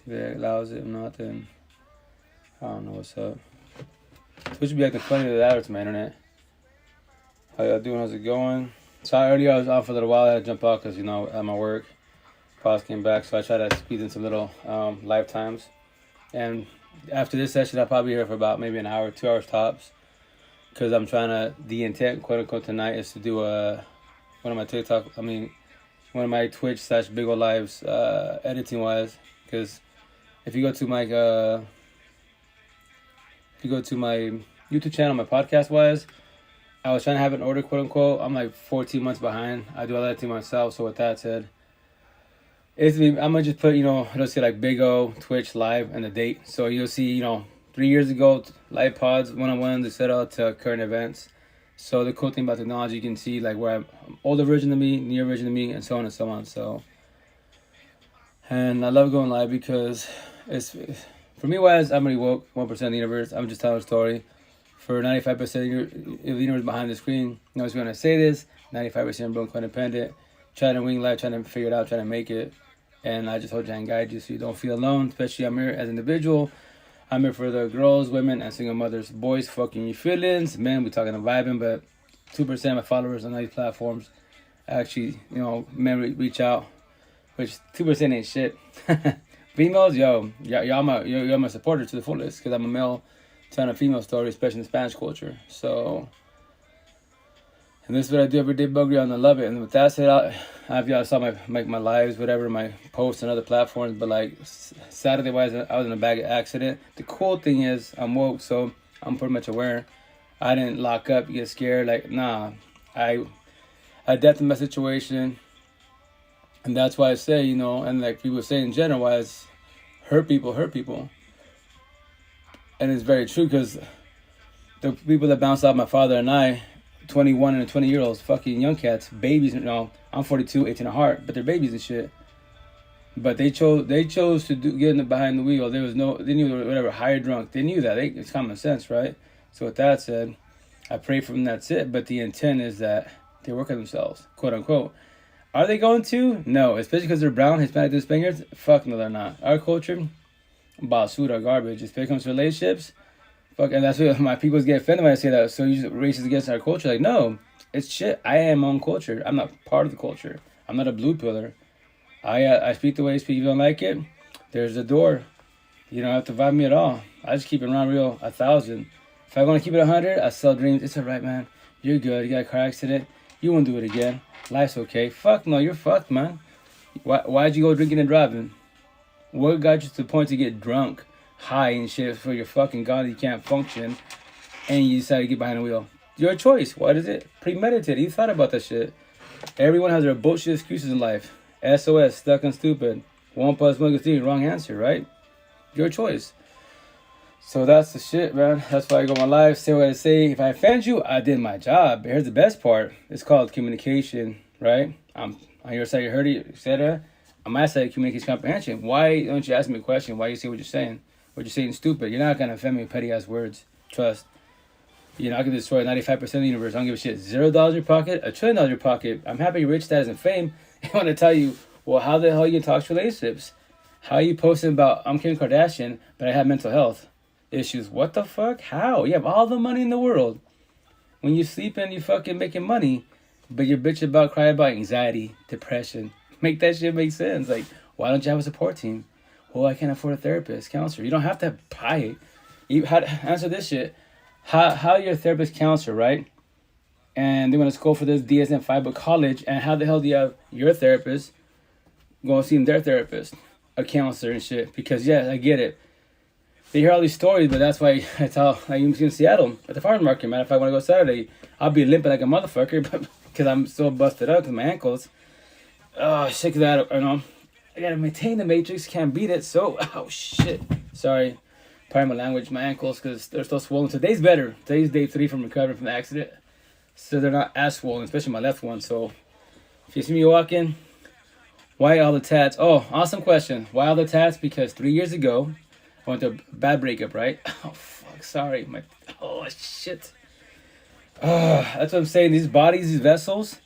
it allows it. If not, then I don't know what's up. Twitch would be like the funny of that to my internet. How y'all doing? How's it going? So I was off for a little while. I had to jump out because, at my work. Pause came back, so I tried to squeeze in some little lifetimes. And after this session, I'll probably be here for about maybe an hour, 2 hours tops. Because I'm trying to, the intent, quote unquote, tonight is to do one of my Twitch / Big Ol' Lives editing wise. Because if you go to my YouTube channel, my podcast wise, I was trying to have an order, quote unquote. I'm like 14 months behind. I do all that to myself. So with that said, I'm gonna just put, it'll say like Big O Twitch live and the date. So you'll see, 3 years ago, live pods, one-on-ones, etc. to current events. So the cool thing about technology, you can see like where I'm older version of me, near version of me, and so on and so on. So, and I love going live because it's, for me wise, I'm already woke, 1% of the universe. I'm just telling a story. For 95% of the universe behind the screen, when I say this, 95% broken codependent, trying to wing life, trying to figure it out, trying to make it. And I just hold you and guide you so you don't feel alone, especially I'm here as an individual. I'm here for the girls, women, and single mothers. Boys, fucking your feelings. Men, we talking and vibing, but 2% of my followers on these platforms actually, men reach out, which 2% ain't shit. Females, y'all my supporter to the fullest because I'm a male telling a female story, especially in the Spanish culture. So, and this is what I do every day, Buggy, and I love it. And with that said, y'all saw my lives, whatever, my posts and other platforms. But like Saturday wise, I was in a bad accident. The cool thing is I'm woke, so I'm pretty much aware. I didn't lock up, get scared. Like, nah, I adapted my situation. And that's why I say, and like people say in general, wise, hurt people. And it's very true because the people that bounced off my father and I, 21 and 20-year-olds, fucking young cats, babies, I'm 42, 18 at heart, but they're babies and shit. But they chose to get in behind the wheel. They knew whatever, high or drunk. They knew that. It's common sense, right? So with that said, I pray for them, that's it. But the intent is that they work on themselves, quote unquote. Are they going to? No, especially because they're brown, Hispanic, Spaniards. Fuck no, they're not. Our culture, basura, garbage. Especially when it comes to relationships, fuck, and that's what my people get offended when I say that. So you racist against our culture? Like, no, it's shit. I am my own culture. I'm not part of the culture. I'm not a blue pillar. I speak the way I speak. If you don't like it, there's the door. You don't have to vibe me at all. I just keep it around real, 1,000. If I want to keep it 100, I sell dreams. It's alright, man. You're good. You got a car accident. You won't do it again. Life's okay. Fuck no, you're fucked, man. Why'd you go drinking and driving? What got you to the point to get drunk, high and shit for your fucking god you can't function, and you decide to get behind the wheel? Your choice. What is it? Premeditated. You thought about that shit. Everyone has their bullshit excuses in life. SOS, stuck and stupid. 1 + 1 = 3, wrong answer, right? Your choice. So that's the shit, man. That's why I go on live, say what I say. If I offend you, I did my job. But here's the best part. It's called communication, right? I'm on your side, you heard it, etc. On my side, communication comprehension. Why don't you ask me a question? Why you say what you're saying? What you're saying is stupid. You're not going to offend me with petty-ass words. Trust. I can destroy 95% of the universe. I don't give a shit. $0 in your pocket, $1 trillion in your pocket. I'm happy you're rich, status, and fame. I want to tell you, well, how the hell you talk to relationships? How you posting about, I'm Kim Kardashian, but I have mental health issues? What the fuck? How? You have all the money in the world. When you sleeping, you fucking making money, but you're bitching about, crying about anxiety, depression. Make that shit make sense. Like, why don't you have a support team? Well, I can't afford a therapist, counselor. You don't have to buy it. You had to answer this shit. How you're a therapist, counselor, right? And they want to school for this DSM-5 but college, and how the hell do you have your therapist go and see their therapist, a counselor and shit? Because yeah, I get it. They hear all these stories, but that's why I tell, like, you in Seattle at the farmer's market, man. If I want to go Saturday, I'll be limping like a motherfucker, but because I'm so busted up with my ankles. Oh shit, that I gotta maintain the matrix, can't beat it. So, oh shit, sorry, pardon my language, my ankles, because they're still swollen. Today's better. Today's day 3 from recovering from the accident, so they're not as swollen, especially my left one. So, if you see me walking, why all the tats? Oh, awesome question. Why all the tats? Because 3 years ago, I went through a bad breakup, right? Oh, fuck, sorry. Oh, shit. That's what I'm saying. These bodies, these vessels,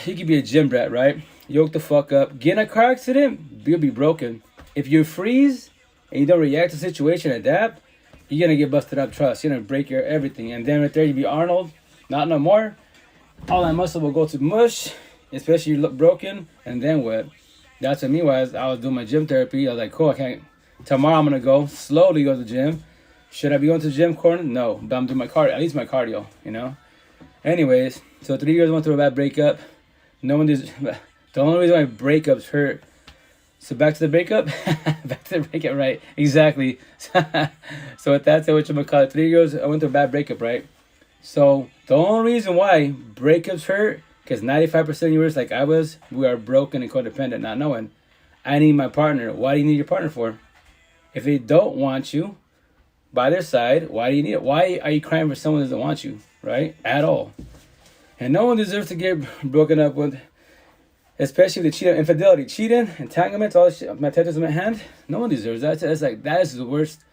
you could be a gym rat, right? Yoke the fuck up. Get in a car accident, you'll be broken. If you freeze and you don't react to the situation, adapt, you're gonna get busted up. Trust. You're gonna break your everything, and then right there you be Arnold, not no more. All that muscle will go to mush, especially you look broken, and then what? That's what me was. I was doing my gym therapy. I was like, cool, I can't. Tomorrow I'm gonna go slowly go to the gym. Should I be going to the gym, Corbin? No, but I'm doing my cardio. At least my cardio, you know. Anyways, so 3 years I went through a bad breakup. No one does. The only reason why breakups hurt. So back to the breakup. Back to the breakup, right? Exactly. So with that said, what you gonna call it? 3 years I went through a bad breakup, right? So the only reason why breakups hurt, because 95% of yours, like I was, we are broken and codependent, not knowing. I need my partner. Why do you need your partner for? If they don't want you by their side, why do you need it? Why are you crying for someone that doesn't want you, right? At all. And no one deserves to get broken up with, especially with the cheating, infidelity, cheating, entanglements, all this shit. My tattoos in my hand. No one deserves that. It's like, that is the worst.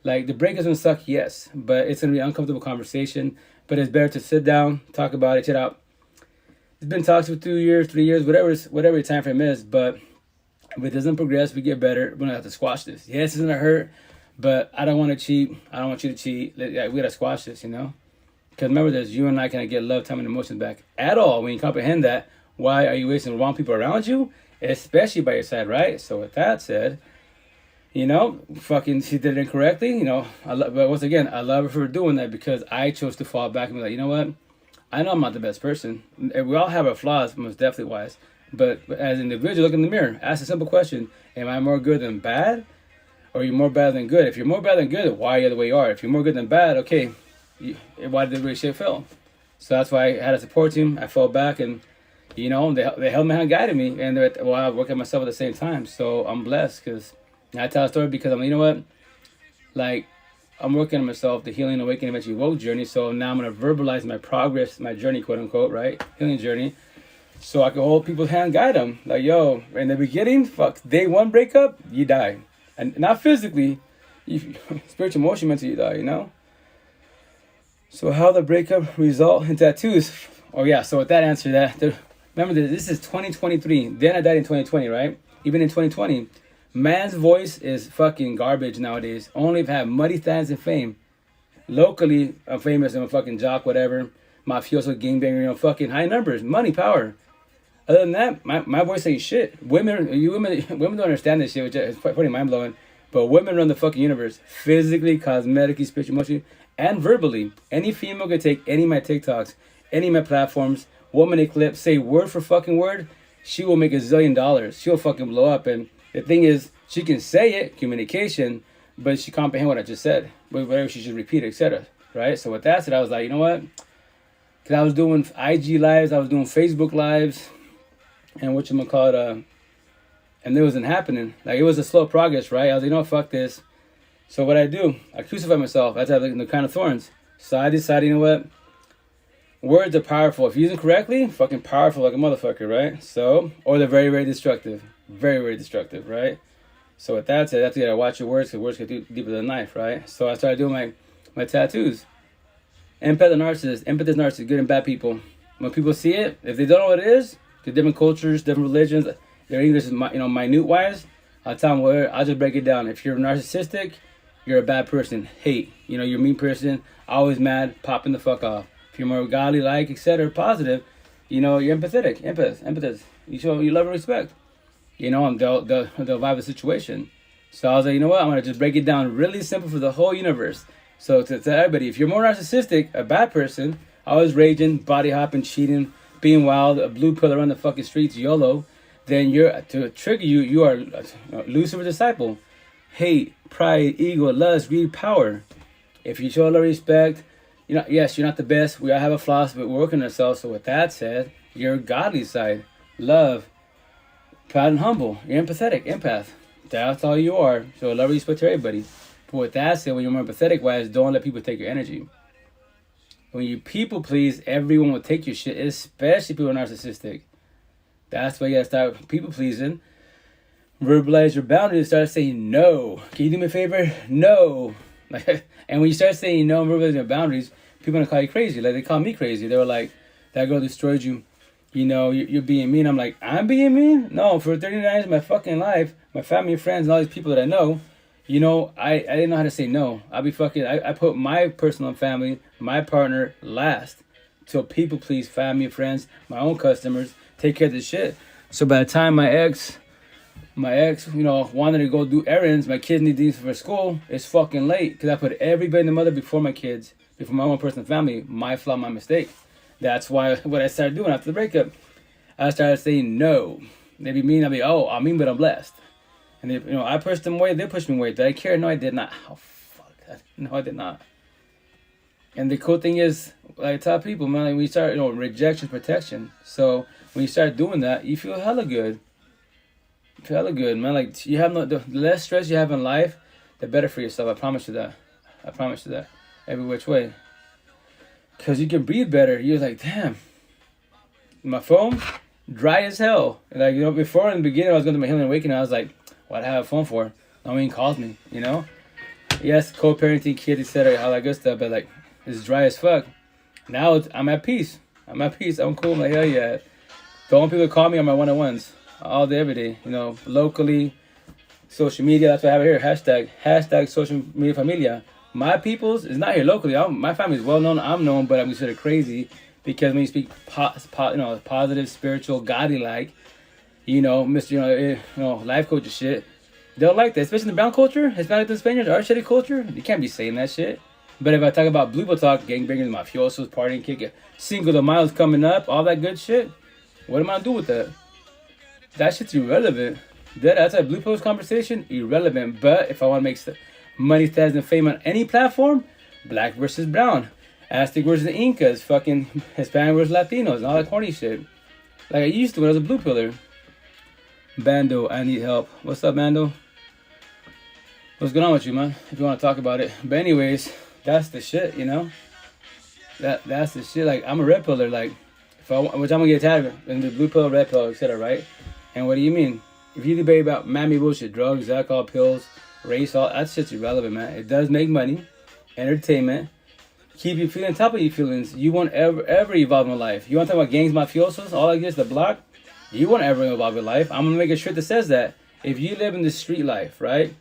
Like, the breakup's gonna suck, yes, but it's gonna be an uncomfortable conversation. But it's better to sit down, talk about it, shit out. It's been toxic for 2 years, 3 years, whatever your time frame is. But if it doesn't progress, we get better. We're gonna have to squash this. Yes, it's gonna hurt, but I don't want to cheat. I don't want you to cheat. We gotta squash this, you know. Because remember this, you and I cannot get love, time, and emotions back at all. When you comprehend that, why are you wasting the wrong people around you? Especially by your side, right? So with that said, you know, fucking she did it incorrectly, you know. But once again, I love her for doing that because I chose to fall back and be like, you know what? I know I'm not the best person. We all have our flaws, most definitely wise. But as an individual, look in the mirror. Ask a simple question. Am I more good than bad? Or are you more bad than good? If you're more bad than good, why are you the way you are? If you're more good than bad, okay, why did the relationship fail? So that's why I had a support team. I fell back and, you know, they held my hand, guided me. And while I work at myself at the same time. So I'm blessed because I tell a story because I'm, you know what? Like, I'm working on myself, the healing, awakening, eventually woke journey. So now I'm going to verbalize my progress, my journey, quote unquote, right? Healing journey. So I can hold people's hand, guide them. Like, yo, in the beginning, fuck, day one breakup, you die. And not physically, spiritual, emotion, mentally, you die, you know? So how the breakup result in tattoos? Oh, yeah, so with that answer, remember, this is 2023. Then I died in 2020, right? Even in 2020, man's voice is fucking garbage nowadays. Only if I have money, status, and fame. Locally, I'm famous. I'm a fucking jock, whatever. Mafioso, gangbanger, you know, fucking high numbers, money, power. Other than that, my voice ain't shit. Women don't understand this shit, which is pretty mind-blowing. But women run the fucking universe. Physically, cosmetically, spiritually, emotionally, and verbally. Any female could take any of my TikToks, any of my platforms, woman in clip, say word for fucking word, she will make $1 zillion. She'll fucking blow up. And the thing is, she can say it, communication, but she comprehend what I just said. But whatever she should repeat, etc. Right? So with that said, I was like, you know what? Because I was doing IG lives, I was doing Facebook lives, and and it wasn't happening. Like, it was a slow progress, right? I was like, you know what, fuck this. So what I do, I crucify myself. That's the kind of thorns. So I decided, you know what? Words are powerful. If you use them correctly, fucking powerful like a motherfucker, right? So, or they're very, very destructive. Very, very destructive, right? So with that said, that's you gotta watch your words, because words get deeper than a knife, right? So I started doing my tattoos. Empath and narcissist. Empathists, narcissists, good and bad people. When people see it, if they don't know what it is, the different cultures, different religions, their English is, minute wise, I'll tell them where. I'll just break it down. If you're narcissistic, you're a bad person. Hate. You're a mean person. Always mad. Popping the fuck off. If you're more godly, like, etc., positive, you're empathetic. Empathist. You show you love and respect. And they'll vibe the situation. So I was like, you know what? I'm gonna just break it down really simple for the whole universe. So to everybody, if you're more narcissistic, a bad person, always raging, body hopping, cheating, being wild, a blue pill around the fucking streets, YOLO, then to trigger you are Lucifer's disciple. Hate, pride, ego, lust, greed, power. If you show a lot of respect, yes, you're not the best. We all have a flaws, but we're working on ourselves. So with that said, your godly side, love, proud and humble. You're empathetic, empath. That's all you are. So love and respect to everybody. But with that said, when you're more empathetic wise, don't let people take your energy. When you people please, everyone will take your shit, especially people who are narcissistic. That's why you gotta start people pleasing. Verbalize your boundaries. Start saying no. Can you do me a favor? No. And when you start saying no and verbalizing your boundaries, people are gonna call you crazy. Like they call me crazy. They were like, that girl destroyed you. you know, you're being mean. I'm like, I'm being mean? No, for 39 years of my fucking life, my family, friends, and all these people that I know, you know, I didn't know how to say no. I put my personal family, my partner last. So people please family, friends, my own customers, take care of this shit. So by the time my ex, you know, wanted to go do errands, my kids need things for school, it's fucking late. Because I put everybody in the mother before my kids, before my own personal family. My flaw, my mistake. That's why what I started doing after the breakup, I started saying no. They be mean, I'll be, oh, I'm mean, but I'm blessed. And they, you know, I pushed them away, they pushed me away. Did I care? No, I did not. Oh, fuck. No, I did not. And the cool thing is, like I tell people, man, like when you start, you know, rejection, protection. So when you start doing that, you feel hella good. You feel hella good, man. Like you have the less stress you have in life, the better for yourself. I promise you that. I promise you that. Every which way. Because you can breathe better. You're like, damn. My phone, dry as hell. And like, you know, before in the beginning, I was going to my healing awakening. I was like, what do I have a phone for? No one calls me, you know? Yes, co-parenting, kids, etc., all that good stuff, but like, it's dry as fuck. Now I'm at peace. I'm at peace. I'm cool. I'm like, hell yeah. The only people that call me are my one-on-ones. All day, every day. You know, locally, social media. That's what I have here. Hashtag social media familia. My people's is not here locally. My family is well known. I'm known, but I'm considered crazy because when you speak, you know, positive, spiritual, godly like, you know, Mr. You know, life coach and shit, they don't like that. Especially in the brown culture, Hispanic and Spaniards, our shitty culture. You can't be saying that shit. But if I talk about blue people talk, gangbangers, mafiosos, partying, kicking, Cinco de Mayo's coming up, all that good shit, what am I gonna do with that? That shit's irrelevant. That's a blue pill's conversation, irrelevant. But if I want to make money, status, and fame on any platform, black versus brown, Aztec versus the Incas, fucking Hispanic versus Latinos, and all that corny shit. Like I used to when I was a blue pillar. Bando, I need help. What's up, Bando? What's going on with you, man? If you want to talk about it. But anyways, that's the shit, you know? That's the shit. Like, I'm a red pillar, like, which I'm gonna get tagged in the blue pill, red pill, etc., right? And what do you mean? If you debate about mammy bullshit, drugs, alcohol, pills, race, all that shit's irrelevant, man. It does make money, entertainment, keep you feeling top of your feelings. You won't ever evolve in life. You want to talk about gangs, mafiosos, all like this, the block? You won't ever evolve in life. I'm gonna make a shirt that says that. If you live in the street life, right?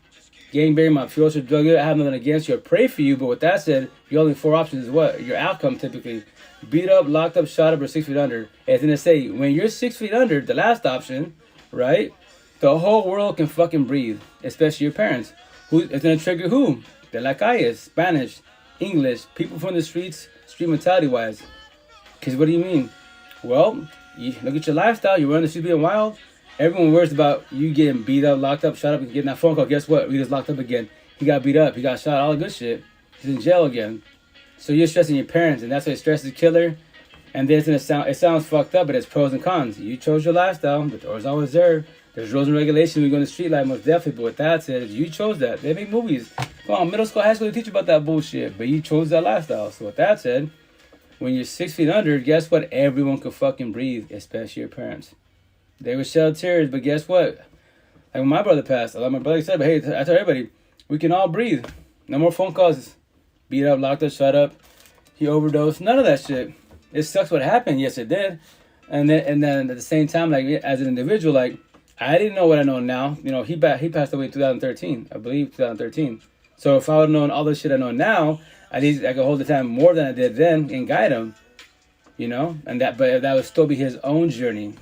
Gangbang, mafioso, drug dealer, I have nothing against you or pray for you, but with that said, your only 4 options is what? Your outcome typically. Beat up, locked up, shot up, or 6 feet under. It's gonna say, when you're 6 feet under, the last option, right? The whole world can fucking breathe, especially your parents. It's gonna trigger who? The la calle, Spanish, English, people from the streets, street mentality wise. Because what do you mean? Well, you look at your lifestyle, you're running the street being wild. Everyone worries about you getting beat up, locked up, shot up, and getting that phone call. Guess what? We just locked up again. He got beat up, he got shot, all the good shit. He's in jail again. So you're stressing your parents, and that's why stress is a killer. And then it sounds fucked up, but it's pros and cons. You chose your lifestyle, the door's always there. There's rules and regulations. We go in the street life, most definitely. But with that said, you chose that. They make movies. Come on, middle school, high school, they teach you about that bullshit. But you chose that lifestyle. So with that said, when you're 6 feet under, guess what? Everyone can fucking breathe, especially your parents. They would shed tears, but guess what? Like when my brother passed, my brother said, but hey, I tell everybody, we can all breathe. No more phone calls. Beat up, locked up, shut up. He overdosed. None of that shit. It sucks what happened. Yes, it did. And then at the same time, like as an individual, like I didn't know what I know now. You know, he passed away in 2013, I believe 2013. So if I would have known all the shit I know now, at least I could hold the time more than I did then and guide him. You know, but that would still be his own journey.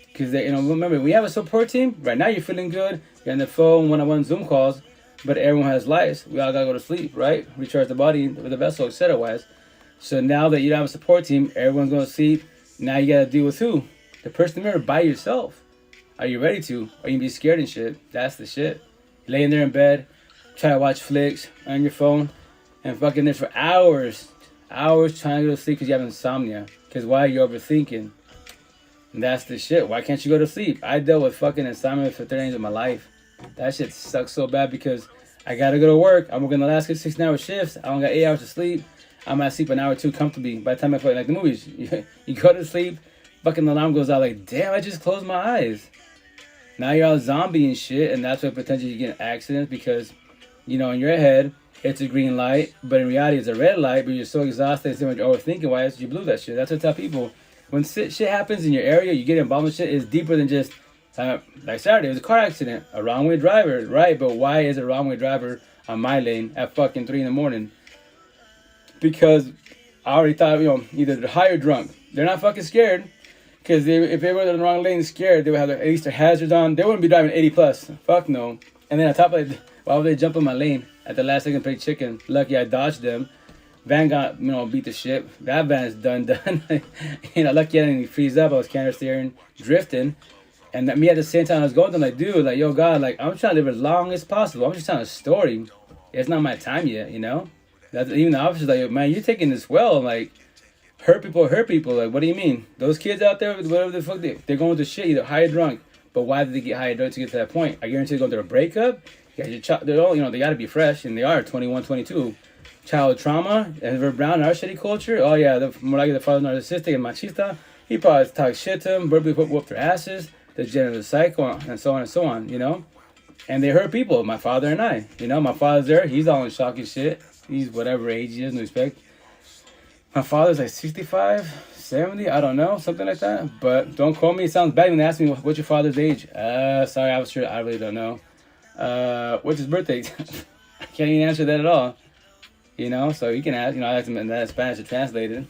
Because you know, remember, we have a support team. Right now, you're feeling good. You're on the phone, one-on-one Zoom calls, but everyone has lives. We all gotta go to sleep, right? Recharge the body with the vessel, etc. Wise. So now that you don't have a support team, everyone's gonna sleep. Now you gotta deal with who? The person in the mirror by yourself. Are you ready to? Or you gonna be scared and shit? That's the shit. Laying there in bed, trying to watch flicks on your phone, and fucking there for hours trying to go to sleep because you have insomnia. Because why? You're overthinking. And that's the shit. Why can't you go to sleep? I dealt with fucking insomnia for 30 years of my life. That shit sucks so bad because I gotta go to work. I'm working the last 16-hour shifts. I only got 8 hours of sleep. I might sleep an hour or two comfortably. By the time I feel like the movies, you go to sleep, fucking alarm goes out like, damn, I just closed my eyes. Now you're all zombie and shit, and that's why potentially you get in accidents because, you know, in your head, it's a green light, but in reality it's a red light, but you're so exhausted and so much overthinking wise, you blew that shit. That's what I tell people. when shit happens in your area, you get involved in shit, it's deeper than just, like Saturday, it was a car accident, a wrong way driver, right? But why is a wrong way driver on my lane at fucking 3 a.m? Because I already thought, either they're high or drunk. They're not fucking scared. Because if they were in the wrong lane scared, they would have at least their hazards on. They wouldn't be driving 80 plus. Fuck no. And then on top of it, why would they jump on my lane at the last second, play chicken? Lucky I dodged them. Van got, beat the shit. That van is done. Lucky I didn't freeze up. I was counter steering, drifting. And me at the same time I was going, I'm like, dude, like, yo, God, like, I'm trying to live as long as possible. I'm just telling a story. It's not my time yet, That's, even the officer's like, man, you're taking this well. Like, hurt people. Like, what do you mean? Those kids out there, whatever the fuck, they're going through shit, either high or drunk. But why did they get high or drunk to get to that point? I guarantee they're going through a breakup. They're all, they got to be fresh, and they are 21, 22. Childhood trauma, and we're brown in our shitty culture. Oh, yeah, more likely the father's narcissistic and machista. He probably talks shit to them, verbally whoop their asses, the genital cycle, and so on and so on, And they hurt people, my father and I. My father's there, he's all in shock and shit. He's whatever age he is, no respect. My father's like 65, 70, I don't know, something like that. But don't quote me, it sounds bad when they ask me, what's your father's age? Sorry, I really don't know. What's his birthday? I can't even answer that at all. So you can ask, I asked him in that Spanish to translate it.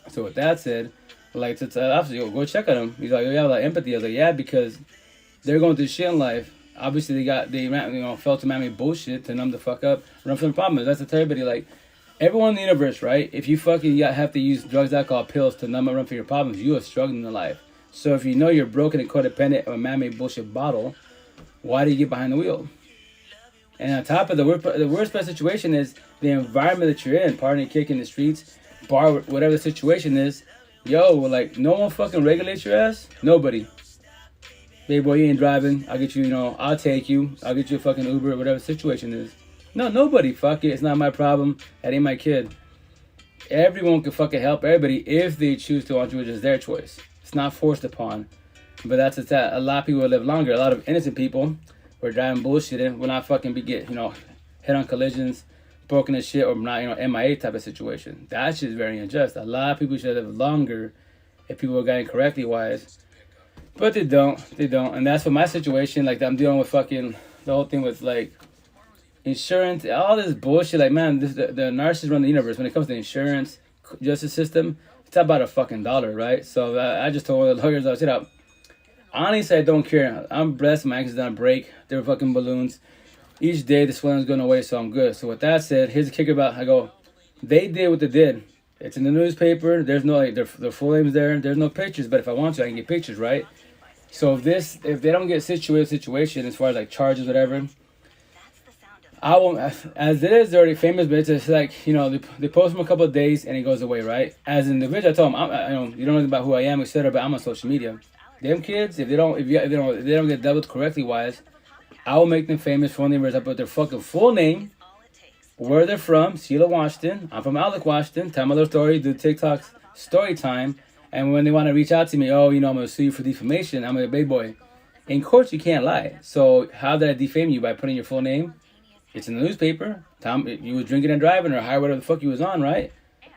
So with that said, like, to tell officer, go check on him. He's like, you have like empathy. I was like, yeah, because they're going through shit in life. Obviously, they fell to mammy bullshit to numb the fuck up, run from the problems. That's to tell everybody, like, everyone in the universe, right? If you fucking have to use drugs, alcohol, pills to numb and run from your problems, you are struggling in life. So if you know you're broken and codependent of a man-made bullshit bottle, why do you get behind the wheel? And on top of the worst situation is the environment that you're in, partying, kicking the streets, bar, whatever the situation is. Yo, like, no one fucking regulates your ass. Nobody. Baby boy, you ain't driving. I'll get you, I'll take you. I'll get you a fucking Uber, whatever the situation is. No, nobody. Fuck it. It's not my problem. That ain't my kid. Everyone can fucking help everybody if they choose to, which is their choice. It's not forced upon. But that's just that. A lot of people will live longer. A lot of innocent people who are driving bullshit will not fucking get, head on collisions, broken as shit, or not, MIA type of situation. That shit is very unjust. A lot of people should live longer if people were guided correctly wise. But they don't. And that's what my situation, like, I'm dealing with fucking the whole thing with, like, insurance, all this bullshit. Like, man, the narcissists run the universe. When it comes to insurance, justice system, it's about a fucking dollar, right? So I just told one of the lawyers, I said, honestly, I don't care. I'm blessed. My ankles don't break. They're fucking balloons. Each day, the swelling's going away, so I'm good. So with that said, here's the kicker about, I go, they did what they did. It's in the newspaper. There's no, like, their full name's there. There's no pictures, but if I want to, I can get pictures, right? So if they don't get situation as far as, like, charges, whatever, I won't, as it is, they're already famous, but it's just like, they post them a couple of days and it goes away, right? As an individual, I told them, you don't know about who I am, etc., but I'm on social media. Them kids, if they don't get dealt with correctly wise, I will make them famous for only I put their fucking full name, where they're from, Sheila Washington. I'm from Alec, Washington. Tell my little story, do TikTok's story time. And when they want to reach out to me, I'm going to sue you for defamation. I'm a big boy. In court, you can't lie. So how did I defame you? By putting your full name? It's in the newspaper. Tom, you were drinking and driving or high, whatever the fuck you was on, right?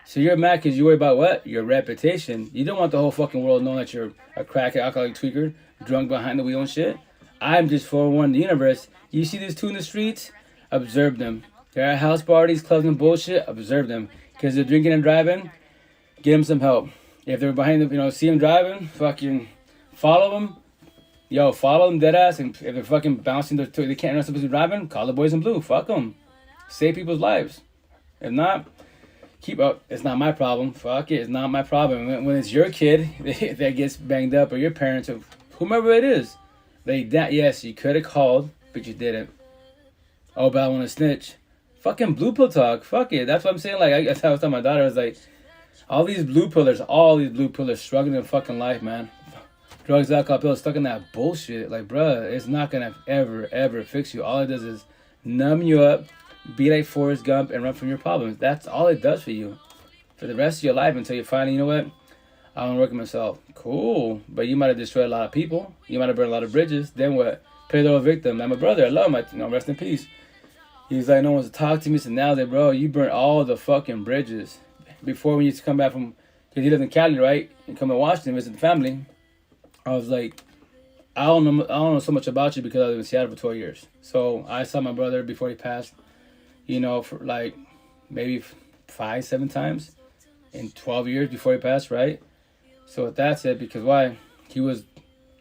So you're mad because you worry about what? Your reputation. You don't want the whole fucking world knowing that you're a crackhead, alcoholic tweaker, drunk behind the wheel and shit. I'm just forewarning the universe. You see these two in the streets? Observe them. They're at house parties, clubs and bullshit. Observe them. Because they're drinking and driving, get them some help. If they're behind them, see them driving, fucking follow them. Follow them dead ass. And if they're fucking bouncing, they can't know supposed to be driving, call the boys in blue. Fuck them. Save people's lives. If not, keep up. It's not my problem. Fuck it. It's not my problem. When it's your kid that gets banged up, or your parents, or whomever it is, yes, you could have called, but you didn't. Oh, but I want to snitch. Fucking blue pill talk. Fuck it. That's what I'm saying. Like, I was telling my daughter, I was like, all these blue pillars struggling in fucking life, man. Drugs, alcohol, pills, stuck in that bullshit. Like, bruh, it's not gonna ever fix you. All it does is numb you up, be like Forrest Gump, and run from your problems. That's all it does for you. For the rest of your life until you finally, you know what? I want to work on myself. Cool. But you might have destroyed a lot of people. You might have burned a lot of bridges. Then what? Play the victim. I'm a brother. I love him. Rest in peace. He's like, no one wants to talk to me. So now that, bro, you burnt all the fucking bridges. Before, when you used to come back from because he lives in Cali, right? And come to Washington, visit the family. I was like, I don't know so much about you because I lived in Seattle for 12 years. So I saw my brother before he passed, you know, for like maybe 5-7 times in 12 years before he passed, right? So with that said, because why? He was,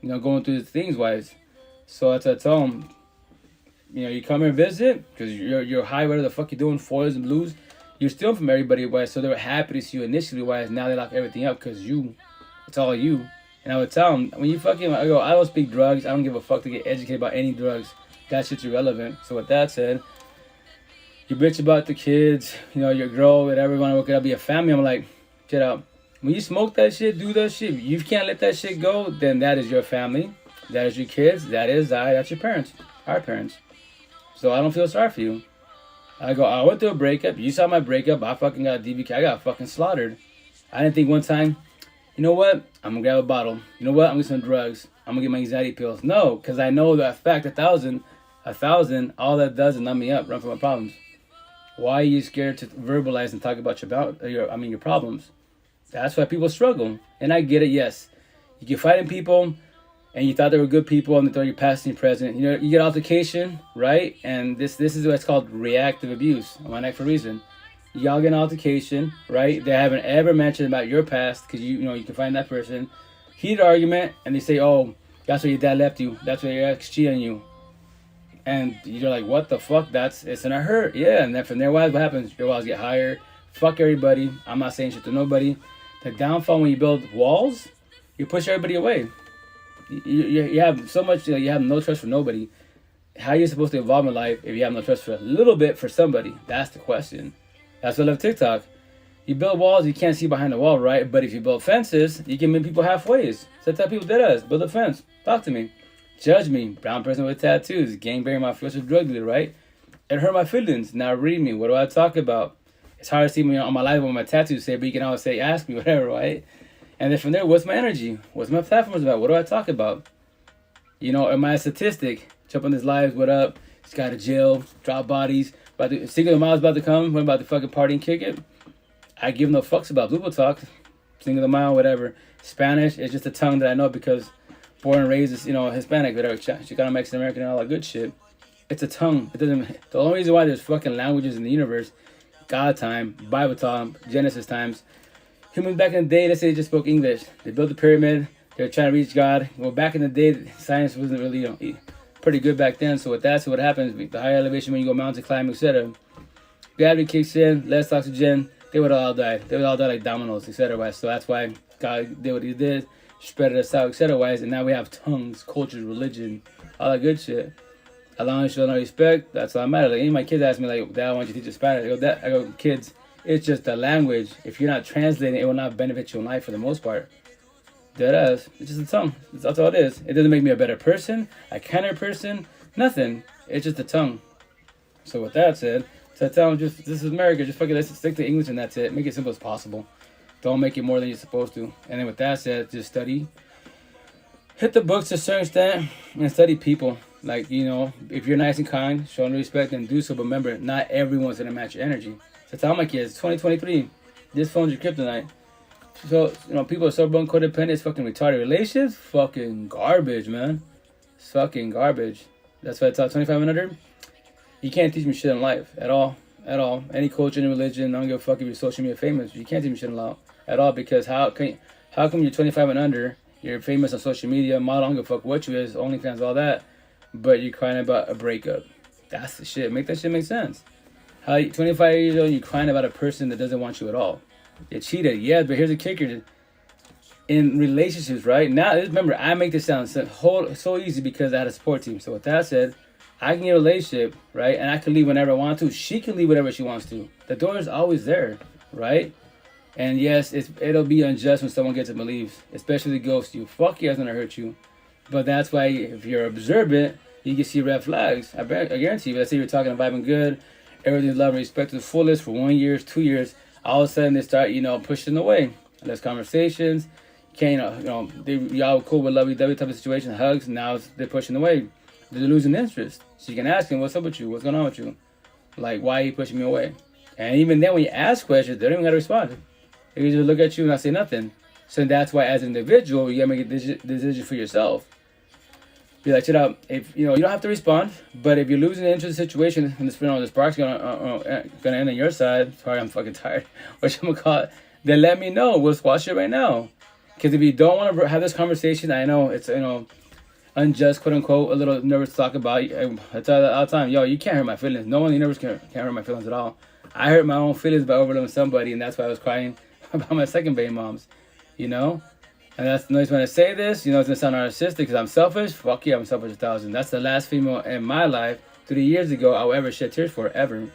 you know, going through his things wise. So I tell him, you know, you come here and visit because you're high, whatever the fuck you're doing, foils and blues. You're stealing from everybody, why? So they were happy to see you initially, why? Now they lock everything up because it's all you. And I would tell them, when you fucking, I don't speak drugs. I don't give a fuck to get educated about any drugs. That shit's irrelevant. So with that said, you bitch about the kids, you know, your girl, whatever, you want to work it out, be a family. I'm like, get out. When you smoke that shit, do that shit, you can't let that shit go, then that is your family. That is your kids. That's your parents. Our parents. So I don't feel sorry for you. I went through a breakup. You saw my breakup. I fucking got DVK. I got fucking slaughtered. I didn't think one time, you know what? I'm going to grab a bottle. You know what? I'm going to get some drugs. I'm going to get my anxiety pills. No, because I know that fact, 1,000, all that does is numb me up, run from my problems. Why are you scared to verbalize and talk about your problems? That's why people struggle. And I get it, yes. You can fight in people, and you thought they were good people, and they throw your past and your present. You know, you get altercation, right? And this is what's called reactive abuse. I'm on that for a reason. Y'all get an altercation, right? They haven't ever mentioned about your past, because you know you can find that person. Heated argument, and they say, oh, that's why your dad left you. That's why your ex cheated on you. And you're like, what the fuck? It's in a hurt. Yeah, and then from there, what happens? Your walls get higher. Fuck everybody. I'm not saying shit to nobody. The downfall when you build walls, you push everybody away. You have so much, you have no trust for nobody. How are you supposed to evolve in life if you have no trust for a little bit for somebody? That's the question. That's why I love TikTok. You build walls, you can't see behind the wall, right? But if you build fences, you can meet people halfway. So that's how people did us. Build a fence. Talk to me. Judge me. Brown person with tattoos. Gangbang my first drug dealer, right? It hurt my feelings. Now read me. What do I talk about? It's hard to see me on my live with my tattoos say, but you can always say, ask me, whatever, right? And then from there, what's my energy? What's my platforms about? What do I talk about? You know, am I a statistic? Jump on this live, what up? Just got to jail, drop bodies. Single Mile's about to come. What about the fucking party and kick it? I give no fucks about Blue Talk. Single Mile, whatever. Spanish, it's just a tongue that I know because born and raised is, you know, Hispanic, whatever. Chicano, Mexican, American, and all that good shit. It's a tongue. It doesn't. The only reason why there's fucking languages in the universe, God time, Bible time, Genesis times. Humans back in the day, let's say they just spoke English. They built the pyramid. They were trying to reach God. Well, back in the day, science wasn't really, you know, pretty good back then. So with that, what happens, the higher elevation when you go mountain climbing, etc. Gravity kicks in, less oxygen. They would all die. They would all die like dominoes, etc. So that's why God did what he did, spread us out, etc. And now we have tongues, cultures, religion, all that good shit. As long as you show no respect, that's all that matters. Like, any of my kids ask me, like, Dad, I want you to teach us Spanish. I go, kids, it's just a language. If you're not translating, it will not benefit you in life for the most part. Deadass. It's just a tongue. That's all it is. It doesn't make me a better person, a kinder person, nothing. It's just a tongue. So with that said, so I tell them, this is America. Just fucking let's stick to English and that's it. Make it simple as possible. Don't make it more than you're supposed to. And then with that said, just study. Hit the books to a certain extent and study people. Like, you know, if you're nice and kind, show them respect and do so. But remember, not everyone's going to match your energy. So I tell my kids, 2023, this phone's your kryptonite. So, you know, people are so born codependent, it's fucking retarded. Relationships, fucking garbage, man. It's fucking garbage. That's why I tell 25 and under, you can't teach me shit in life at all. At all. Any culture, any religion, I don't give a fuck if you're social media famous. You can't teach me shit in life at all because how come you're 25 and under, you're famous on social media, model, I don't give a fuck what you is, OnlyFans, all that, but you're crying about a breakup. That's the shit. Make that shit make sense. How 25 years old, you're crying about a person that doesn't want you at all. You cheated, yeah, but here's the kicker. In relationships, right? Now, remember, I make this sound so easy because I had a support team. So with that said, I can get a relationship, right? And I can leave whenever I want to. She can leave whenever she wants to. The door is always there, right? And yes, it'll be unjust when someone gets up and leaves, especially the ghost you. Fuck yeah, it's gonna hurt you. But that's why if you're observant, you can see red flags. I guarantee you, let's say you're talking and vibing good, everything's love and respect to the fullest for 1 year, 2 years, all of a sudden they start, you know, pushing away. Less conversations. Can't, y'all cool with lovey-dovey type of situation, hugs, now they're pushing away. They're losing interest. So you can ask them, what's up with you? What's going on with you? Like, why are you pushing me away? And even then, when you ask questions, they don't even got to respond. They can just look at you and not say nothing. So that's why, as an individual, you gotta make a decision for yourself. Be like, shit out. If you don't have to respond, but if you're losing into the situation and the spark's gonna end on your side. Sorry, I'm fucking tired. What you gonna call it? Then let me know. We'll squash it right now. Because if you don't want to have this conversation, I know it's unjust, quote unquote, a little nervous to talk about. I tell you all the time, yo, you can't hurt my feelings. No one in the universe can't hurt my feelings at all. I hurt my own feelings by overloving somebody, and that's why I was crying about my second baby moms. And that's the nice when I say this, it's gonna sound narcissistic because I'm selfish. Fuck yeah, I'm selfish 1,000. That's the last female in my life 3 years ago I will ever shed tears for, ever.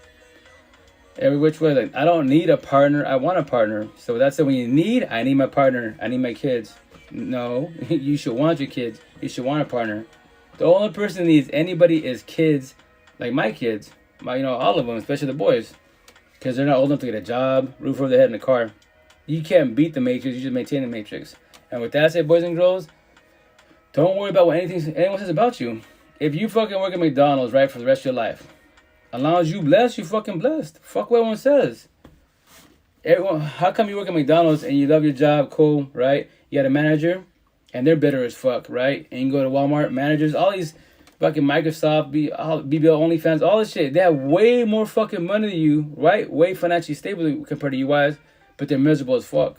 Every which way. Like, I don't need a partner, I want a partner. So that's it. When you need, I need my partner, I need my kids. No, you should want your kids. You should want a partner. The only person that needs anybody is kids, like my kids. All of them, especially the boys. Because they're not old enough to get a job, roof over their head, in a car. You can't beat the matrix, you just maintain the matrix. And with that said, boys and girls, don't worry about what anyone says about you. If you fucking work at McDonald's, right, for the rest of your life, as long as you blessed, you fucking blessed. Fuck what everyone says. How come you work at McDonald's and you love your job, cool, right? You got a manager, and they're bitter as fuck, right? And you go to Walmart, managers, all these fucking Microsoft, BBL, OnlyFans, all this shit. They have way more fucking money than you, right? Way financially stable compared to you guys, but they're miserable as fuck.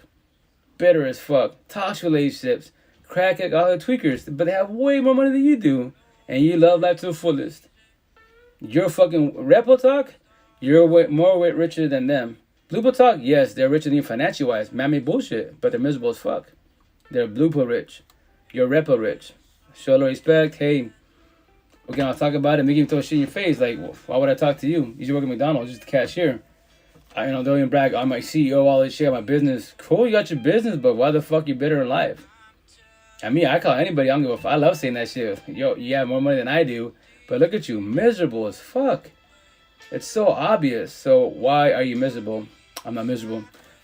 Bitter as fuck, toxic relationships, crack alcoholic tweakers, but they have way more money than you do, and you love life to the fullest. You're fucking Repo Talk, you're more richer than them. Bluepill Talk, yes, they're richer than you financially wise. Man-made bullshit, but they're miserable as fuck. They're Bluepill rich. You're Repo rich. Show a little respect. Hey, okay, I'll talk about it. Make you throw shit in your face. Like, why would I talk to you? You should work at McDonald's, just the cashier. Don't even brag. I'm my CEO, all this shit, my business. Cool, you got your business, but why the fuck you bitter in life? I call anybody. I don't give a fuck. I love saying that shit. Yo, you have more money than I do, but look at you, miserable as fuck. It's so obvious. So why are you miserable? I'm not miserable.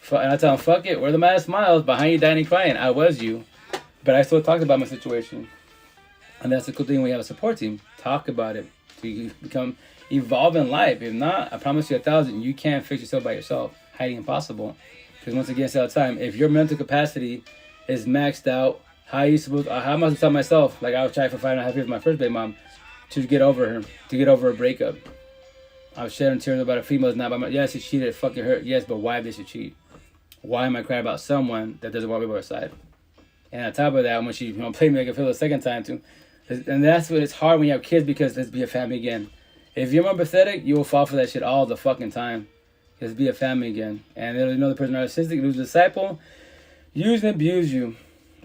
And I tell them, fuck it. We're the maddest smiles behind you, dying and crying. I was you, but I still talked about my situation, and that's the cool thing when you have a support team. Talk about it. So you become. Evolve in life. If not, I promise you 1,000, you can't fix yourself by yourself. Highly impossible. Because once again, I say all the time, if your mental capacity is maxed out, how am I supposed to tell myself, like I was trying for 5.5 years with my first baby mom, to get over her, to get over a breakup. I was shedding tears about a female is not by my, yes, she cheated, it fucking hurt, yes, but why did she cheat? Why am I crying about someone that doesn't want me by her side? And on top of that, when she played me like a feel the second time too, and that's what it's hard when you have kids, because let's be a family again. If you're empathetic, you will fall for that shit all the fucking time. Just be a family again. And then another person narcissistic, lose a disciple, use and abuse you.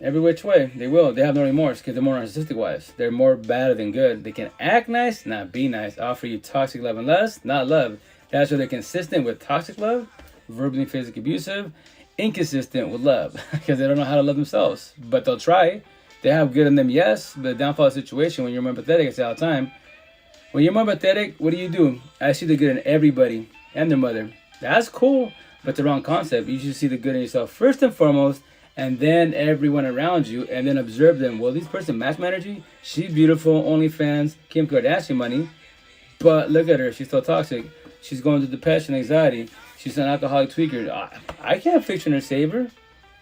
Every which way. They will. They have no remorse because they're more narcissistic wise. They're more bad than good. They can act nice, not be nice. Offer you toxic love and lust, not love. That's why they're consistent with toxic love, verbally and physically abusive, inconsistent with love. Because they don't know how to love themselves. But they'll try. They have good in them, yes. But the downfall of the situation, when you're empathetic, I say all the time, when you're more empathetic, what do? I see the good in everybody and their mother. That's cool, but the wrong concept. You should see the good in yourself first and foremost, and then everyone around you, and then observe them. Well, this person, match my energy, she's beautiful, OnlyFans, Kim Kardashian money, but look at her, she's so toxic. She's going through depression, anxiety. She's an alcoholic tweaker. I can't fix her or save her.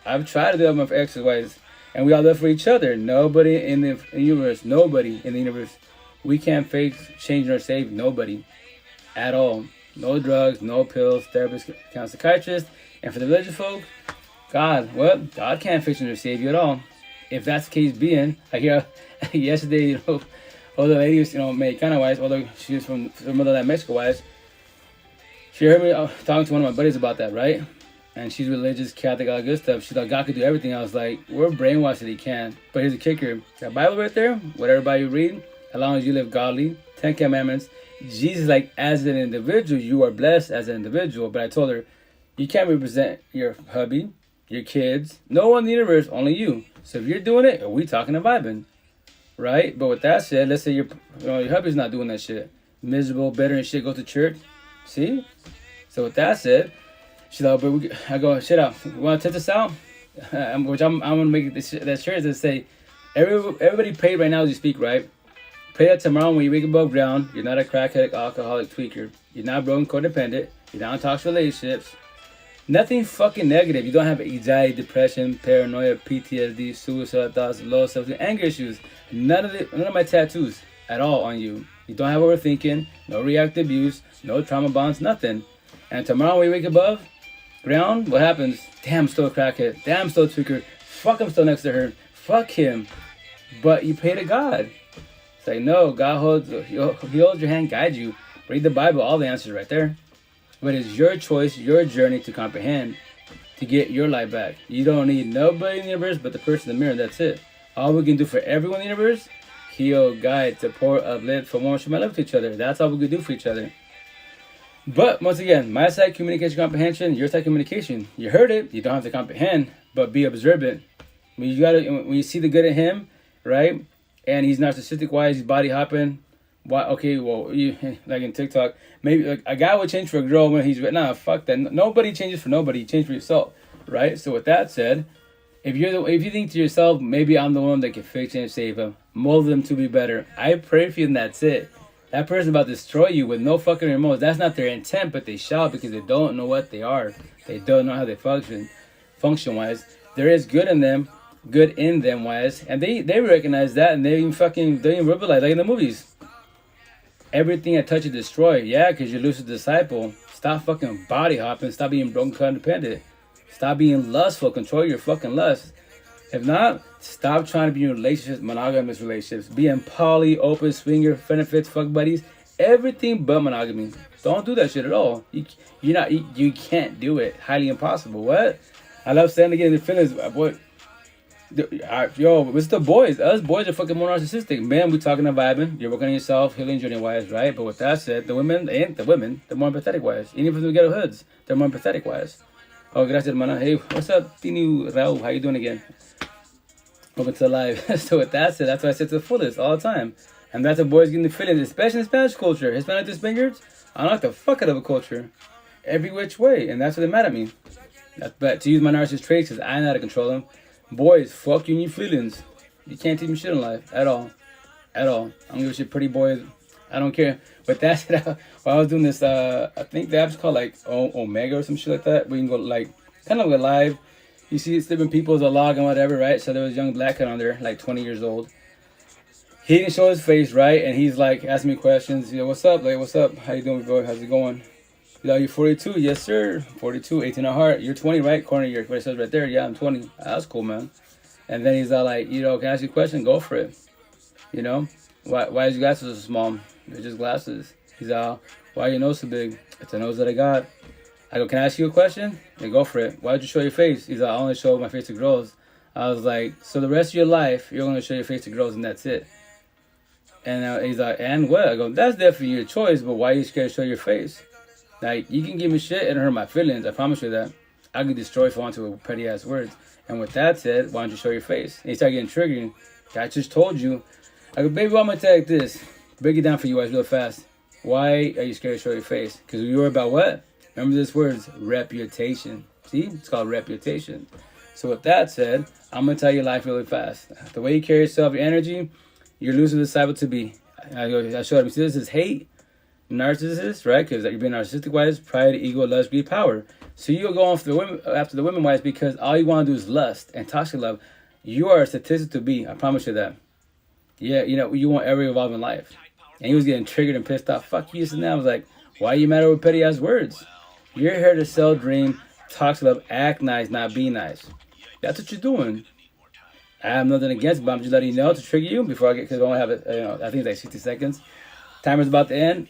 I've tried to do that with my ex-wives, and we all live for each other. Nobody in the universe, nobody in the universe. We can't fix, change, or save nobody at all. No drugs, no pills, therapists, psychiatrists. And for the religious folk, God can't fix or save you at all. If that's the case being, I hear yesterday, older lady was, Mexicana-wise, although she was from motherland Mexico-wise, she heard me talking to one of my buddies about that, right? And she's religious, Catholic, all that good stuff. She thought God could do everything. I was like, we're brainwashed that he can. But here's the kicker. That Bible right there, whatever Bible you read, as long as you live godly, 10 commandments, Jesus, like, as an individual, you are blessed as an individual. But I told her, you can't represent your hubby, your kids, no one in the universe, only you. So if you're doing it, are we talking and vibing? Right? But with that said, let's say your hubby's not doing that shit. Miserable, bitter and shit, go to church. See? So with that said, she's like, but I go, shit out. You want to test this out? Which I'm going to make that shirt that say, everybody pray right now as you speak, right? Pray that tomorrow when you wake above ground, you're not a crackhead, alcoholic tweaker. You're not broken, codependent. You're not in toxic relationships. Nothing fucking negative. You don't have anxiety, depression, paranoia, PTSD, suicide thoughts, low self-esteem, anger issues. None of my tattoos at all on you. You don't have overthinking, no reactive abuse, no trauma bonds, nothing. And tomorrow when you wake above ground, what happens? Damn, still a crackhead. Damn, still a tweaker. Fuck, I'm still next to her. Fuck him. But you pray to God. It's like, no, God he holds your hand, guides you. Read the Bible, all the answers right there. But it's your choice, your journey to comprehend, to get your life back. You don't need nobody in the universe but the person in the mirror, that's it. All we can do for everyone in the universe, heal, guide, support, uplift, Forewarn, show my love to each other. That's all we can do for each other. But once again, my side, communication, comprehension, your side, communication. You heard it, you don't have to comprehend, but be observant. When you see the good in him, right? And he's narcissistic wise, he's body hopping. Why? Okay, well, like in TikTok, maybe like a guy would change for a girl when he's nah, fuck that. Nobody changes for nobody. You change for yourself, right? So with that said, if you think to yourself, maybe I'm the one that can fix and save him, mold them to be better. I pray for you, and that's it. That person's about to destroy you with no fucking remorse. That's not their intent, but they shout because they don't know what they are. They don't know how they function wise. There is good in them wise, and they recognize that, and they even verbalize like in the movies. Everything I touch is destroy. Yeah, because you lose a disciple. Stop fucking body hopping. Stop being broken codependent. Stop being lustful. Control your fucking lust. If not, stop trying to be in relationships, monogamous relationships. Be in poly, open, swinger, benefits, fuck buddies. Everything but monogamy. Don't do that shit at all. You can't do it. Highly impossible. What? I love saying again the feelings. What? Yo, it's the boys. Us boys are fucking more narcissistic. Man, we talking about vibing. You're working on yourself, healing journey wise, right? But with that said, the women ain't the women. They're more empathetic wise. Even if we get hoods, they're more empathetic wise. Oh, gracias, hermana. Hey, what's up, Tinu Raul? How you doing again? Welcome to the live. So with that said, that's what I said to the fullest all the time. And that's what boys getting the feelings, especially in Spanish culture. Hispanic to Spaniards, I don't like the fuck out of a culture. Every which way. And that's what they mad at me. But to use my narcissist traits, because I know how to control them. Boys, fuck you and your feelings. You can't teach me shit in life. At all. At all. I don't give a shit, pretty boys. I don't care. But that's it. While I was doing this, I think the app's called like Omega or some shit like that. We can go like, kind of go live. You see it's different people's a log and whatever, right? So there was a young black kid on there, like 20 years old. He didn't show his face, right? And he's like asking me questions. You know, what's up? Like, what's up? How you doing, bro? How's it going? You know, you're 42? Yes, sir. 42, 18 at heart. You're 20, right? Corner of your what it says right there. Yeah, I'm 20. That's cool, man. And then he's all like, you know, can I ask you a question? Go for it. You know, why is your glasses so small? They're just glasses. He's all, why are your nose so big? It's a nose that I got. I go, can I ask you a question? Then go for it. Why did you show your face? He's like, I only show my face to girls. I was like, so the rest of your life, you're going to show your face to girls and that's it. And he's like, and what? I go, that's definitely your choice, but why are you scared to show your face? Like, you can give me shit and hurt my feelings. I promise you that. I can destroy if I want to with petty ass words. And with that said, why don't you show your face? And he started getting triggered. I just told you. I go, baby, why am I tag this? Break it down for you guys real fast. Why are you scared to show your face? Because we worry about what? Remember this word, reputation. See? It's called reputation. So with that said, I'm going to tell you life really fast. The way you carry yourself, your energy, you're losing the disciple to be. I showed him. See, this is hate. Narcissist, right? Because you're being narcissistic wise, pride, ego, lust, greed, power. So you'll go after the women wise because all you want to do is lust and toxic love. You are a statistic to be. I promise you that. Yeah, you know, you want every evolving life. And he was getting triggered and pissed off. Fuck you. And I was like, why are you mad over petty ass words? You're here to sell, dream, toxic love, act nice, not be nice. That's what you're doing. I have nothing against it, but I'm just letting you know to trigger you before I get, because I only have it, I think it's like 60 seconds. Timer's about to end.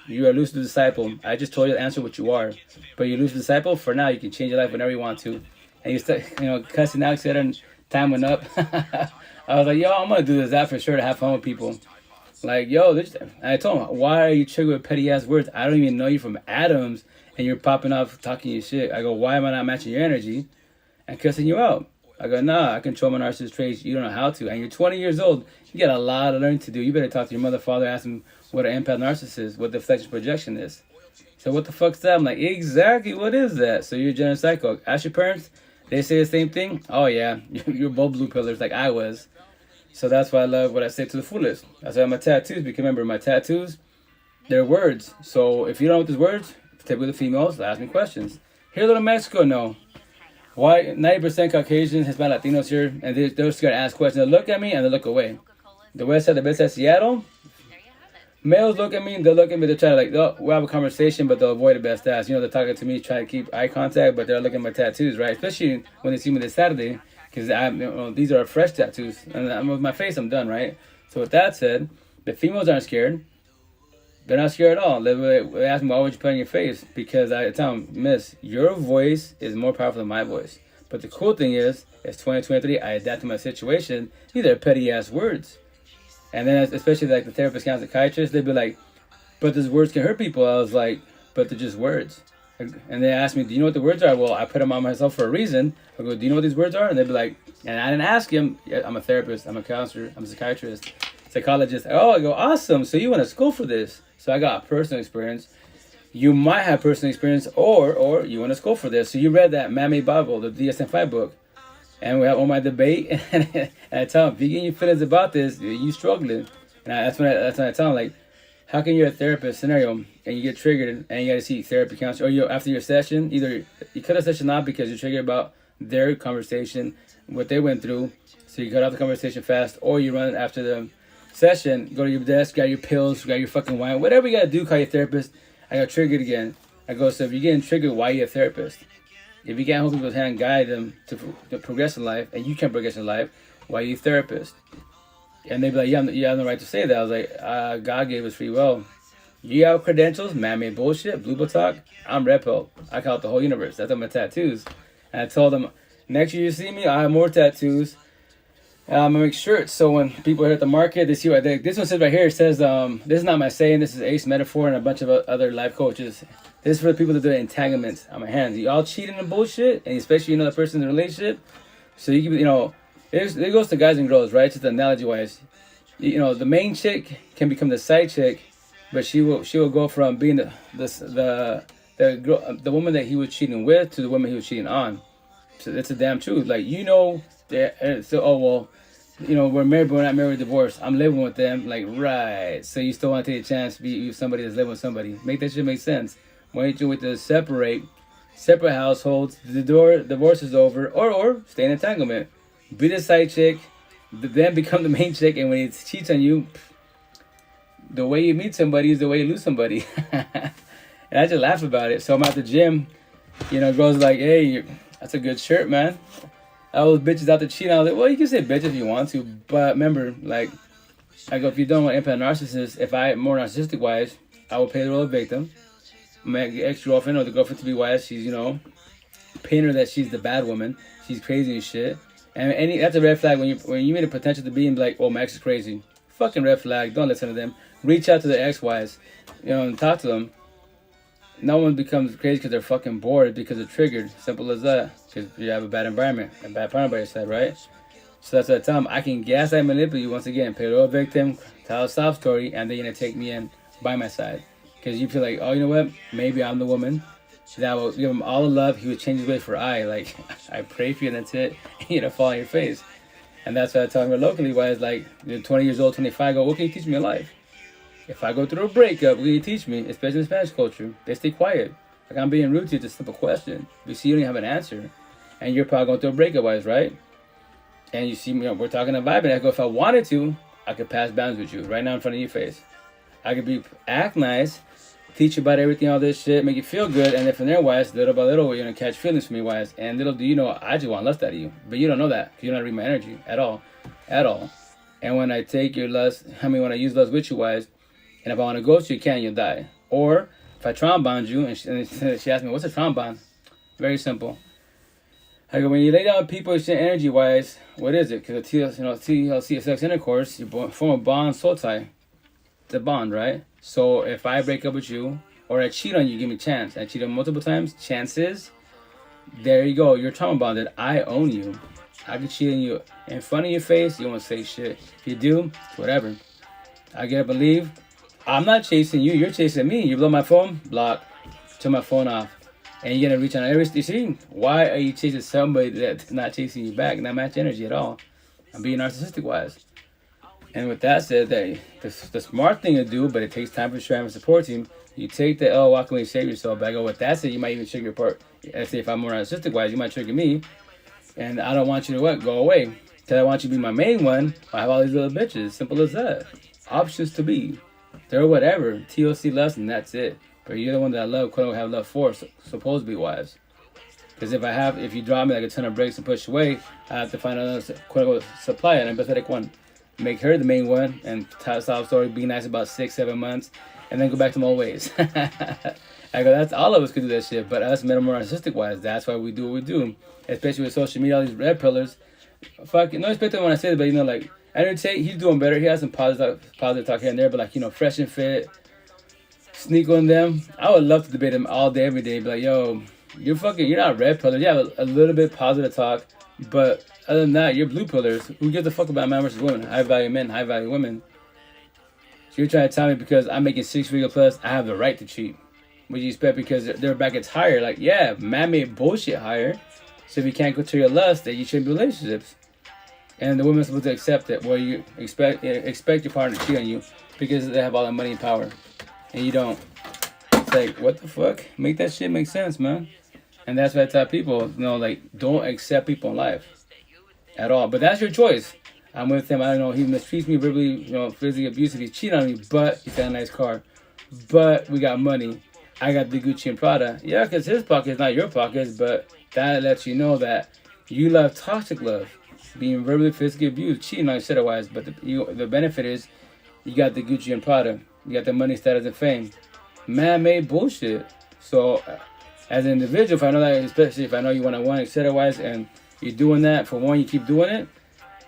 You are loose to disciple. I just told you to answer what you are. But you lose the disciple. For now, you can change your life whenever you want to. And you start, cussing out, etc. And time went up. I was like, yo, I'm going to do this app for sure to have fun with people. Like, yo, and I told him, why are you triggered with petty ass words? I don't even know you from Adams. And you're popping off talking your shit. I go, why am I not matching your energy? And cussing you out. I go, nah, I control my narcissist traits. You don't know how to. And you're 20 years old. You got a lot of learning to do. You better talk to your mother, father, ask them what an empath narcissist is, what deflection projection is. So what the fuck's that? I'm like, exactly, what is that? So you're a general psycho. Ask your parents, they say the same thing. Oh yeah, you're both blue pillars like I was. So that's why I love what I say to the fullest. That's why my tattoos, because remember, my tattoos, they're words. So if you don't know what these words, typically the females ask me questions. Here, little Mexico, no. Why 90% Caucasian, Hispanic, Latinos here, and they're scared to ask questions. They look at me and they look away. The West Side, the best side, Seattle. Males look at me, they'll look at me, they're trying to we'll have a conversation, but they'll avoid the best ass. They're talking to me, trying to keep eye contact, but they're looking at my tattoos, right? Especially when they see me this Saturday, because these are fresh tattoos. And with my face, I'm done, right? So with that said, the females aren't scared. They're not scared at all. They ask me, why would you put on your face? Because I tell them, miss, your voice is more powerful than my voice. But the cool thing is, it's 2023, I adapt to my situation. These are petty-ass words. And then especially like the therapist, counselor, psychiatrist, they'd be like, but those words can hurt people. I was like, but they're just words. And they asked me, do you know what the words are? Well, I put them on myself for a reason. I go, do you know what these words are? And they'd be like, and I didn't ask him. Yeah, I'm a therapist, I'm a counselor, I'm a psychiatrist, psychologist. Oh, I go, awesome. So you went to school for this. So I got personal experience. You might have personal experience, or you went to school for this. So you read that Man-Made Bible, the DSM-5 book. And we have on my debate, and I tell them, if you get your feelings about this, you struggling. And that's when I tell them, like, how can you're a therapist scenario and you get triggered and you got to see therapy counselor, or after your session, either you cut a session off because you're triggered about their conversation, what they went through, so you cut off the conversation fast, or you run after the session, go to your desk, grab your pills, grab your fucking wine, whatever you got to do, call your therapist. I got triggered again. I go, so if you're getting triggered, why are you a therapist? If you can't hold people's hand and guide them to progress in life, and you can't progress in life, why are you a therapist? And they'd be like, you have the right to say that. I was like, God gave us free will. You have credentials, man-made bullshit, blue book talk. I'm red pill. I count the whole universe. That's on my tattoos. And I told them, next year you see me, I have more tattoos. I'm gonna make shirts, so when people hit the market, they see what I think. This one says right here, it says, this is not my saying, this is Ace Metaphor and a bunch of other life coaches. This is for the people that do entanglements on my hands. Y'all cheating and bullshit, and especially the person in the relationship. So you can, it goes to guys and girls, right? Just analogy wise. The main chick can become the side chick, but she will go from being the woman that he was cheating with to the woman he was cheating on. So that's the damn truth. Like, we're married, but we're not married, divorced. I'm living with them. Like, right. So you still want to take a chance to be with somebody that's living with somebody. Make that shit make sense. Why don't you wait to separate households, the divorce is over, or stay in entanglement. Be the side chick, then become the main chick, and when he cheats on you, the way you meet somebody is the way you lose somebody. And I just laugh about it. So I'm at the gym, girls like, hey, that's a good shirt, man. All those bitches out there cheating. I was like, well, you can say bitch if you want to, but remember, like, I go, if you don't want empath narcissist, if I more narcissistic wise, I will play the role of victim. My ex-girlfriend or the girlfriend to be wise, she's, paint her that she's the bad woman. She's crazy and shit. And that's a red flag when you made a potential to be and be like, oh, my ex is crazy. Fucking red flag. Don't listen to them. Reach out to their ex-wives, and talk to them. No one becomes crazy because they're fucking bored, because they're triggered. Simple as that. Because you have a bad environment, a bad partner by your side, right? So that's what I tell them. I can gaslight, manipulate you once again, play the role of victim, tell a sob story, and then you're going to take me in by my side. Because you feel like, oh, you know what? Maybe I'm the woman that will give him all the love. He would change his way for I. Like, I pray for you and that's it. And fall on your face. And that's what I tell him locally. Why it's like, 20 years old, 25, I go, what can you teach me in life? If I go through a breakup, what can you teach me? Especially in Spanish culture. They stay quiet. Like, I'm being rude to you. It's a simple question. You see, you don't even have an answer. And you're probably going through a breakup wise, right? And you see, we're talking a vibe. And I go, if I wanted to, I could pass bounds with you right now in front of your face. I could act nice, teach you about everything, all this shit, make you feel good, and then from there, wise, little by little, you're gonna catch feelings from me, wise, and little do you know, I just want lust out of you, but you don't know that, because you don't read my energy at all. And when I take your lust, when I use lust with you, wise, and if I want to ghost you, you can't, you'll die. Or if I trauma bond you, and she asked me, what's a trauma bond? Very simple. I go, when you lay down with people, energy wise, what is it? Because TLC, sex intercourse, you form a bond, soul tie. It's a bond, right? So if I break up with you, or I cheat on you, give me a chance. I cheat on multiple times, chances, there you go. You're trauma bonded. I own you. I can cheat on you in front of your face. You won't say shit. If you do, whatever. I get up and leave. I'm not chasing you. You're chasing me. You blow my phone, block. Turn my phone off. And you're going to reach on every station. Why are you chasing somebody that's not chasing you back? Not match energy at all. I'm being narcissistic wise. And with that said, the smart thing to do, but it takes time for sure, having a support team. You take the L, walk away, save yourself. But I go with that said, you might even trigger your part. Let's say if I'm more narcissistic wise, you might trigger me, and I don't want you to what? Go away. Cause I want you to be my main one. I have all these little bitches. Simple as that. Options to be. They're whatever. TLC less, and that's it. But you're the one that I love, quote unquote, have love for, supposed to be wise. Because if you drop me like a ton of bricks and push away, I have to find another, quote unquote, supply, an empathetic one. Make her the main one, and tell a story, be nice about 6-7 months, and then go back to my old ways. I go, that's all of us could do that shit, but us minimal narcissistic wise, that's why we do what we do. Especially with social media, all these red pillars. Fuck, no respect to them when I say it, but like, Andrew Tate, he's doing better. He has some positive talk here and there, but like, fresh and fit, sneak on them. I would love to debate him all day, every day. Be like, yo, you're not red pillars. You have a little bit positive talk, but other than that, you're blue pillars. Who gives a fuck about man versus women? High value men, high value women. So you're trying to tell me because I'm making 6-figure plus, I have the right to cheat. What do you expect because their bracket's higher? Like, yeah, man made bullshit higher. So if you can't go to your lust, then you shouldn't be in relationships. And the woman's supposed to accept it. Well, you expect your partner to cheat on you because they have all that money and power. And you don't. It's like, what the fuck? Make that shit make sense, man. And that's why I tell people, like, don't accept people in life at all. But that's your choice. I'm with him. I don't know. He mistreats me verbally, physically abusive. He's cheating on me, but he's got a nice car. But we got money. I got the Gucci and Prada. Yeah, because his pocket's not your pockets, but that lets you know that you love toxic love. Being verbally, physically abused, cheating on each other-wise. But the benefit is you got the Gucci and Prada. You got the money, status, and fame. Man-made bullshit. So, as an individual, if I know that, especially if I know you one-on-one, etc.-wise, and you're doing that, for one, you keep doing it,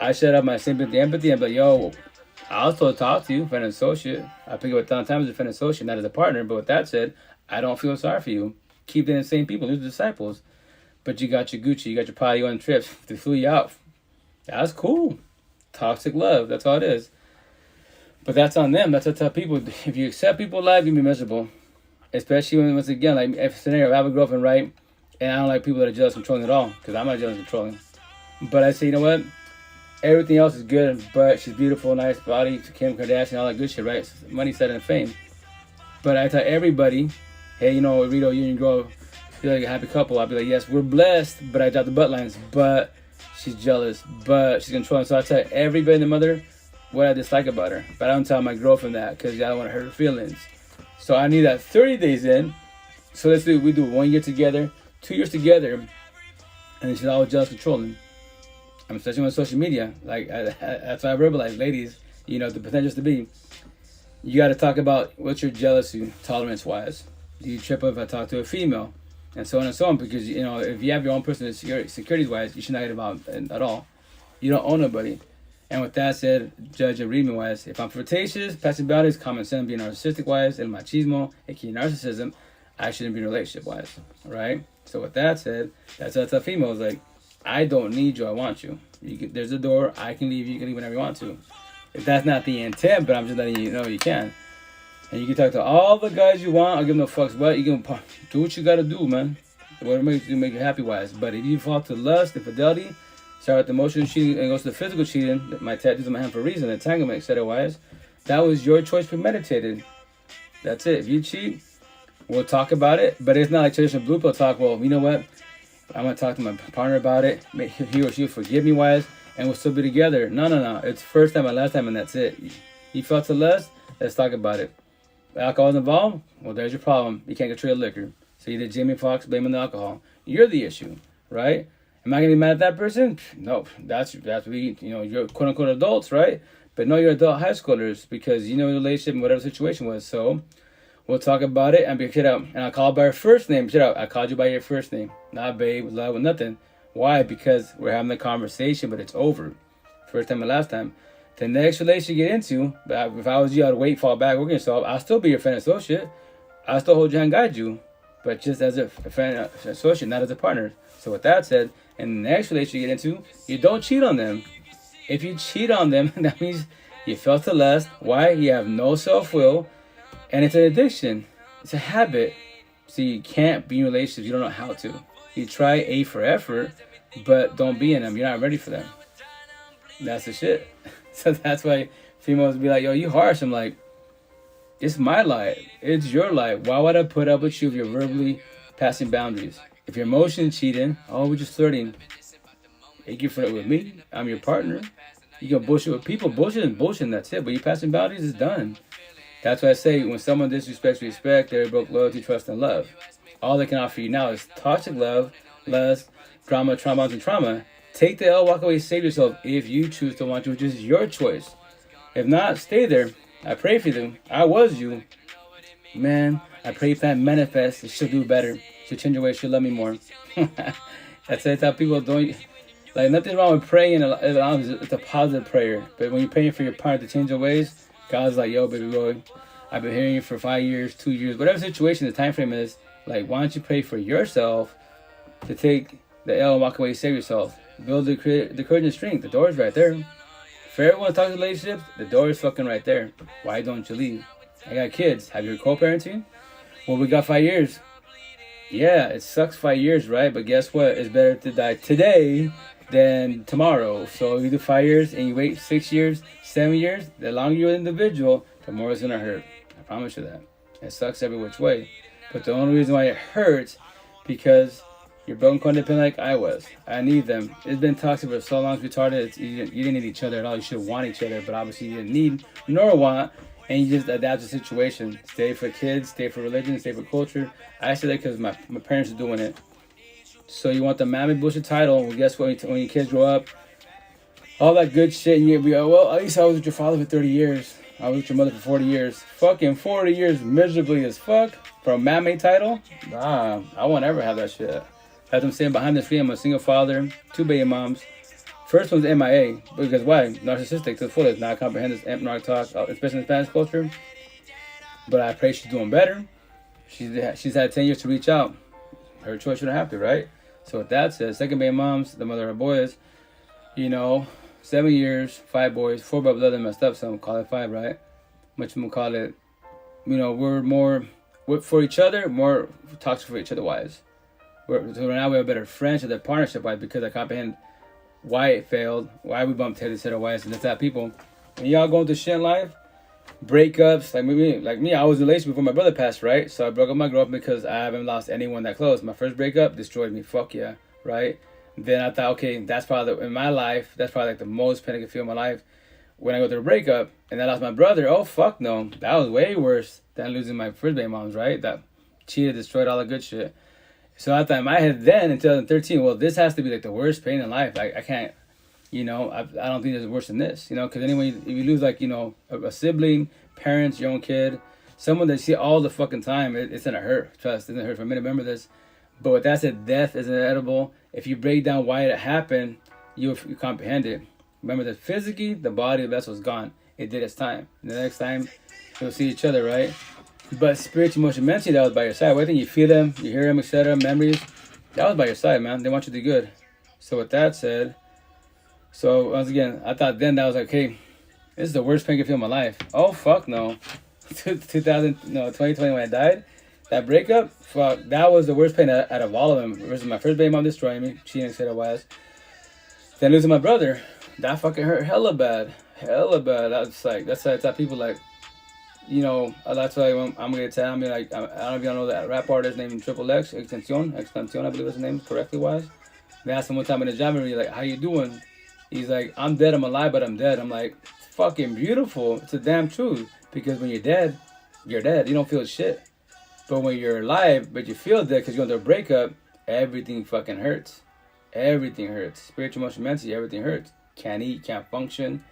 I shut up my sympathy, empathy, and be like, yo, I'll still talk to you, friend and associate. I pick up a ton of times as a friend and associate, not as a partner. But with that said, I don't feel sorry for you. Keep dating the same people. They're disciples. But you got your Gucci, you got your party on trips. They flew you out. That's cool. Toxic love. That's all it is. But that's on them. That's what I tell people. If you accept people alive, you'll be miserable. Especially when, once again, like, if scenario, I have a girlfriend, right? And I don't like people that are jealous, controlling at all. Because I'm not jealous, controlling. But I say, you know what? Everything else is good, but she's beautiful, nice body, Kim Kardashian, all that good shit, right? Money, status, and fame. But I tell everybody, hey, Rito, you and your girl feel like a happy couple. I'll be like, yes, we're blessed, but I drop the butt lines. But she's jealous, but she's controlling. So I tell everybody and the mother what I dislike about her. But I don't tell my girlfriend that because I don't want to hurt her feelings. So I need that 30 days in. So we do 1 year together, 2 years together, and then she's always jealous, controlling. I'm especially on social media. Like, that's why I verbalize, ladies, the potential to be. You got to talk about what's your jealousy tolerance-wise. Do you trip if I talk to a female? And so on and so on. Because, if you have your own personal securities-wise, you should not get involved at all. You don't own nobody. And with that said, judge and read me-wise. If I'm flirtatious, passing boundaries, common sense, being narcissistic-wise, and machismo, aka narcissism, I shouldn't be in relationship-wise. Right? So with that said, that's what I tell females. Like, I don't need you, I want you. There's a door, I can leave, you can leave whenever you want to. If that's not the intent, but I'm just letting you know you can. And you can talk to all the guys you want, I'll give them no fucks, but you can do what you gotta do, man. Whatever makes you make you happy wise. But if you fall to lust, infidelity, start with the emotional cheating and goes to the physical cheating, my tattoos on my hand for a reason, entanglement, etc. wise, that was your choice premeditated. That's it. If you cheat, we'll talk about it, but it's not like traditional blue pill talk. Well, you know what? I'm going to talk to my partner about it. He or she will forgive me wise, and we'll still be together. No. It's first time and last time, and that's it. You felt to lust? Let's talk about it. Alcohol's involved? Well, there's your problem. You can't control your liquor. So you did Jamie Foxx blaming the alcohol. You're the issue, right? Am I going to be mad at that person? No. That's you're quote-unquote adults, right? But no, you're adult high schoolers because you know your relationship and whatever the situation was. So we'll talk about it and be shit out. And I'll call by your first name. Shit out. I called you by your first name. Not babe, love, nothing. Why? Because we're having the conversation, but it's over. First time and last time. The next relationship you get into, if I was you, I'd wait, fall back, work on yourself. I'll still be your friend associate. I'll still hold your hand, guide you. But just as a friend associate, not as a partner. So with that said, in the next relationship you get into, you don't cheat on them. If you cheat on them, that means you fell to lust. Why? You have no self-will. And it's an addiction. It's a habit. So you can't be in relationships. You don't know how to. You try A for effort, but don't be in them. You're not ready for them. That's the shit. So that's why Females be like, yo, you harsh. I'm like, it's my life. It's your life. Why would I put up with you if you're verbally passing boundaries? If you're emotionally cheating, oh, we're just flirting. You can flirt with me. I'm your partner. You can bullshit with people. Bullshit is bullshit, and that's it. But you passing boundaries, it's done. That's why I say when someone disrespects respect, they broke loyalty, trust, and love. All they can offer you now is toxic love, lust, drama, traumas, and trauma. Take the L, walk away, save yourself if you choose to want to, which is your choice. If not, stay there. I pray for them. I was you. Man, I pray for that manifest. She'll do better. She'll change her way. She'll love me more. That's how people don't... Like, nothing wrong with praying. It's a positive prayer. But when you're praying for your partner to change their ways, God's like, yo, baby boy, I've been hearing you for 5 years, 2 years, whatever situation the time frame is. Like, why don't you pray for yourself to take the L and walk away, save yourself. Build the courage and strength. The door is right there. For everyone who talks to relationships, the door is fucking right there. Why don't you leave? I got kids. Have you co-parenting? Well, we got 5 years. Yeah, it sucks 5 years, right? But guess what? It's better to die today than tomorrow. So you do 5 years and you wait 6 years, 7 years. The longer you're an individual, the more it's going to hurt. I promise you that. It sucks every which way. But the only reason why it hurts because you're broken codependent like I was. I need them. It's been toxic for so long. It's retarded. You didn't need each other at all. You should want each other, but obviously you didn't need nor want. And you just adapt to the situation. Stay for kids, stay for religion, stay for culture. I said that because my parents are doing it. So you want the mammy bullshit title. Well, guess what? When your kids grow up, all that good shit, and you'll be like, well, at least I was with your father for 30 years. I was with your mother for 40 years. Fucking 40 years miserably as fuck for a mammy title? Nah, I won't ever have that shit. As I'm saying, behind the screen, I'm a single father, 2 baby moms. First one's MIA. Because why? Narcissistic to the fullest. Not comprehensive, narc talk, especially in Spanish culture. But I pray she's doing better. She's had 10 years to reach out. Her choice shouldn't have to, right? So with that said, second baby moms, the mother of her boys, 7 years, 5 boys, 4 brothers and my stepson, call it 5, right? Much of them call it, we're more for each other, more toxic for each other wise. So now we have a better friendship, a partnership wise, because I comprehend why it failed, why we bumped heads instead of wise, and that's that people. When y'all going through shit in life, breakups, like me, I was in a relationship before my brother passed, right? So I broke up my girlfriend because I haven't lost anyone that close. My first breakup destroyed me, fuck yeah, right? Then I thought, okay, that's probably, in my life, that's probably like the most pain I could feel in my life. When I go through a breakup, and I lost my brother, oh fuck no, that was way worse than losing my first baby moms, right? That cheated, destroyed all the good shit. So I thought in my head then, in 2013, well, this has to be like the worst pain in life. I can't, I don't think there's worse than this, because anyway, if you lose like, a sibling, parents, your own kid, someone that you see all the fucking time, it's gonna hurt. Trust, it's gonna hurt for a minute. Remember this. But with that said, death is inevitable. If you break down why it happened, you comprehend it. Remember that physically, the body, the vessel is gone. It did its time. The next time, you'll see each other, right? But spiritually, emotionally, mentally, that was by your side. Whether you feel them, you hear them, etc., memories, that was by your side, man. They want you to do good. So with that said, once again, I thought then that was like, hey, this is the worst pain I can feel in my life. Oh, fuck no. 2020 when I died, that breakup, fuck, that was the worst pain out of all of them. Versus my first baby mom destroying me, cheating, etc. was. Then losing my brother, that fucking hurt hella bad. Hella bad. That's how people like, that's why I'm gonna tell me like, I don't know if y'all know that rap artist named Triple X, Extension, I believe his name correctly wise. They asked him one time in the job interview, like, how you doing? He's like, I'm dead, I'm alive, but I'm dead. I'm like, fucking beautiful. It's a damn truth. Because when you're dead, you're dead. You don't feel shit. But when you're alive, but you feel dead because you're going through a breakup, everything fucking hurts. Everything hurts. Spiritual, emotional, mentally, everything hurts. Can't eat, can't function.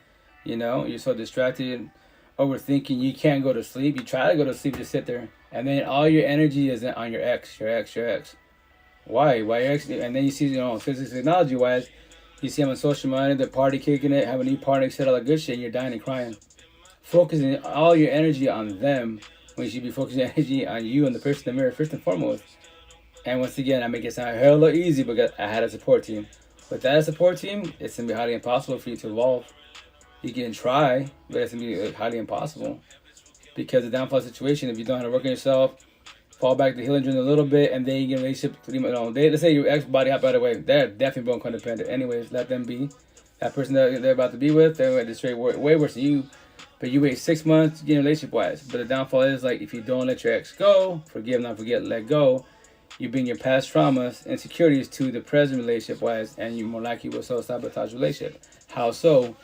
You're so distracted, overthinking. You can't go to sleep. You try to go to sleep, just sit there. And then all your energy is on your ex. Why? Why your ex? And then you see, physics technology-wise, you see them on social media, they're party kicking it, have a new party, etc., all that good shit, and you're dying and crying. Focusing all your energy on them when you should be focusing energy on you and the person in the mirror first and foremost. And once again, I make it sound hella easy because I had a support team. Without a support team, it's going to be highly impossible for you to evolve. You can try, but it's going to be highly impossible. Because the downfall situation, if you don't know how to work on yourself, fall back to healing journey a little bit, and then you get in a relationship. Let's say your ex-body hop out of the way. They're definitely broken codependent. Anyways, let them be. That person that they're about to be with, they're going to destroy way worse than you. But you wait 6 months, you get relationship wise. But the downfall is like if you don't let your ex go, forgive, not forget, let go, you bring your past traumas, insecurities to the present relationship wise, and you more likely will self-sabotage relationship. How so?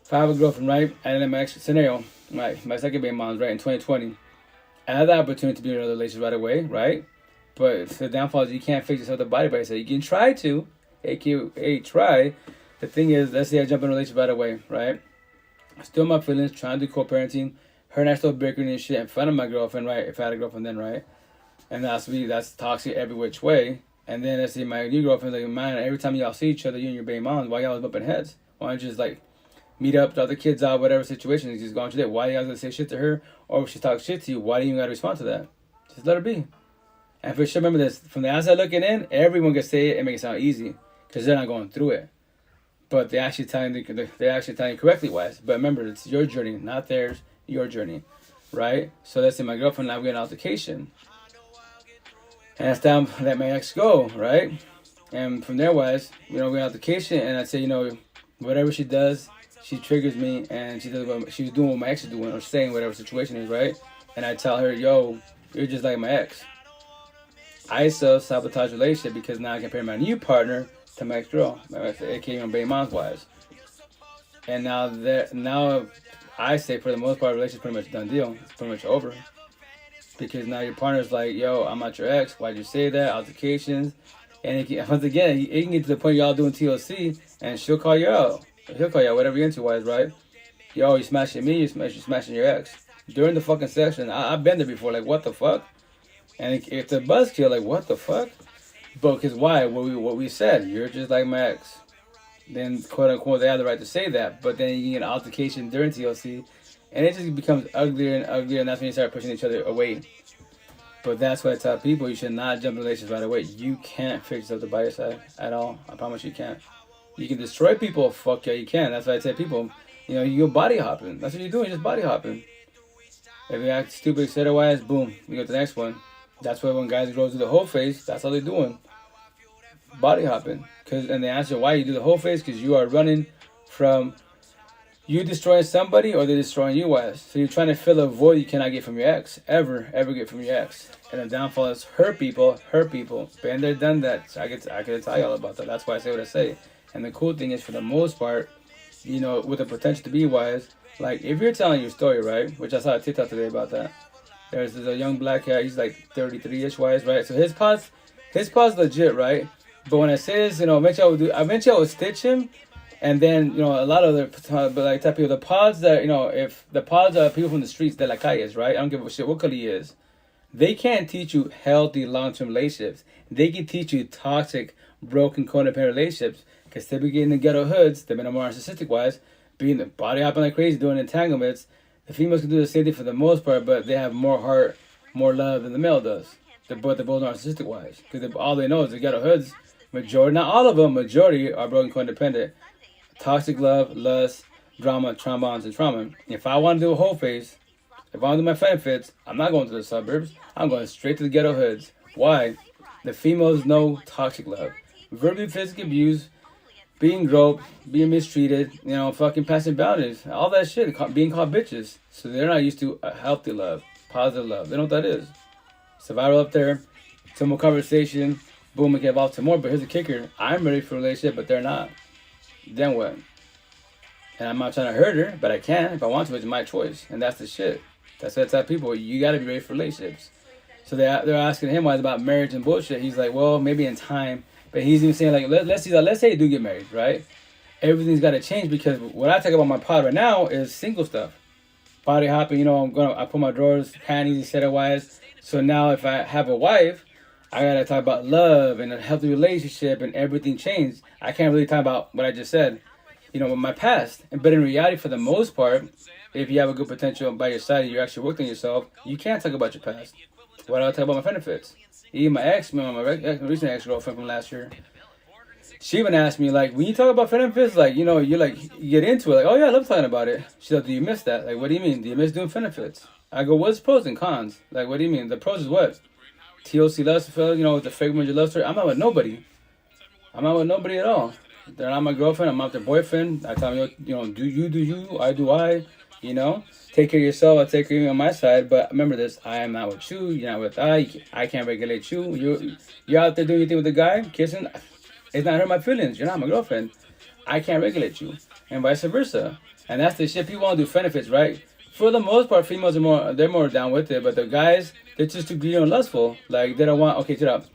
If I have a girlfriend, right, and in my ex scenario, right, my second baby mom's right in 2020, I had the opportunity to be in another relationship right away, right? But the downfall is you can't fix yourself the body by yourself. You can try to, aka try. The thing is, let's say I jump in a relationship right away, right? Still my feelings, trying to do co-parenting. Her and I still bickering and shit in front of my girlfriend, right? If I had a girlfriend then, right? And that's toxic every which way. And then let's say my new girlfriend, like, man, every time y'all see each other, you and your baby moms, why y'all bumping heads? Why don't you just like meet up, drop the kids out, whatever situation is, just go on to that? Why y'all gonna say shit to her? Or if she talks shit to you, why do you gotta respond to that? Just let her be. And for sure, remember this, from the outside looking in, everyone can say it and make it sound easy because they're not going through it. But they're actually telling you correctly wise. But remember, it's your journey, not theirs, your journey, right? So let's say my girlfriend and I get an altercation. And it's time to let my ex go, right? And from there wise, we get an altercation and I say, whatever she does, she triggers me and she does what she's doing what my ex is doing or saying whatever situation is, right? And I tell her, yo, you're just like my ex. I self-sabotage relationship because now I compare my new partner to my ex-girl, aka my baby mom's wise. And now I say for the most part, relationship's pretty much done deal. It's pretty much over. Because now your partner's like, yo, I'm not your ex. Why'd you say that? Altercations. And once again, it can get to the point y'all doing TLC and she'll call you out. He'll call you out, whatever you're into wise, right? Yo, you smashing me, you're smashing your ex. During the fucking session, I've been there before, like, what the fuck? And it's a buzzkill, like, what the fuck? But because why? What we said, you're just like my ex. Then, quote unquote, they have the right to say that. But then you get an altercation during TLC, and it just becomes uglier and uglier, and that's when you start pushing each other away. But that's why I tell people you should not jump in relationships right away. You can't fix yourself by your side at all. I promise you can't. You can destroy people, fuck yeah, you can. That's why I tell people, you go body hopping. That's what you're doing, just body hopping. If you act stupid, etc., boom, you go to the next one. That's why when guys go through the whole phase, that's all they're doing. Body hopping. And they answer why you do the whole phase, because you are running from you destroying somebody or they're destroying you wise. So you're trying to fill a void you cannot get from your ex. Ever get from your ex. And the downfall is hurt people. Been there, done that. So I could tell you all about that. That's why I say what I say. And the cool thing is, for the most part, with the potential to be wise, like if you're telling your story, right, which I saw a TikTok today about that. There's a young black guy, he's like 33-ish wise, right? So his pod's legit, right? But when I say this, eventually I will stitch him, and then, a lot of the type of people, the pods that, if the pods are people from the streets, they're like calles, right? I don't give a shit what color he is. They can't teach you healthy long-term relationships. They can teach you toxic, broken, codependent relationships, because they be in the ghetto hoods, they've been more narcissistic wise, being the body hopping like crazy, doing entanglements. The females can do the same thing for the most part, but they have more heart, more love than the male does. They're both narcissistic wise. Because all they know is the ghetto hoods, majority, not all of them, majority are broken codependent. Toxic love, lust, drama, traumas, and trauma. If I want to do a whole phase, if I want to do my benefits, I'm not going to the suburbs. I'm going straight to the ghetto hoods. Why? The females know toxic love. Verbal physical abuse, being groped, being mistreated, fucking passing boundaries, all that shit, being called bitches. So they're not used to a healthy love, positive love. They don't know what that is. Survival up there, some more conversation, boom, we can evolve to more. But here's the kicker. I'm ready for a relationship, but they're not. Then what? And I'm not trying to hurt her, but I can. If I want to, it's my choice. And that's the shit. That's what I tell people. You got to be ready for relationships. So they're asking him why it's about marriage and bullshit. He's like, well, maybe in time. But he's even saying, like, let's say you do get married, right? Everything's got to change, because what I talk about my pod right now is single stuff. Body hopping, I put my drawers, panties, etc. So now if I have a wife, I got to talk about love and a healthy relationship and everything changed. I can't really talk about what I just said, with my past. But in reality, for the most part, if you have a good potential by your side, you're actually working on yourself, you can't talk about your past. What do I talk about my benefits? Even my recent ex-girlfriend from last year, she even asked me, like, when you talk about benefits, like, you get into it, like, oh yeah, I love talking about it. She's like, do you miss that? Like, what do you mean? Do you miss doing benefits? I go, what's pros and cons? Like, what do you mean? The pros is what? TLC love story, with the fake major love story. I'm not with nobody. I'm not with nobody at all. They're not my girlfriend. I'm not their boyfriend. I tell them, do you, I do I. You know, take care of yourself. I take care of you on my side. But remember this: I am not with you. You're not with I. I can't regulate you. You're out there doing your thing with the guy, kissing. It's not hurting my feelings. You're not my girlfriend. I can't regulate you, and vice versa. And that's the shit. People want to do benefits, right? For the most part, females are they're more down with it. But the guys, they're just too greedy and lustful. Like they don't want. Okay, shut up.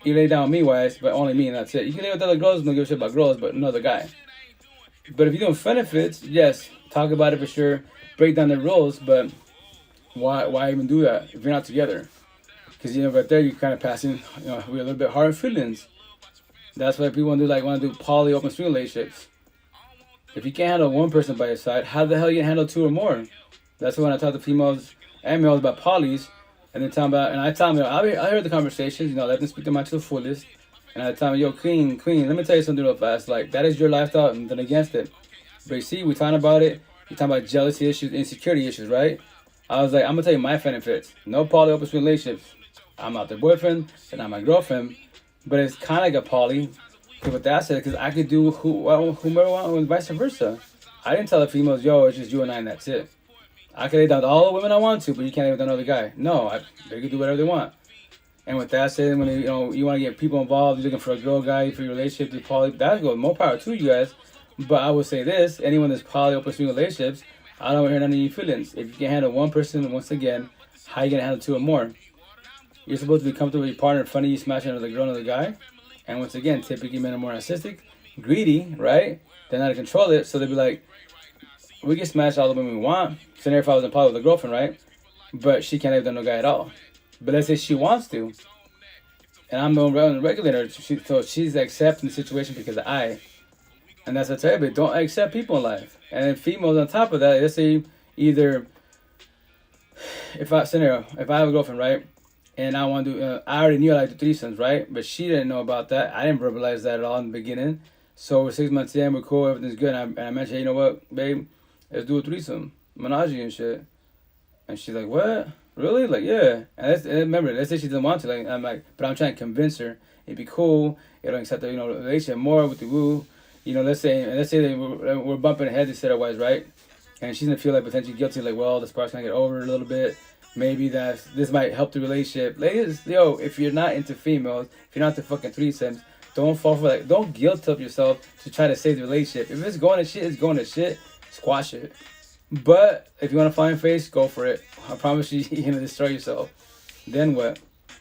You lay down with me, wise, but only me, and that's it. You can lay with other girls, don't give a shit about girls, but another guy. But if you're doing benefits, yes, talk about it for sure. Break down the rules, but why even do that if you're not together? Because right there, you're kind of passing, we're a little bit hard feelings. That's why people want to do poly open swing relationships. If you can't handle one person by your side, how the hell you can handle two or more? That's when I talk to females and males about polys, and I tell them, I heard the conversations, let them speak their mind to the fullest. And I tell them, yo, queen, let me tell you something real fast. Like, that is your lifestyle, and then against it. But you see, we're talking about it. You're talking about jealousy issues, insecurity issues, right? I was like, I'm going to tell you my benefits. No poly open swing relationships. I'm not their boyfriend, they're not my girlfriend. But it's kind of like a poly. Because with that said, because I could do whomever I want, and vice versa. I didn't tell the females, yo, it's just you and I, and that's it. I can lay down with all the women I want to, but you can't lay with another guy. No, they can do whatever they want. And with that said, when you want to get people involved, you're looking for a girl guy for your relationship to poly, that goes more power to you guys. But I would say this: anyone that's poly open swing relationships, I don't hear none of your feelings. If you can handle one person, once again, how you gonna handle two or more? You're supposed to be comfortable with your partner in front of you, smashing another girl, another guy. And once again, typically men are more narcissistic, greedy, right? They're not to control it, so they'll be like, we can smash all the women we want. Scenario if I was in poly with a girlfriend, right? But she can't have done no guy at all. But let's say she wants to, and I'm the regulator, so she's accepting the situation because of I. And that's what I tell you, don't accept people in life. And then females on top of that, let's say either, if I have a girlfriend, right, and I want to do, I already knew I liked the threesomes, right, but she didn't know about that. I didn't verbalize that at all in the beginning. So we're 6 months in, we're cool, everything's good, and I mentioned, you know what, babe, let's do a threesome, menage and shit. And she's like, what? Really? Like, yeah. And remember, let's say she doesn't want to. Like, I'm like, but I'm trying to convince her it'd be cool. It'll accept the relationship more with the woo. Let's say that we're bumping heads instead of wise, right? And she's gonna feel like potentially guilty. Like, well, this part's gonna get over a little bit. Maybe this might help the relationship. Ladies, if you're not into females, if you're not into fucking threesomes, don't fall for that. Don't guilt up yourself to try to save the relationship. If it's going to shit, it's going to shit. Squash it. But if you want to find face, go for it. I promise you, you're gonna destroy yourself. Then what?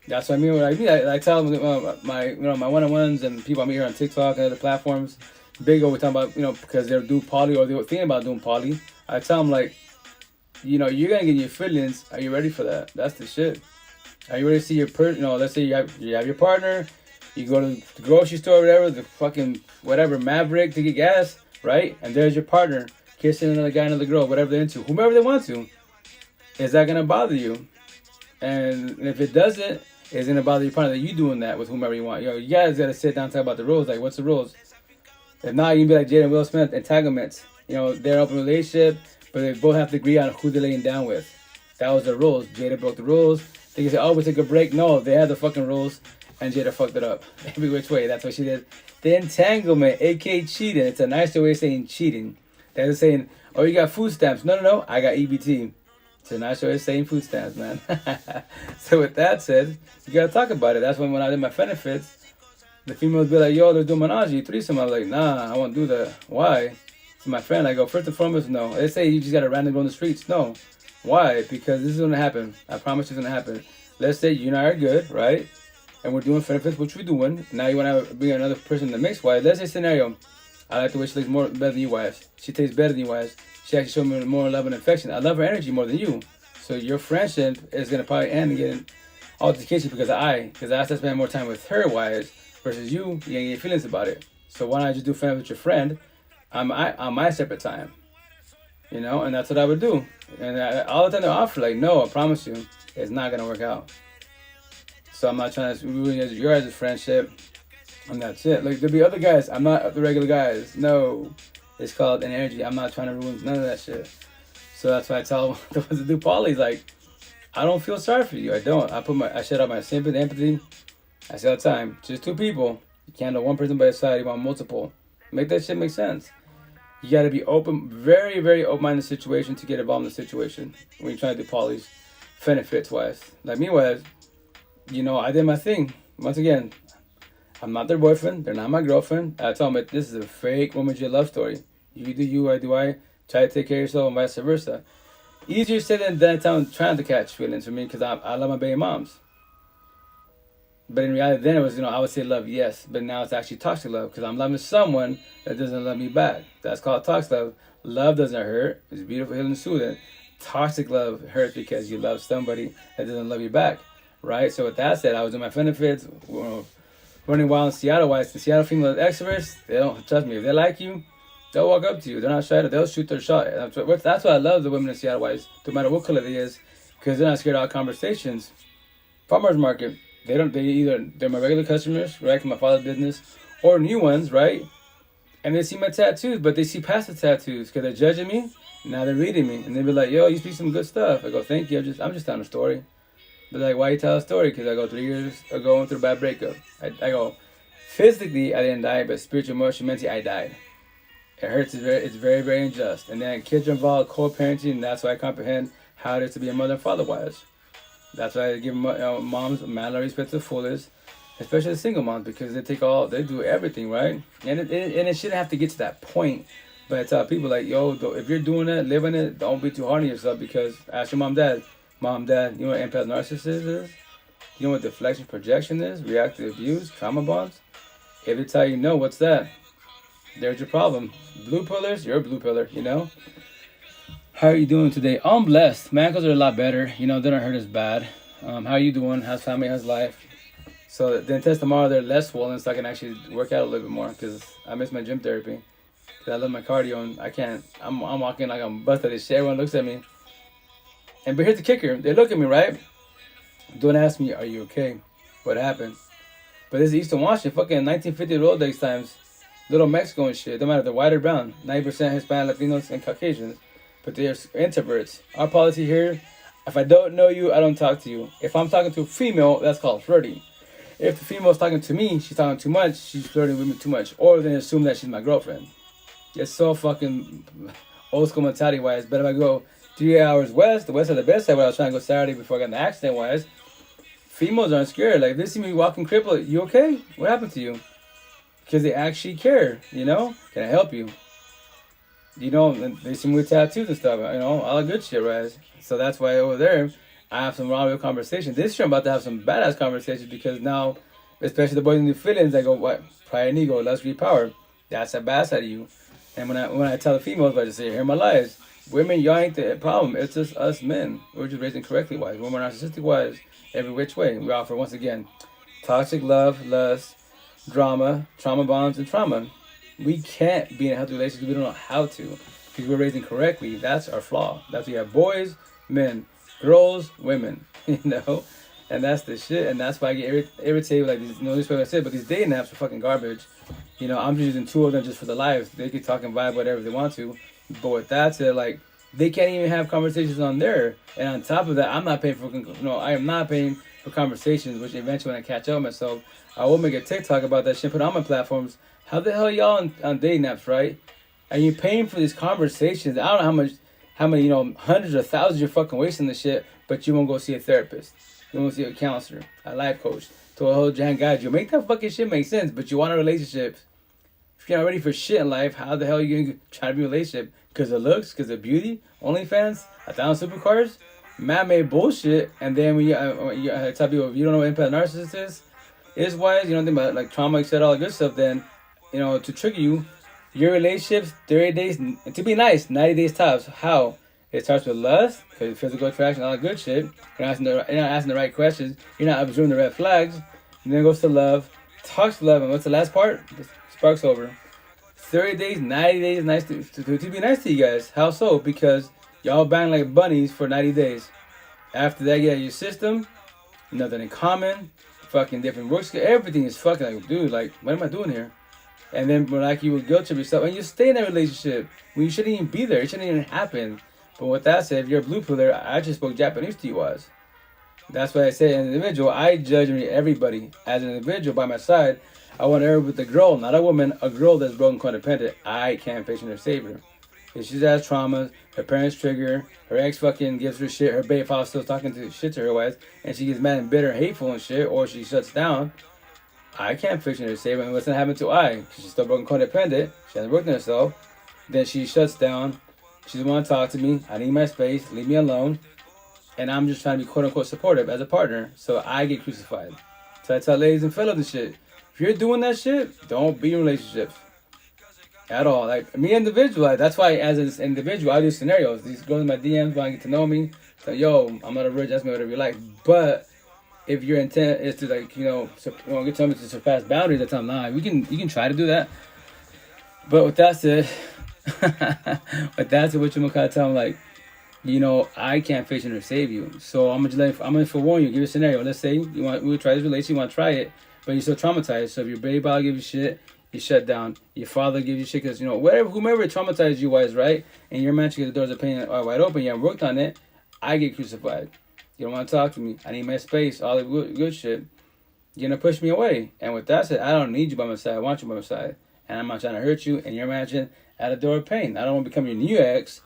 That's what I mean. I tell them my one-on-ones and people I meet here on TikTok and other platforms. Big over talking about because they're doing poly or they're thinking about doing poly. I tell them like, you're gonna get your feelings. Are you ready for that? That's the shit. Are you ready to see your let's say you have your partner. You go to the grocery store, or whatever, the fucking whatever Maverick to get gas, right? And there's your partner. Kissing another guy, another girl, whatever they're into, whomever they want to, is that gonna bother you? And if it doesn't, it's gonna bother your partner that you doing that with whomever you want. You guys gotta sit down and talk about the rules. Like, what's the rules? If not, you can be like Jada and Will Smith, entanglements. They're in an open relationship, but they both have to agree on who they're laying down with. That was the rules. Jada broke the rules. They can say, oh, we took a break. No, they had the fucking rules, and Jada fucked it up. Every which way. That's what she did. The entanglement, aka cheating. It's a nicer way of saying cheating. They're saying, oh, you got food stamps. No, I got EBT. It's a nice way of saying food stamps, man. So with that said, you got to talk about it. That's when I did my benefits, the females be like, yo, they're doing menage, threesome. I was like, nah, I won't do that. Why? To my friend, I go, first and foremost, no. They say you just got to randomly go on the streets. No. Why? Because this is going to happen. I promise it's going to happen. Let's say you and I are good, right? And we're doing benefits, which we're doing. Now you want to bring another person in the mix. Why? Let's say scenario. I like the way she looks better than you, wives. She tastes better than you, wives. She actually showed me more love and affection. I love her energy more than you. So your friendship is going to probably end and get an altercation because I have to spend more time with her, wives, versus you ain't get feelings about it. So why not just do friends with your friend on my separate time? And that's what I would do. And all the time they offer, like, no, I promise you, it's not going to work out. So I'm not trying to ruin your guys' friendship. And that's it. Like, there'll be other guys. I'm not the regular guys. No. It's called an energy. I'm not trying to ruin none of that shit. So that's why I tell the ones that do polys, like, I don't feel sorry for you. I don't. I shut out my sympathy, empathy. I say all the time, just two people. You can't know one person by your side. You want multiple. Make that shit make sense. You got to be open, very, very open-minded situation to get involved in the situation when you're trying to do polys, benefits-wise. Like me was, I did my thing. Once again, I'm not their boyfriend. They're not my girlfriend. I tell them, this is a fake Romeo love story. You do you, I do I. Try to take care of yourself and vice versa. Easier said than done trying to catch feelings for me because I love my baby moms. But in reality, then it was, I would say love, yes. But now it's actually toxic love because I'm loving someone that doesn't love me back. That's called toxic love. Love doesn't hurt. It's beautiful, healing, soothing. Toxic love hurts because you love somebody that doesn't love you back, right? So with that said, I was in my benefits, running wild in Seattle-wise. The Seattle female extroverts, they don't, trust me, if they like you, they'll walk up to you. They're not shy. They'll shoot their shot. That's why I love the women in Seattle-wise, no matter what color they is, because they're not scared of conversations. Farmers market, they're my regular customers, right, from my father's business, or new ones, right? And they see my tattoos, but they see past the tattoos because they're judging me. Now they're reading me, and they be like, "Yo, you speak some good stuff." I go, "Thank you. I'm just telling a story." But like, why you tell a story? Because I go 3 years ago went through a bad breakup. I go, physically I didn't die, but spiritually, emotionally, mentally I died. It hurts. It's very, very unjust. And then kids are involved, co-parenting, and that's why I comprehend how it is to be a mother and father-wise. That's why I give moms a man of respect to the fullest, especially the single moms, because they do everything, right? And it shouldn't have to get to that point. But I tell people like, yo, if you're doing it, living it, don't be too hard on yourself, because ask your mom, dad, you know what empath narcissist is? You know what deflection projection is? Reactive abuse, trauma bonds? If they tell you no, what's that? There's your problem. Blue pillars, you're a blue pillar, How are you doing today? I'm blessed. My ankles are a lot better. They don't hurt as bad. How are you doing? How's family? How's life? So the intestines tomorrow, they're less swollen, so I can actually work out a little bit more because I miss my gym therapy. Because I love my cardio and I can't. I'm walking like I'm busted. Everyone looks at me. But here's the kicker. They look at me, right? Don't ask me, are you okay? What happened? But this is Eastern Washington, fucking 1950 Rolodex times. Little Mexico and shit. Don't matter if they're white or brown. 90% Hispanic, Latinos, and Caucasians. But they're introverts. Our policy here, if I don't know you, I don't talk to you. If I'm talking to a female, that's called flirting. If the female's talking to me, she's talking too much, she's flirting with me too much. Or they assume that she's my girlfriend. It's so fucking old school mentality wise. But if I go 3 hours west, the west of the best side where I was trying to go Saturday before I got in the accident wise, females aren't scared. Like, if they see me walking crippled, you okay? What happened to you? Because they actually care, Can I help you? And they see me with tattoos and stuff, all the good shit, right? So that's why over there, I have some raw real conversations. This year I'm about to have some badass conversations because now, especially the boys in the feelings, I go, what? Pride and ego, lust, greed, power. That's a bad side of you. And when I tell the females, I just say, hear my lies. Women, y'all ain't the problem. It's just us men. We're just raising correctly wise. Women narcissistic wise, every which way. We offer, once again, toxic love, lust, drama, trauma bonds, and trauma. We can't be in a healthy relationship. We don't know how to because we're raising correctly. That's our flaw. That's why you have boys, men, girls, women, and that's the shit. And that's why I get irritated. Like, this way I said, but these dating apps are fucking garbage. I'm just using 2 of them just for the lives. They can talk and vibe whatever they want to. But with that said, like, they can't even have conversations on there. And on top of that, I'm not paying for, I am not paying for conversations, which eventually when I catch up myself, I will make a TikTok about that shit, put it on my platforms. How the hell y'all on dating apps, right? And you're paying for these conversations. I don't know how many, hundreds or thousands you're fucking wasting this shit, but you won't go see a therapist. You won't see a counselor, a life coach, to a whole giant guide you. Make that fucking shit make sense, but you want a relationship. If you're not ready for shit in life, how the hell are you going to try to be in a relationship? Because of looks, because of beauty, OnlyFans, 1,000 supercars, man-made bullshit. And then when you tell people, if you don't know what empath narcissist is wise, you don't think about like trauma, etc., all the good stuff, then, to trigger you, your relationships, 30 days, to be nice, 90 days tops. How? It starts with lust, because physical attraction, all that good shit. You're not asking the right questions. You're not observing the red flags. And then it goes to love, talks to love, and what's the last part? Sparks over. 30 days, 90 days, nice to be nice to you guys. How so? Because y'all bang like bunnies for 90 days. After that, you get your system, nothing in common, fucking different work skills. Everything is fucking like, dude, like, what am I doing here? And then like you would guilt trip yourself, and you stay in that relationship when you shouldn't even be there. It shouldn't even happen. But with that said, if you're a blue pillar, I just spoke Japanese to you guys. That's why I say, as an individual, I judge everybody as an individual by my side. I want her with a girl, not a woman, a girl that's broken codependent. I can't patient her, save her. If she has traumas, her parents trigger, her ex fucking gives her shit, her babe father still talking to shit to her wife, and she gets mad and bitter, hateful and shit, or she shuts down. I can't patient her, save her. And what's gonna happen to I? She's still broken codependent. She hasn't worked on herself. Then she shuts down. She doesn't want to talk to me. I need my space. Leave me alone. And I'm just trying to be quote unquote supportive as a partner. So I get crucified. So I tell ladies and fellows and shit. If you're doing that shit, don't be in relationships. At all. Like me individual, like, that's why as an individual I do scenarios. These girls in my DMs want to get to know me. So yo, I'm not a rich, ask me whatever you like. But if your intent is to like, get somebody to surpass boundaries, I tell them, nah, you can try to do that. But with that said, what you gonna tell them, like, I can't face or save you. So I'm gonna forewarn you, give you a scenario. Let's say we'll try this relationship, you want to try it, but you're still traumatized. So if your baby father gives you shit, you shut down. Your father gives you shit because, whomever traumatized you wise, right? And your man the doors are painted wide open, you haven't worked on it, I get crucified. You don't want to talk to me. I need my space, all the good shit. You're going to push me away. And with that said, I don't need you by my side. I want you by my side. And I'm not trying to hurt you. And you're imagining at a door of pain. I don't want to become your new ex.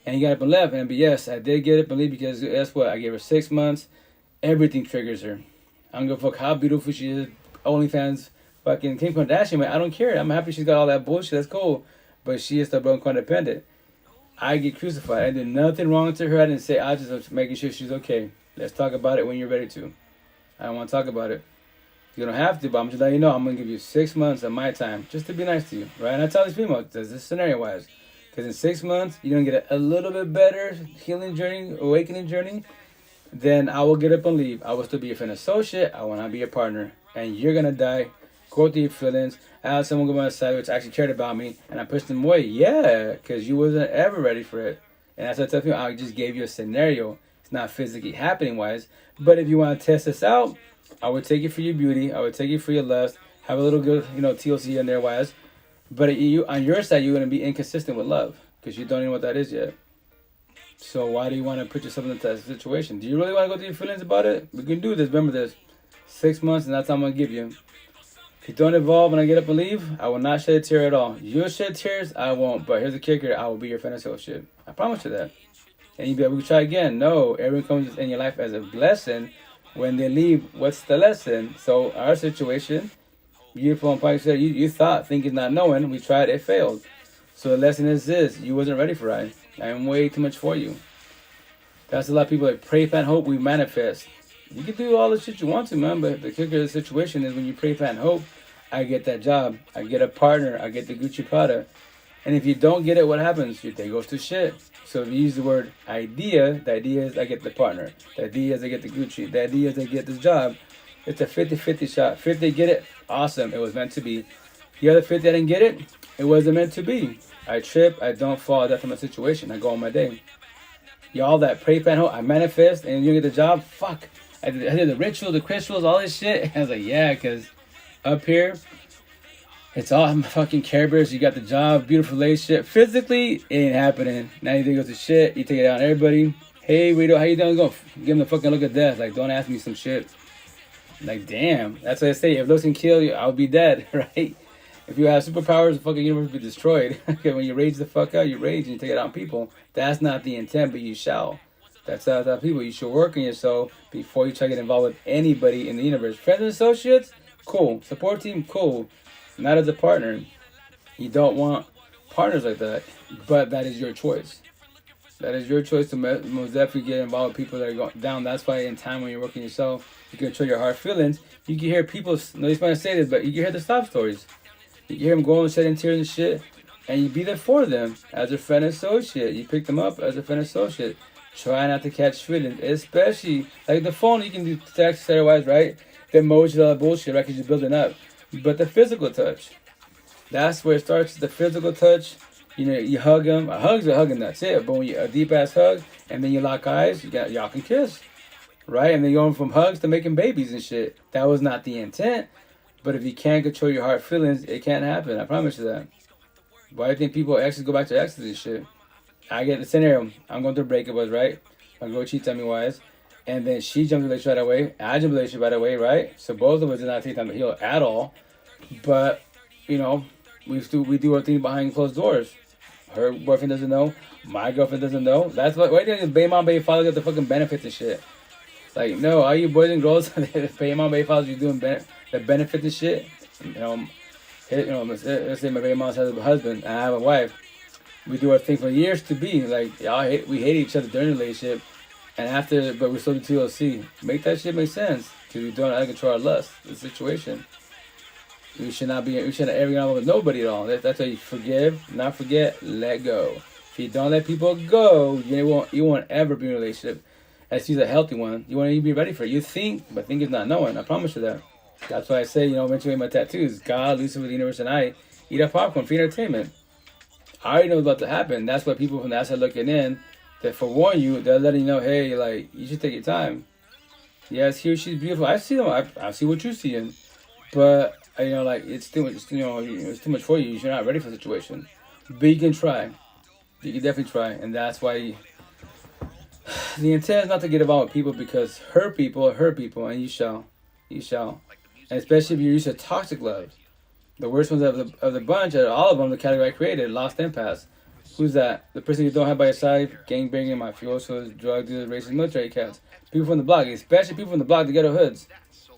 And you got up and left. And but yes, I did get up and leave because guess what? I gave her 6 months. Everything triggers her. I don't give a fuck how beautiful she is. OnlyFans, fucking Kim Kardashian, man. I don't care. I'm happy she's got all that bullshit. That's cool. But she is still broken codependent. I get crucified. I did nothing wrong to her. I didn't say, I just making sure she's okay. Let's talk about it when you're ready to. I don't want to talk about it. You don't have to, but I'm just letting you know I'm going to give you 6 months of my time just to be nice to you, right? And I tell these people, this is scenario-wise. Because in 6 months, you're going to get a little bit better healing journey, awakening journey. Then I will get up and leave. I will still be your friend associate. I will not be your partner. And you're going to die. Go through your feelings. I had someone go by my side which actually cared about me, and I pushed them away. Yeah, because you wasn't ever ready for it. And that's what I tell people. I just gave you a scenario. It's not physically happening wise. But if you want to test this out, I would take it for your beauty. I would take it for your lust. Have a little good, TLC in there wise. But you, on your side, you're going to be inconsistent with love because you don't even know what that is yet. So why do you want to put yourself in that situation? Do you really want to go through your feelings about it? We can do this. Remember this. 6 months, and that's how I'm going to give you. If you don't evolve when I get up and leave, I will not shed a tear at all. You'll shed tears, I won't. But here's the kicker. I will be your friend associate. I promise you that. And you'll be like, we can try again. No, everyone comes in your life as a blessing. When they leave, what's the lesson? So our situation, you said you thought, thinking, not knowing. We tried, it failed. So the lesson is this. You wasn't ready for I am way too much for you. That's a lot of people that pray, plan, hope, we manifest. You can do all the shit you want to, man, but the kicker of the situation is when you pray, plan, hope, I get that job, I get a partner, I get the Gucci Prada. And if you don't get it, what happens? Your day goes to shit. So if you use the word idea, the idea is I get the partner. The idea is I get the Gucci. The idea is I get this job. It's a 50-50 shot. 50 get it, awesome, it was meant to be. The other 50 I didn't get it, it wasn't meant to be. I trip, I don't fall, that's from a situation, I go on my day. Y'all that pray, plan, hope, I manifest, and you get the job, fuck. I did the rituals, the crystals, all this shit. I was like, yeah, because up here, it's all fucking Care Bears. You got the job, beautiful relationship. Physically, it ain't happening. Now you think it goes to shit. You take it out on everybody. Hey, Rito, how you doing? Go give them the fucking look of death. Like, don't ask me some shit. Like, damn. That's what I say. If looks can kill you, I'll be dead, right? If you have superpowers, the fucking universe will be destroyed. Okay, when you rage the fuck out, you rage and you take it out on people. That's not the intent, but you shall. That's how people. You should work on yourself before you try to get involved with anybody in the universe. Friends and associates, cool. Support team, cool. Not as a partner. You don't want partners like that, but that is your choice. That is your choice to most definitely get involved with people that are going down. That's why in time when you're working yourself, you can control your hard feelings. You can hear people, nobody's going to say this, but you can hear the sob stories. You can hear them going and shedding tears and shit, and you be there for them as a friend associate. You pick them up as a friend associate. Try not to catch feelings, especially like the phone. You can do text otherwise, right? The emojis, all that bullshit, right? Because you're building up. But the physical touch, that's where it starts. The physical touch, you hug them. A hug's a hug and that's it. But when you a deep ass hug and then you lock eyes, y'all can kiss, right? And then you're going from hugs to making babies and shit. That was not the intent. But if you can't control your heart feelings, it can't happen. I promise you that. Why do you think people actually go back to exes and shit? I get the scenario. I'm going through a breakup, right? My girl cheats on me wise. And then she jumped in the relationship right away. I jumped in the relationship right away, right? So both of us did not take time to heal at all. But, you know, we do our thing behind closed doors. Her boyfriend doesn't know. My girlfriend doesn't know. That's why didn't baby mom, baby father get the fucking benefits and shit? Like, no, all you boys and girls, baby mom, baby fathers, you doing the benefits and shit. Let's say my baby mom has a husband and I have a wife. We do our thing for years to be like, we hate each other during the relationship, and after, but we're still the TLC. Make that shit make sense, because we don't have to control our lust, the situation. We should not ever get on with nobody at all. That's why you forgive, not forget, let go. If you don't let people go, you won't ever be in a relationship. As she's a healthy one, you want to be ready for it. You think, but think is not knowing. I promise you that. That's why I say, mentioning my tattoos, God, Lucifer, the universe, and I eat our popcorn, free entertainment. I already know what's about to happen. That's why people from the outside looking in, that forewarn you, they're letting you know, hey, like, you should take your time. Yes, he or she's beautiful. I see them. I see what you're seeing, but it's too much. It's too much for you. You're not ready for the situation, but you can try. You can definitely try, and that's why the intent is not to get involved with people, because hurt people, and you shall, and especially if you're used to toxic love. The worst ones of the bunch, out of all of them, the category I created, lost empaths. Who's that? The person you don't have by your side, gangbanging, mafiosos, drug dealers, racist, military cats. People from the block, especially people from the block, the ghetto hoods.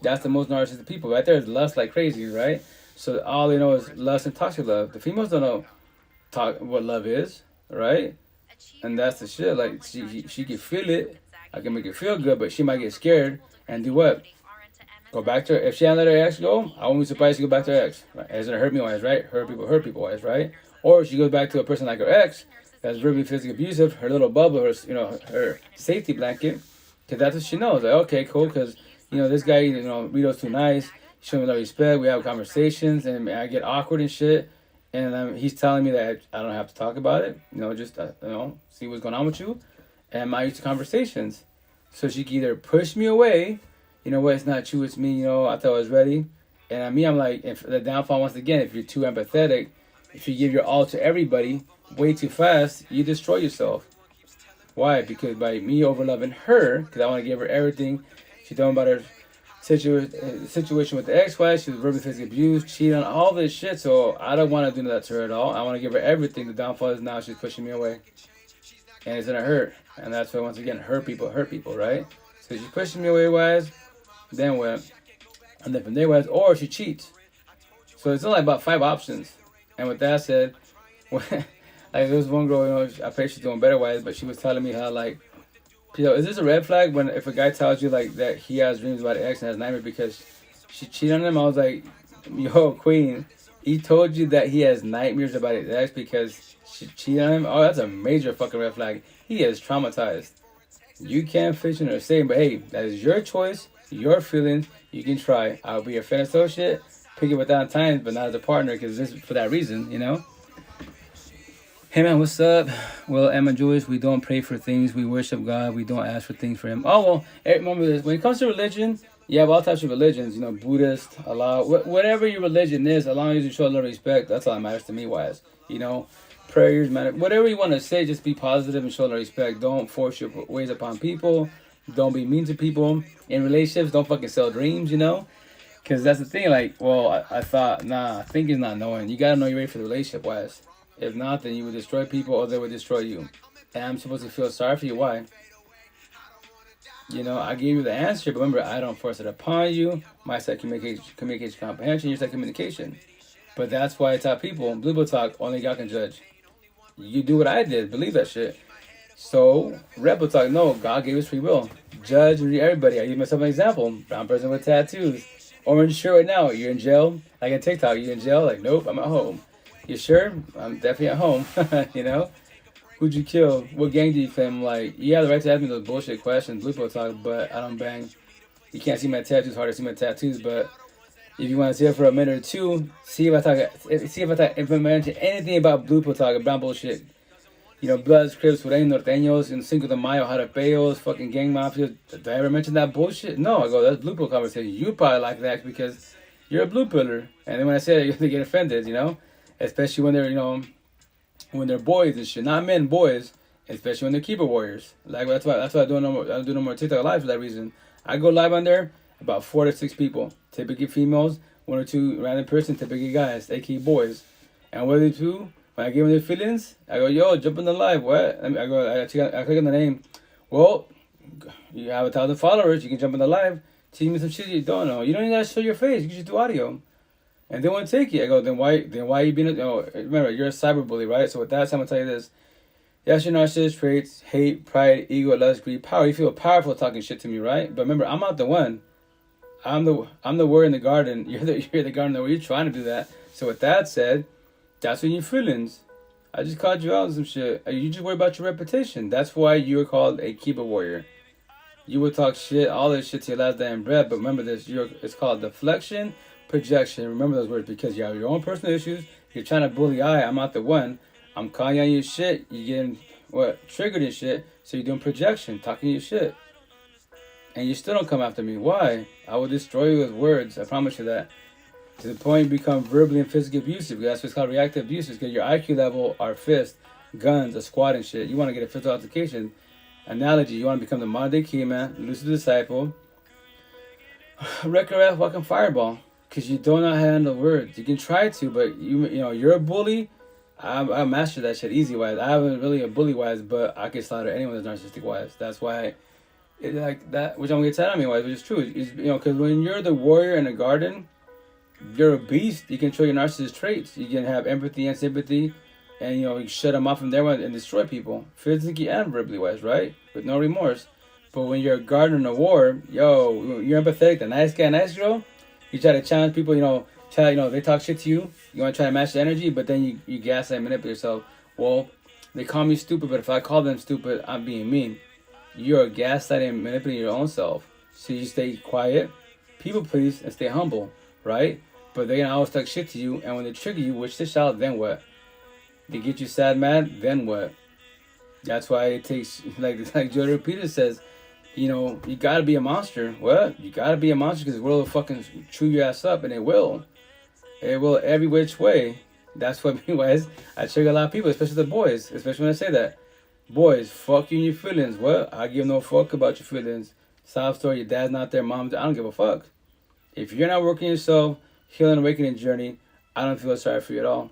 That's the most narcissistic people. Right there is lust like crazy, right? So all they know is lust and toxic love. The females don't know what love is, right? And that's the shit. Like, she can feel it. I can make it feel good, but she might get scared and do what? Go back to her. If she hadn't let her ex go, I won't be surprised to go back to her ex. Right? It's gonna hurt me wise, right? Hurt people wise, right? Or she goes back to a person like her ex that's really physically abusive, her little bubble, her safety blanket, because that's what she knows. Like, okay, cool, because this guy, Rito's too nice. He showed me a lot of respect. We have conversations, and I get awkward and shit. And he's telling me that I don't have to talk about it. Just see what's going on with you. And I'm used to conversations, so she can either push me away. You know what? It's not you. It's me. I thought I was ready. And I'm like, if the downfall, once again, if you're too empathetic, if you give your all to everybody way too fast, you destroy yourself. Why? Because by me overloving her, because I want to give her everything. She told me about her situation with the ex-wife. She was verbally physically abused, cheated on, all this shit. So I don't want to do that to her at all. I want to give her everything. The downfall is now she's pushing me away. And it's going to hurt. And that's why, once again, hurt people, right? So she's pushing me away, wise. Then what? And then from there, wise, or she cheats. So it's only about 5 options. And with that said, like, there was one girl, I pray she's doing better, wise, but she was telling me how, like, is this a red flag if a guy tells you, like, that he has dreams about an ex and has nightmares because she cheated on him? I was like, yo, queen, he told you that he has nightmares about his ex because she cheated on him? Oh, that's a major fucking red flag. He is traumatized. You can't fish in or say, but hey, that is your choice, your feelings. You can try. I'll be your friend associate, pick it without time, but not as a partner, because this is for that reason, Hey man, what's up? Well, Emma Joyce, we don't pray for things. We worship God. We don't ask for things for Him. Oh, well, remember this. When it comes to religion, you have all types of religions. Buddhist, Allah, whatever your religion is, as long as you show a little respect, that's all that matters to me, wise. Prayers matter. Whatever you want to say, just be positive and show a little respect. Don't force your ways upon people. Don't be mean to people. In relationships, don't fucking sell dreams, Because that's the thing, like, well, I thought, nah, thinking is not knowing. You gotta know you're ready for the relationship, wise. If not, then you would destroy people or they would destroy you. And I'm supposed to feel sorry for you. Why? I gave you the answer, but remember, I don't force it upon you. My side communication comprehension, your side communication. But that's why I tell people, Blue Book Talk, only God can judge. You do what I did. Believe that shit. So, Red Book Talk, no, God gave us free will. Judge and read everybody. I use myself an example. Brown person with tattoos. Orange shirt right now. You're in jail. Like on TikTok, you in jail? Like, nope, I'm at home. You sure? I'm definitely at home. Who'd you kill? What gang did you claim? Like, you have the right to ask me those bullshit questions, Blue Book Talk, but I don't bang. You can't see my tattoos, hard to see my tattoos, but if you want to see it for a minute or two, see if I mention anything about Blue Book Talk, brown bullshit. Bloods, Crips, Sureños, Norteños, and Cinco de Mayo, Jarapeos, fucking gang mafia. Did I ever mention that bullshit? No, I go, that's Blue Pill conversation. You probably like that because you're a blue piller. And then when I say it, they get offended, Especially when they're, when they're boys and shit. Not men, boys. especially when they're keyboard warriors. Like that's why I don't do no more TikTok live for that reason. I go live on there about 4 to 6 people, typically females, 1 or 2 random person, typically guys, aka boys. And what do they do? When I give them their feelings, I go, yo, jump in the live. What? I click on the name. Well, you have 1,000 followers. You can jump in the live. Teach me some shit you don't know. You don't even gotta show your face. You can just do audio. And they won't take it. I go, then why are you being remember, you're a cyberbully, right? So with that, I'm gonna tell you this. Yes, your narcissist traits, hate, pride, ego, lust, greed, power. You feel powerful talking shit to me, right? But remember, I'm not the one. I'm the warrior in the garden. You're the gardener where you're trying to do that. So with that said, that's when your feelings. I just called you out on some shit. You just worry about your reputation. That's why you're called a keyboard warrior. You will talk shit, all this shit to your last damn breath. But remember this, it's called deflection, projection. Remember those words because you have your own personal issues. You're trying to bully I'm not the one. I'm calling on your shit. You're getting triggered and shit. So you're doing projection, talking your shit. And you still don't come after me. Why? I will destroy you with words. I promise you that. To the point you become verbally and physically abusive. That's what's called reactive abuse. Because your IQ level are fists, guns, a squad and shit. You want to get a physical altercation. Analogy. You want to become the modern day Keyman, lucid disciple, wrecker fucking fireball. Because you don't know how to handle words. You can try to, but you're a bully. I mastered that shit easy wise. I haven't really a bully wise, but I can slaughter anyone that's narcissistic wise. That's why it like that, which I'm gonna get sad on me wise, which is true. Is because when you're the warrior in the garden, you're a beast. You can show your narcissist traits. You can have empathy and sympathy, and you shut them off from there and destroy people physically and verbally wise, right? With no remorse. But when you're a gardener in a war, you're empathetic, the nice guy, nice girl. You try to challenge people, they talk shit to you. You want to try to match the energy, but then you gaslight and manipulate yourself. Well, they call me stupid, but if I call them stupid, I'm being mean. You're gaslighting and manipulating your own self. So you stay quiet, people please, and stay humble, right? But they're going to always talk shit to you, and when they trigger you, which this out, then what? They get you sad, mad, then what? That's why it takes, like Jordan Peter says, you gotta be a monster. What? You gotta be a monster because the world will fucking chew your ass up, and it will. It will every which way. That's what meanwhile I trigger a lot of people, especially the boys. Especially when I say that. Boys, fuck you and your feelings. What? I give no fuck about your feelings. Sob story, your dad's not there, mom's there. I don't give a fuck. If you're not working yourself, healing awakening journey, I don't feel sorry for you at all.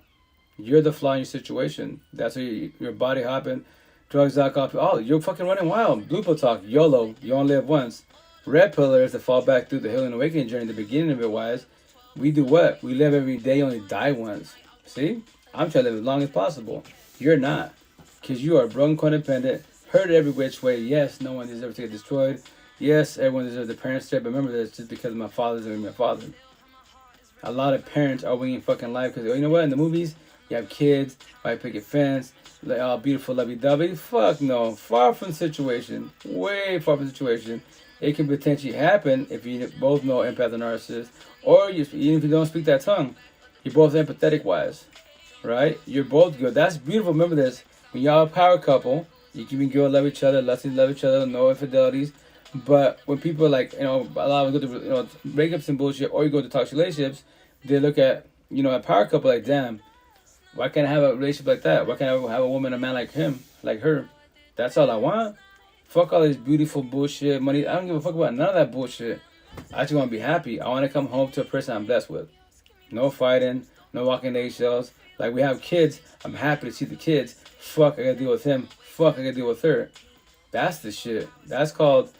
You're the flaw in your situation. That's why your body hopping. Drugs, alcohol, you're fucking running wild. Blue pill talk, YOLO, you only live once. Red pillar is to fall back through the healing awakening journey, the beginning of it wise. We do what? We live every day, only die once. See? I'm trying to live as long as possible. You're not. Because you are broken, codependent, hurt every which way. Yes, no one deserves to get destroyed. Yes, everyone deserves a parent's trip, but remember this, just because my father's going to be my father. A lot of parents are winging fucking life because, you know what? In the movies, you have kids, white picket fence, beautiful lovey-dovey. Fuck no. Far from the situation. Way far from the situation. It can potentially happen if you both know empath and narcissist. Or even if you don't speak that tongue, you're both empathetic wise. Right? You're both good. That's beautiful. Remember this. When y'all a power couple, you can be good, love each other, lustily love each other, no infidelities. But when people a lot of them go to breakups and bullshit, or you go to toxic relationships, they look at, a power couple like, damn, why can't I have a relationship like that? Why can't I have a woman, a man like him, like her? That's all I want. Fuck all this beautiful bullshit, money. I don't give a fuck about none of that bullshit. I just want to be happy. I want to come home to a person I'm blessed with. No fighting, no walking eggshells. Like we have kids, I'm happy to see the kids. Fuck, I gotta deal with him. Fuck, I gotta deal with her. That's the shit. That's called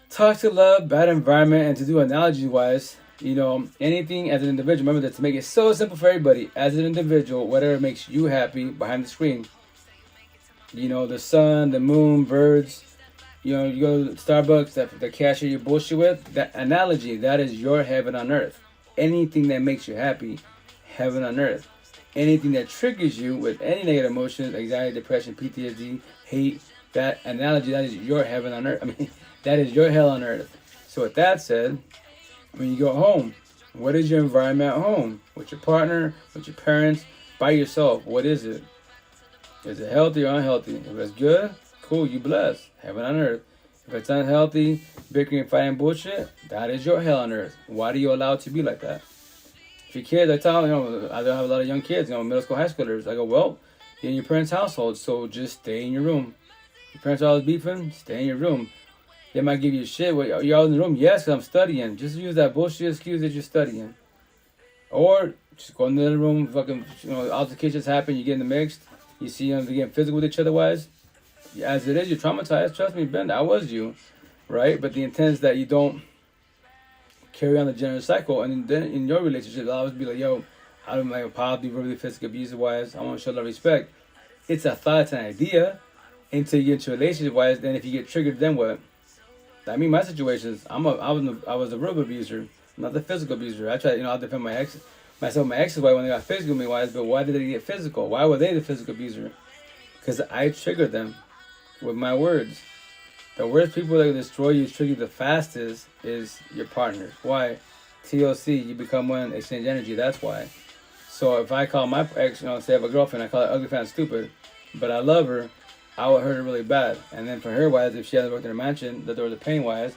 toxic love, bad environment, and to do analogy-wise, anything as an individual, remember that to make it so simple for everybody, as an individual, whatever makes you happy behind the screen. The sun, the moon, birds, you go to Starbucks, the cashier you bullshit with, that analogy, that is your heaven on earth. Anything that makes you happy, heaven on earth. Anything that triggers you with any negative emotions, anxiety, depression, PTSD, hate, that analogy, that is your heaven on earth. That is your hell on earth. So with that said, when you go home, what is your environment at home? With your partner, with your parents, by yourself, what is it? Is it healthy or unhealthy? If it's good, cool, you blessed. Heaven on earth. If it's unhealthy, bickering, fighting, bullshit, that is your hell on earth. Why do you allow it to be like that? If your kids, I tell them, I don't have a lot of young kids, middle school, high schoolers. I go, well, in your parents' household, so just stay in your room. Your parents are always beefing, stay in your room. They might give you shit. Well, you're all in the room. Yes, I'm studying. Just use that bullshit excuse that you're studying. Or just go in the other room. Fucking, altercations happen. You get in the mixed. You see them getting physical with each other. Wise, as it is, you're traumatized. Trust me, Ben. I was you, right? But the intent is that you don't carry on the general cycle. And then in your relationship, I'll always be like, yo, I don't like probably verbally, physically abusive wise. I want to show love, respect. It's a thought, it's an idea. Until you get into a relationship wise, then if you get triggered, then what? I mean, my situations, I was a verbal abuser, not the physical abuser. I tried, I'll defend my ex's wife when they got physical with me, wise. But why did they get physical? Why were they the physical abuser? Because I triggered them with my words. The worst people that destroy you, trigger you the fastest is your partner. Why? TOC, you become one, exchange energy. That's why. So if I call my ex, say I have a girlfriend, I call her ugly, fat, and stupid, but I love her, I would hurt her really bad. And then for her wise, if she hasn't worked in her mansion, the door to pain wise,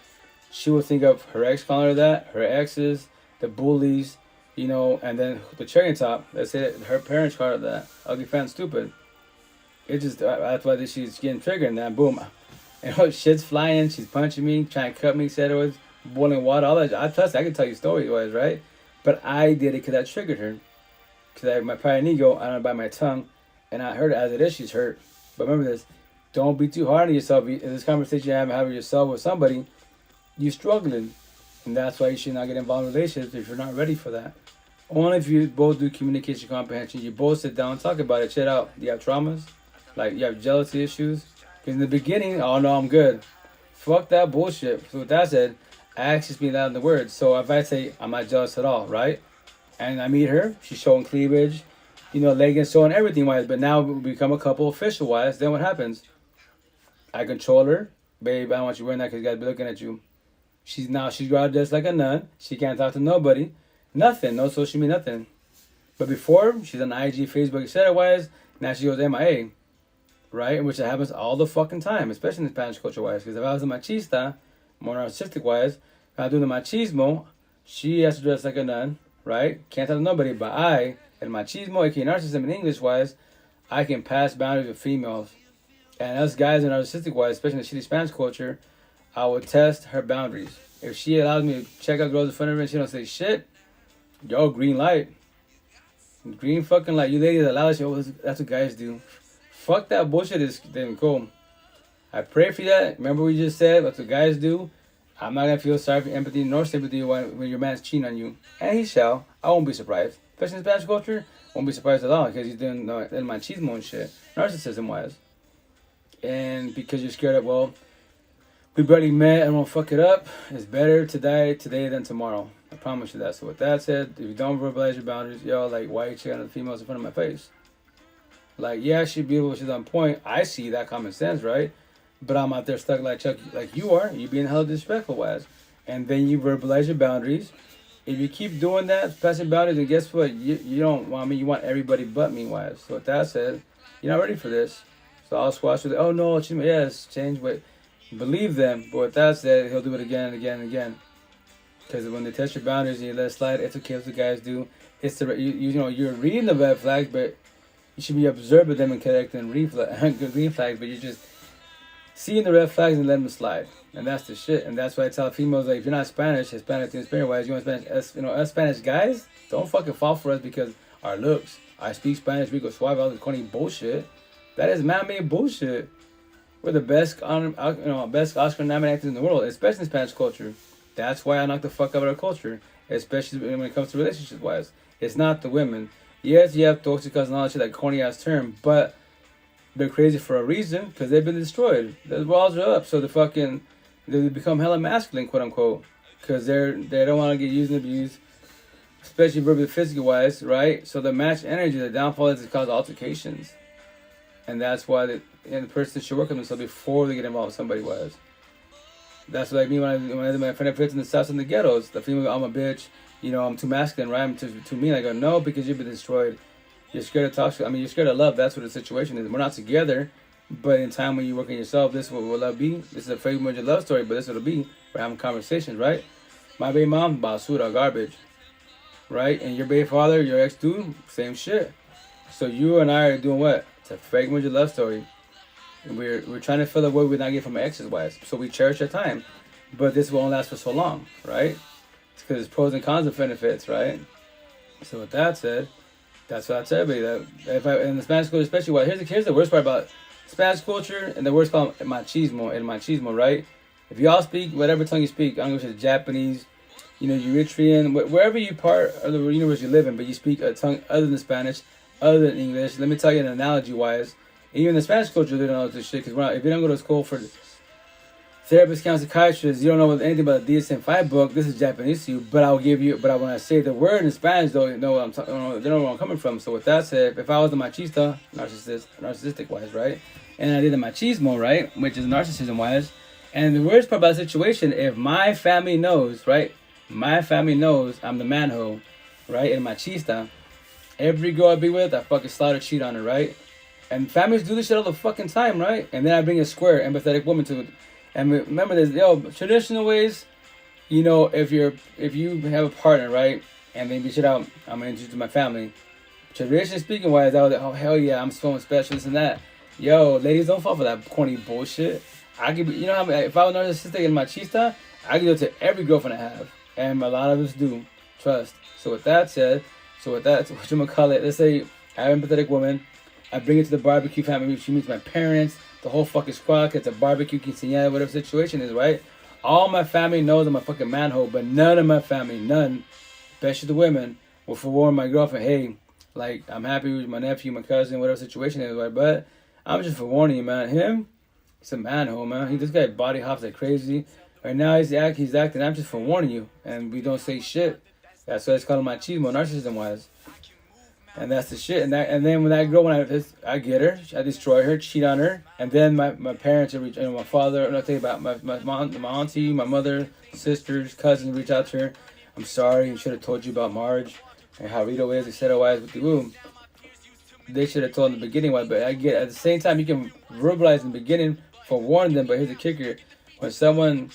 she would think of her ex calling her that, her exes, the bullies, and then the cherry on top, let's say her parents call her that, ugly, fat, and stupid. That's why she's getting triggered, and then boom, shit's flying, she's punching me, trying to cut me, said it was boiling water, all that. I can tell you stories wise, right? But I did it because I triggered her. Because my pride and ego, I don't know, by my tongue, and I heard it as it is, she's hurt. But remember this, don't be too hard on yourself. In this conversation you have with yourself with somebody, you're struggling. And that's why you should not get involved in relationships if you're not ready for that. Only if you both do communication comprehension, you both sit down and talk about it, shit out. You have traumas, like you have jealousy issues. Because in the beginning, oh no, I'm good. Fuck that bullshit. So with that said, actions speak louder than the words. So if I say, I'm not jealous at all, right? And I meet her, she's showing cleavage, leggings, showing everything wise. But now we become a couple official wise. Then what happens? I control her. Babe, I don't want you wearing that because you got to be looking at you. She's out dressed like a nun. She can't talk to nobody. Nothing. No social media, nothing. But before, she's on IG, Facebook, etc. wise. Now she goes MIA. Right? Which happens all the fucking time, especially in the Spanish culture wise. Because if I was a machista, more narcissistic wise, if I do the machismo, she has to dress like a nun. Right? Can't tell nobody, but I, and machismo, aka narcissism in English wise, I can pass boundaries with females. And us guys in narcissistic wise, especially in the shitty Spanish culture, I would test her boundaries. If she allows me to check out girls in front of her and she don't say shit, yo, green light. Green fucking light. You ladies allow us, that's what guys do. Fuck that bullshit is damn cool. I pray for that. Remember we just said, that's what guys do. I'm not going to feel sorry for empathy nor sympathy when your man's cheating on you. And he shall. I won't be surprised. Especially in Spanish culture, won't be surprised at all because he's doing machismo and shit. Narcissism-wise. And because you're scared of, we barely met, I don't fuck it up. It's better to die today than tomorrow. I promise you that. So with that said, if you don't verbalize your boundaries, why are you checking out the females in front of my face? Yeah, she's beautiful, she's on point. I see that common sense, right? But I'm out there stuck like Chuck, like you are. You're being held disrespectful, wise. And then you verbalize your boundaries. If you keep doing that, passing boundaries, and guess what? You don't want me. You want everybody but me, wise. So with that said, you're not ready for this. So I'll squash with it. Oh no, yes, change. Wait, believe them. But with that said, he'll do it again and again and again. Because when they test your boundaries and you let it slide, it's okay what the guys do. It's you're reading the red flags, but you should be observing them and correcting green flags. But you're just seeing the red flags and letting them slide. And that's the shit. And that's why I tell females, if you're not Spanish, Hispanic, and Spanish-wise, you want Spanish, us Spanish guys, don't fucking fall for us because our looks. I speak Spanish, we go suave, all this corny bullshit. That is man-made bullshit. We're the best Oscar-nominated actors in the world, especially in Spanish culture. That's why I knock the fuck out of our culture, especially when it comes to relationships-wise. It's not the women. Yes, you have toxic and all that shit, that corny-ass term, but they're crazy for a reason because they've been destroyed. The walls are up, so they become hella masculine, quote unquote, because they don't want to get used and abused, especially verbally, physically wise, right? So the match energy, the downfall is to cause altercations, and that's why the person should work on themselves before they get involved with somebody wise. That's like me when I did my friend in the South in the ghettos. The female, I'm a bitch, I'm too masculine, right? I'm too mean. I go, no, because you've been destroyed. You're scared of toxic. You're scared of love. That's what the situation is. We're not together, but in time when you work on yourself, this is what will love be. This is a fake major love story, but this is what it'll be. We're having conversations, right? My baby mom, basura, garbage, right? And your baby father, your ex-dude, same shit. So you and I are doing what? It's a fake major love story. And we're trying to fill a void we're not getting from our ex's wives. So we cherish our time. But this will only last for so long, right? It's because there's pros and cons of benefits, right? So with that said, that's what I tell everybody. That if in the Spanish culture, especially, here's the worst part about Spanish culture, and the worst called machismo, right? If y'all speak whatever tongue you speak, I don't know if it's Japanese, Eritrean, wherever you part of the universe you live in, but you speak a tongue other than Spanish, other than English. Let me tell you an analogy-wise. Even the Spanish culture, they don't know this shit, because if you don't go to school for therapists, counselors, psychiatrists, you don't know anything about the DSM-5 book. This is Japanese to you, but when I say the word in Spanish, though, they know where I'm coming from. So with that said, if I was the machista, narcissistic-wise, right, and I did the machismo, right, which is narcissism-wise, and the worst part about the situation, if my family knows, right, I'm the manho, right, and machista, every girl I be with, I fucking slaughter, cheat on her, right, and families do this shit all the fucking time, right, and then I bring a square, empathetic woman to it. And remember this, traditional ways, if you have a partner, right, and then you shit out, I'm gonna introduce to my family. Traditionally speaking wise, I was like, oh hell yeah, I'm so special, this and that. Yo, ladies, don't fall for that corny bullshit. I could be, if I was narcissistic and machista, I could do it to every girlfriend I have. And a lot of us do. Trust. So with that said, let's say I have an empathetic woman, I bring it to the barbecue family, she meets my parents, the whole fucking squad gets a barbecue, quinceañera, whatever the situation is, right? All my family knows I'm a fucking manhole, but none of my family, especially the women, will forewarn my girlfriend, hey, like, I'm happy with my nephew, my cousin, whatever the situation is, right? But I'm just forewarning you, man. He's a manhole, man. This guy body hops like crazy. Right now, he's acting. I'm just forewarning you. And we don't say shit. That's why it's called machismo, narcissism-wise. And that's the shit. And then when that girl, I get her, I destroy her, cheat on her, and then my parents, my father, I'm not thinking about my auntie, my mother, sisters, cousins reach out to her. I'm sorry, I should have told you about Marge and how Rito is, etc. with the womb. They should have told in the beginning why, but I get at the same time you can verbalize in the beginning for warning them. But here's the kicker: when someone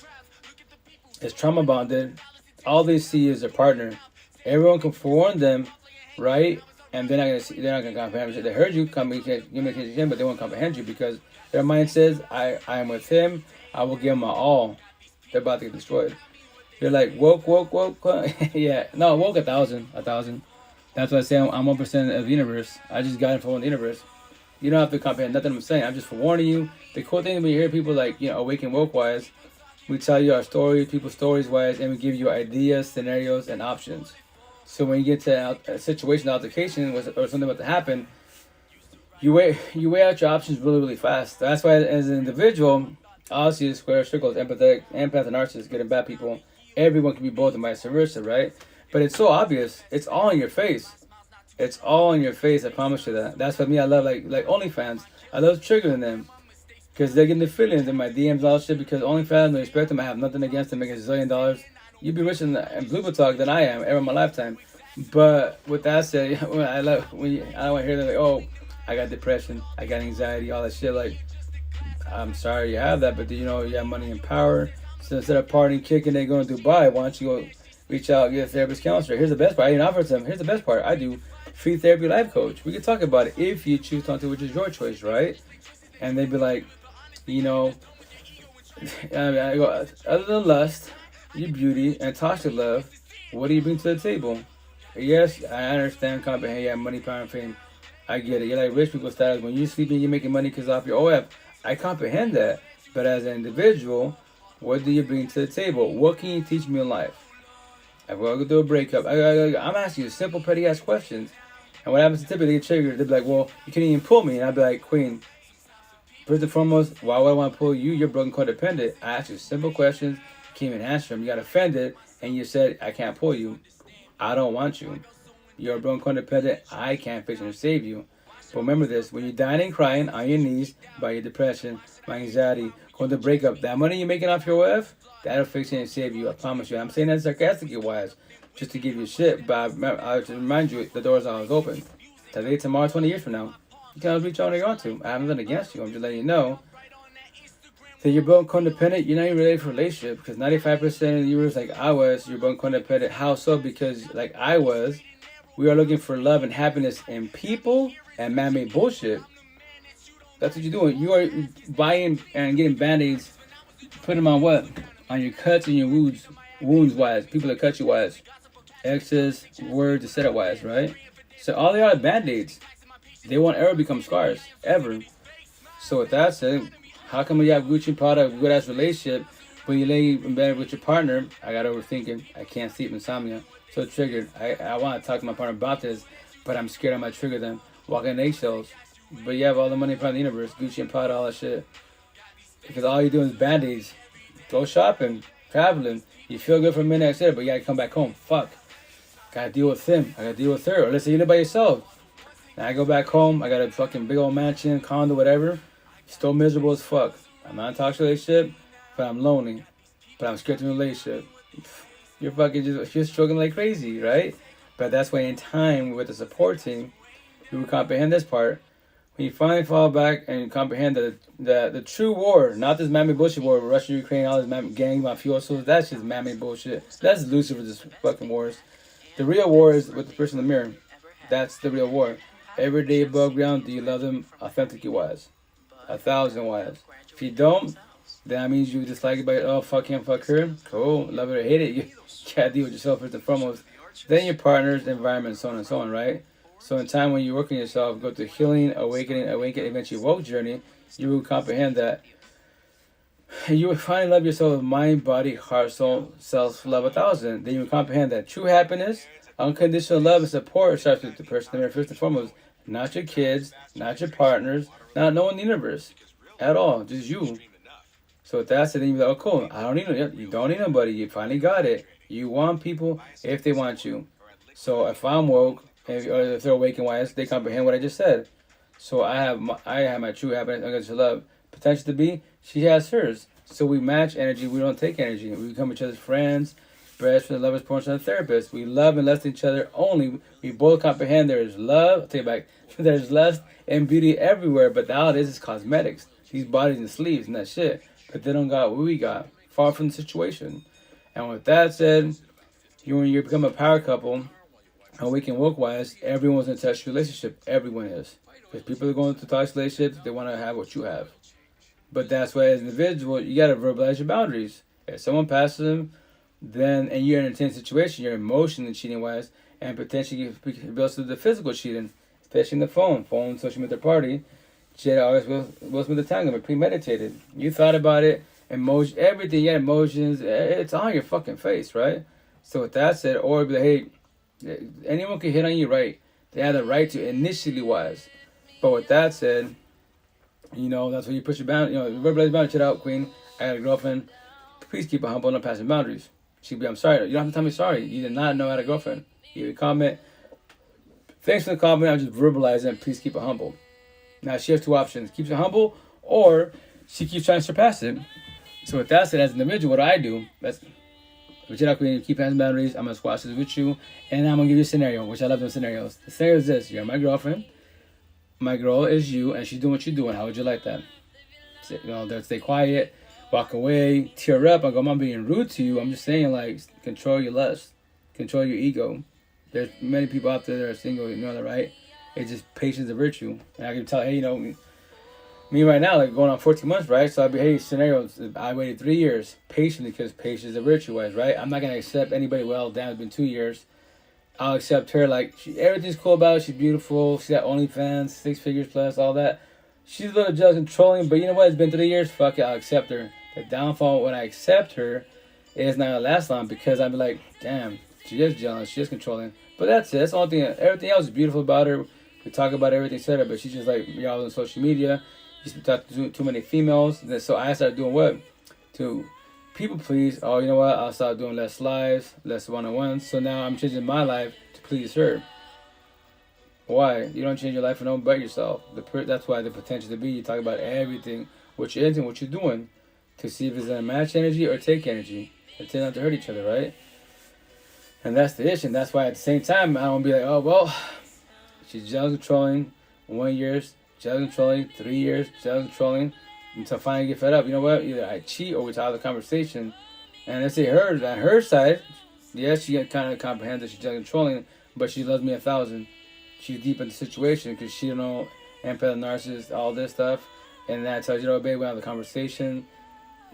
is trauma bonded, all they see is their partner. Everyone can forewarn them, right? And they're not gonna comprehend. They heard you communicate, but they won't comprehend you because their mind says, I am with him. I will give him my all. They're about to get destroyed. You're like woke. Yeah, no, woke 1,000. That's why I say I'm 1% of the universe. I just got it from the universe. You don't have to comprehend nothing I'm saying. I'm just forewarning you. The cool thing when you hear people like awaken woke wise, we tell you our stories, people's stories wise, and we give you ideas, scenarios, and options. So when you get to a situation, altercation, or something about to happen, you weigh out your options really, really fast. That's why, as an individual, obviously, square circles, empath and narcissist, good and bad people, everyone can be both and vice versa, right? But it's so obvious. It's all in your face. It's all in your face. I promise you that. That's what me. I love like OnlyFans. I love triggering them because they're getting the feelings in my DMs, all shit. Because OnlyFans, no respect them. I have nothing against them. Making $1 zillion. You'd be richer in Blue Talk than I am ever in my lifetime. But with that said, I don't want to hear that like, oh, I got depression, I got anxiety, all that shit. Like, I'm sorry you have that, but you have money and power. So instead of partying, kicking, they going to Dubai. Why don't you go reach out, get a therapist, counselor? Here's the best part. I didn't offer to them. Here's the best part. I do free therapy life coach. We can talk about it if you choose to, which is your choice, right? And they'd be like, I go, other than lust, your beauty, and toxic love, what do you bring to the table? Yes, I understand, comprehend, you have money, power, and fame. I get it. You're like rich people status. When you're sleeping, you're making money because off your OF. I comprehend that. But as an individual, what do you bring to the table? What can you teach me in life? If we're going to do a breakup, I'm asking you simple, petty-ass questions. And what happens to typically get triggered, they'll be like, well, you can't even pull me. And I'll be like, Queen, first and foremost, why would I want to pull you? You're broken codependent. I asked you simple questions. You can't even answer them. You got offended, and you said, I can't pull you. I don't want you. You're a broken codependent. I can't fix and save you. But remember this, when you're dying and crying on your knees by your depression, by anxiety, going to breakup, that money you're making off your wife, that'll fix it and save you. I promise you. I'm saying that sarcastically wise, just to give you shit. But I to remind you, the door's always open. Today, tomorrow, 20 years from now, you can always reach out when you want to. I haven't done against you. I'm just letting you know that you're both codependent. You're not even ready for a relationship because 95% of the viewers, like I was, you're both codependent. How so? Because like I was, we are looking for love and happiness in people and man-made bullshit. That's what you're doing. You are buying and getting band-aids, putting them on what? On your cuts and your wounds wise. People that cut you wise. X's, words, etc. wise, right? So all they are band-aids. They won't ever become scars. Ever. So with that said, how come you have Gucci product, good ass relationship, when you lay in bed with your partner, I got overthinking, I can't sleep, insomnia, so triggered. I want to talk to my partner about this, but I'm scared I might trigger them. Walking in eggshells. But you have all the money in the universe, Gucci and Prada, all that shit. Because all you do is band-aids. Go shopping, traveling. You feel good for a minute, etc., but you gotta come back home. Fuck. Gotta deal with him. I gotta deal with her. Or let's say you live by yourself. Now I go back home, I got a fucking big old mansion, condo, whatever. Still miserable as fuck. I'm not in a toxic relationship, but I'm lonely. But I'm scared to be in a relationship. You're fucking you're struggling like crazy, right? But that's why in time with the support team, you will comprehend this part. When you finally fall back and you comprehend the true war, not this man-made bullshit war, Russia, Ukraine, all this gang mafiosos, that's just man-made bullshit. That's Lucifer's fucking wars. The real war is with the person in the mirror. That's the real war. Every day above ground, do you love them authentically wise? 1,000 wise. If you don't, then that means you dislike it by, oh, fuck him, fuck her. Cool, love it or hate it. You gotta deal with yourself first and foremost. Then your partners, environment, so on and so on, right? So in time when you work on yourself, go through healing, awakening, eventually woke journey, you will comprehend that. You will finally love yourself with mind, body, heart, soul, self-love 1,000. Then you will comprehend that true happiness, unconditional love and support starts with the person there first and foremost. Not your kids, not your partners, not no one in the universe at all, just you. So with that said, then you're like, oh cool, I don't need you don't need nobody. You finally got it. You want people if they want you. So if I'm woke, if they're awake and wise, they comprehend what I just said. So I have my true happiness, unconditional love. Potential to be, she has hers. So we match energy, we don't take energy. We become each other's friends, best friends, lovers, partners, and therapists. We love and lust each other only. We both comprehend there is love. I'll take it back. There's lust and beauty everywhere, but all it is cosmetics. These bodies and sleeves and that shit. But they don't got what we got. Far from the situation. And with that said, when you become a power couple, awake and woke wise, everyone's in a touch relationship. Everyone is. Because people are going through toxic relationships, they want to have what you have. But that's why as an individual, you got to verbalize your boundaries. If someone passes them, then, and you're in a tense situation, you're emotionally cheating wise, and potentially you build to the physical cheating, especially in the phone, social media party. Shit always will spend the time, but premeditated. You thought about it, emotion, everything, you had emotions, it's on your fucking face, right? So with that said, or be like, hey, anyone can hit on you, right? They have the right to initially wise. But with that said, you know, that's where you push your boundary, you know, verbalize boundaries. Shit out, queen. I got a girlfriend. Please keep it humble, not passing boundaries. She'd be, I'm sorry. You don't have to tell me sorry. You did not know I had a girlfriend. You comment, thanks for the compliment, I'm just verbalizing, please keep it humble. Now she has two options, keeps it humble, or she keeps trying to surpass it. So with that said, as an individual, what do I do? That's, which you're not going to keep passing boundaries, I'm going to squash this with you, and I'm going to give you a scenario, which I love doing scenarios. The scenario is this: you're my girlfriend, my girl is you, and she's doing what you're doing. How would you like that? You know, they'll stay quiet, walk away, tear up. I go, I'm not being rude to you. I'm just saying, like, control your lust, control your ego. There's many people out there that are single, you know that, right? It's just patience, a virtue. And I can tell, hey, you know, me right now, like going on 14 months, right? So I'd be, hey, scenarios, I waited 3 years patiently because patience is a virtue, right? I'm not going to accept anybody, well, damn, it's been 2 years. I'll accept her, like, everything's cool about her. She's beautiful. She's got OnlyFans, 6 figures plus, all that. She's a little jealous, controlling, but you know what? It's been 3 years. Fuck it, I'll accept her. The downfall when I accept her is not going to last long because I'll be like, damn, she is jealous, she is controlling. But that's it. That's the only thing. Everything else is beautiful about her. We talk about everything, etc. But she's just like, y'all on social media. She's been talking to too many females. And so I started doing what? To people please. Oh, you know what? I'll start doing less lives, less one-on-ones. So now I'm changing my life to please her. Why? You don't change your life for no one but yourself. That's why the potential to be. You talk about everything, what you're into, what you're doing, to see if it's gonna match energy or take energy. It tend not to hurt each other, right? And that's the issue. And that's why at the same time, I don't be like, oh, well, she's jealous, controlling, 1 year, jealous, controlling, 3 years, jealous, controlling, until finally get fed up. You know what? Either I cheat or we have the conversation. And let's say her side, yes, she kind of comprehends that she's jealous, controlling, but she loves me 1,000. She's deep in the situation because she don't know empath, narcissist, all this stuff. And then I told you, babe, we have a conversation.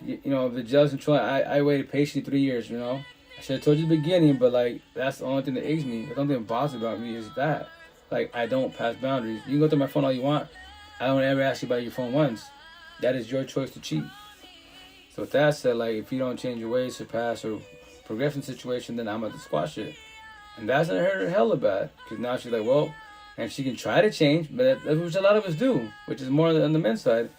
The jealous control, I waited patiently 3 years, I should have told you at the beginning, but, like, that's the only thing that aches me. The only thing that bothers about me is that. Like, I don't pass boundaries. You can go through my phone all you want. I don't ever ask you about your phone once. That is your choice to cheat. So with that said, like, if you don't change your ways, surpass, or progress in the situation, then I'm going to squash it. And that's going to hurt her hella bad. Because now she's like, well, and she can try to change, but that's which a lot of us do, which is more on the men's side.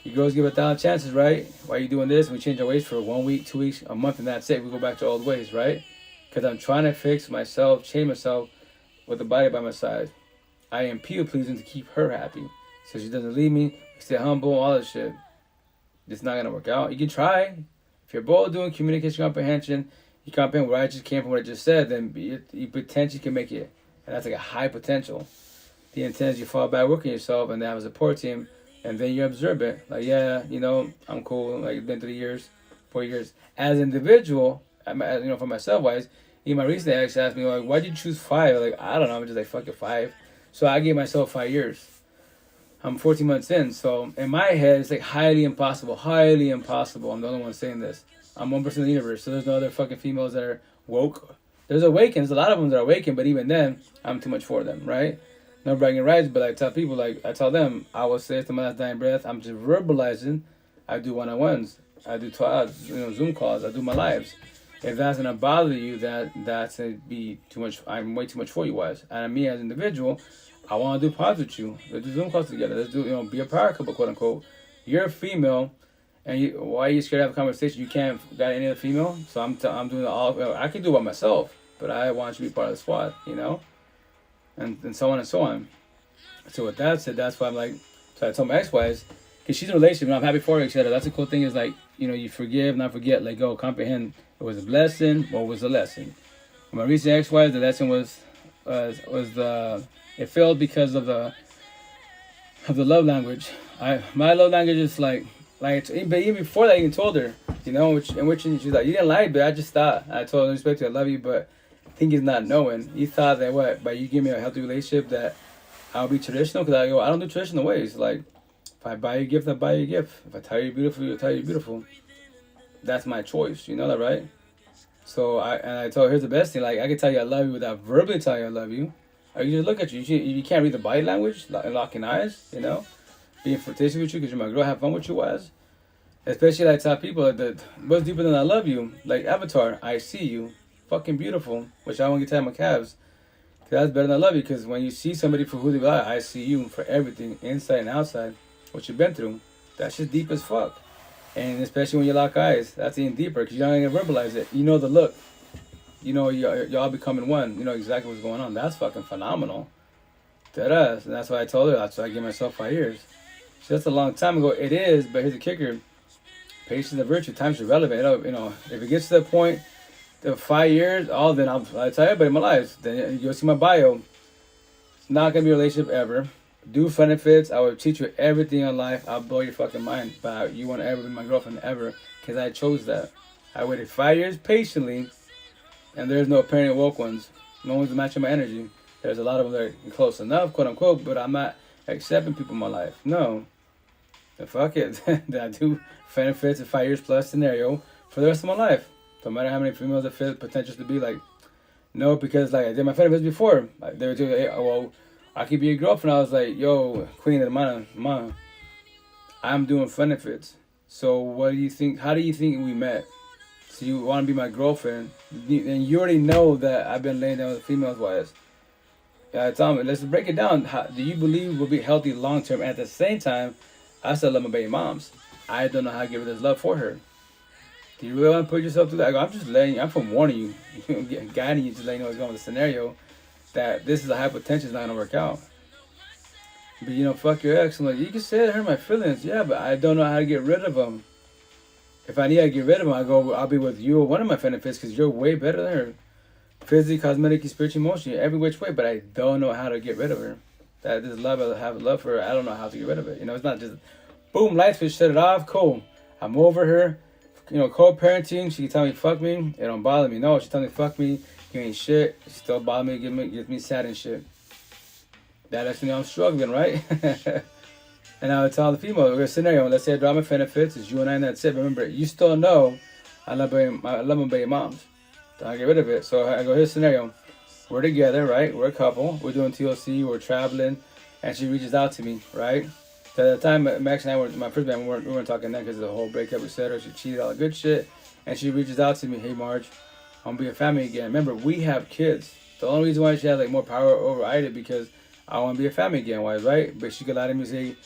You girls give 1,000 chances, right? Why are you doing this? We change our ways for 1 week, 2 weeks, a month, and that's it. We go back to old ways, right? Because I'm trying to fix myself, change myself with the body by my side. I am people pleasing to keep her happy. So she doesn't leave me, stay humble, all that shit. It's not going to work out. You can try. If you're both doing communication comprehension, you comprehend where I just came from, what I just said, then you potentially can make it. And that's like a high potential. The intent is you fall back, work on yourself, and then have a support team, and then you observe it. Like, yeah, I'm cool. Like, it's been 3 years, 4 years. As an individual, for myself-wise, even my recent ex asked me, like, why'd you choose 5? Like, I don't know. I'm just like, fuck it, 5. So I gave myself 5 years. I'm 14 months in. So in my head, it's like highly impossible. Highly impossible. I'm the only one saying this. I'm 1% of the universe. So there's no other fucking females that are woke. There's awakened. There's a lot of them that are awakened. But even then, I'm too much for them, right? No bragging rights. But I tell people, like, I tell them, I will say to my last dying breath, I'm just verbalizing. I do one-on-ones. I do Zoom calls. I do my lives. If that's gonna bother you, that's gonna be too much. I'm way too much for you, wise. And me as an individual, I want to do pods with you. Let's do Zoom calls together. Let's do, be a power couple, quote unquote. You're a female, and why are you scared to have a conversation? You can't got any other female, so I'm doing it all. I can do it by myself, but I want you to be part of the squad, and so on and so on. So with that said, that's why I'm like, so I told my ex-wives, because she's in a relationship, and I'm happy for her, etc. That's the cool thing is like, you forgive, not forget, let go, comprehend. It was a blessing. What was the lesson? For my recent ex-wives, the lesson was it failed because of the love language. My love language is like, but even before that, I even told her, which she's like, you didn't lie, but I just thought. I told her, respect you, I love you, but I think he's not knowing. He thought that what, by you give me a healthy relationship, that I'll be traditional, because I don't do traditional ways. Like, if I buy you a gift, I buy you a gift. If I tell you you're beautiful, I tell you you're beautiful. That's my choice. You know that, right? So I told her, here's the best thing. Like, I can tell you I love you without verbally telling you I love you. Or you just look at you. You can't read the body language, locking eyes, being flirtatious with you because you're my girl, have fun with you, wise. Especially like tell people that what's deeper than I love you, like Avatar, I see you, fucking beautiful, which I want to get to my calves. Cause that's better than I love you. Because when you see somebody for who they are, I see you for everything, inside and outside, what you've been through. That's just deep as fuck. And especially when you lock eyes, that's even deeper because you're not gonna verbalize it. You know the look. Y'all becoming one. You know exactly what's going on. That's fucking phenomenal. Deadass. And that's why I told her. That's why I gave myself 5 years. So that's a long time ago. It is, but here's the kicker. Patience is a virtue. Time's irrelevant. If it gets to the point of 5 years, then I'll tell everybody in my life. Then you'll see my bio. It's not gonna be a relationship ever. Do benefits. I will teach you everything in life. I'll blow your fucking mind. But you won't ever be my girlfriend ever, because I chose that. I waited 5 years patiently, and there's no apparent woke ones. No one's matching my energy. There's a lot of them that are close enough, quote unquote, but I'm not accepting people in my life. No. Then fuck it. I do benefits a 5 years plus scenario for the rest of my life. No matter how many females that fit potentials to be like. No, because like I did my benefits before. Like they were doing, hey, well, I could be your girlfriend. I was like, yo, Queen of the Mana, I'm doing benefits. So what do you think? How do you think we met? So you want to be my girlfriend, and you already know that I've been laying down with females wise. Tell me, let's break it down. Do you believe we'll be healthy long term? At the same time, I still love my baby moms. I don't know how to give her this love for her. Do you really want to put yourself through that? I'm just letting you, I'm from warning you, guiding you to let you know what's going on with the scenario, that this is a high potential, it's not going to work out. But fuck your ex. I'm like, you can say it hurt my feelings. Yeah, but I don't know how to get rid of them. If I need to get rid of them, I'll be with you or one of my benefits because you're way better than her. Physically, cosmetically, spiritually, emotionally, every which way, but I don't know how to get rid of her. That this love, I have love for her, I don't know how to get rid of it. It's not just, boom, light switch, shut it off, cool. I'm over her. Co-parenting, she can tell me fuck me, it don't bother me. No, she tell me fuck me, you ain't shit, she still bother me, gives me sad and shit. That lets me know I'm struggling, right? And I would tell the female, we're a scenario. Let's say I drop my benefits. It's you and I, and that's it. Remember, you still know I love my baby moms. Don't get rid of it. So I go, here's a scenario. We're together, right? We're a couple. We're doing TLC. We're traveling. And she reaches out to me, right? So at the time, Max and I were, my first band, we weren't talking then because of the whole breakup, etc. She cheated, all the good shit. And she reaches out to me, hey, Marge, I want to be a family again. Remember, we have kids. The only reason why she has like more power over I did because I want to be a family again, why, right? But she could lie to me and say,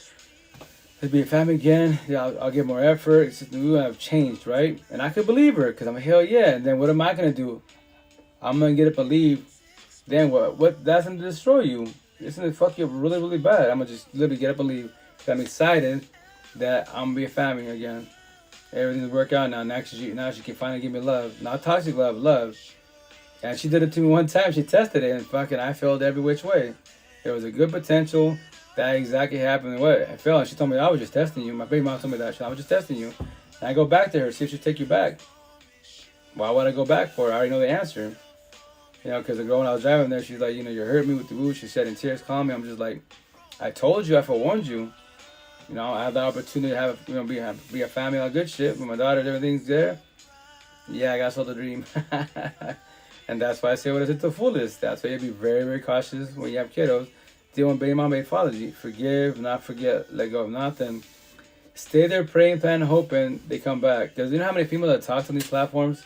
let's be a family again. Yeah, I'll give more effort. It's just, we have changed, right? And I could believe her because I'm hell yeah. And then what am I going to do? I'm going to get up and leave. Then what? That's going to destroy you. It's going to fuck you up really, really bad. I'm going to just literally get up and leave. Because I'm excited that I'm going to be a family again. Everything's work out now. Now she can finally give me love. Not toxic love, love. And she did it to me one time. She tested it and fucking I failed every which way. There was a good potential. That exactly happened. And what? I failed. And she told me, I was just testing you. My baby mom told me that. I was just testing you. And I go back to her, see if she'll take you back. Why would I go back for her? I already know the answer. You know, because the girl when I was driving there, she's like, you know, you hurt me with the woo. She said in tears, call me. I'm just like, I told you, I forewarned you. You know, I have the opportunity to have, you know, be a family, all good shit. With my daughter, everything's there. Yeah, I got sold the dream. And that's why I say what is it to the fullest. That's why you be very, very cautious when you have kiddos. Deal with baby mom, baby father. Forgive, not forget, let go of nothing. Stay there praying, planning, hoping they come back. Because you know how many people that talk on these platforms?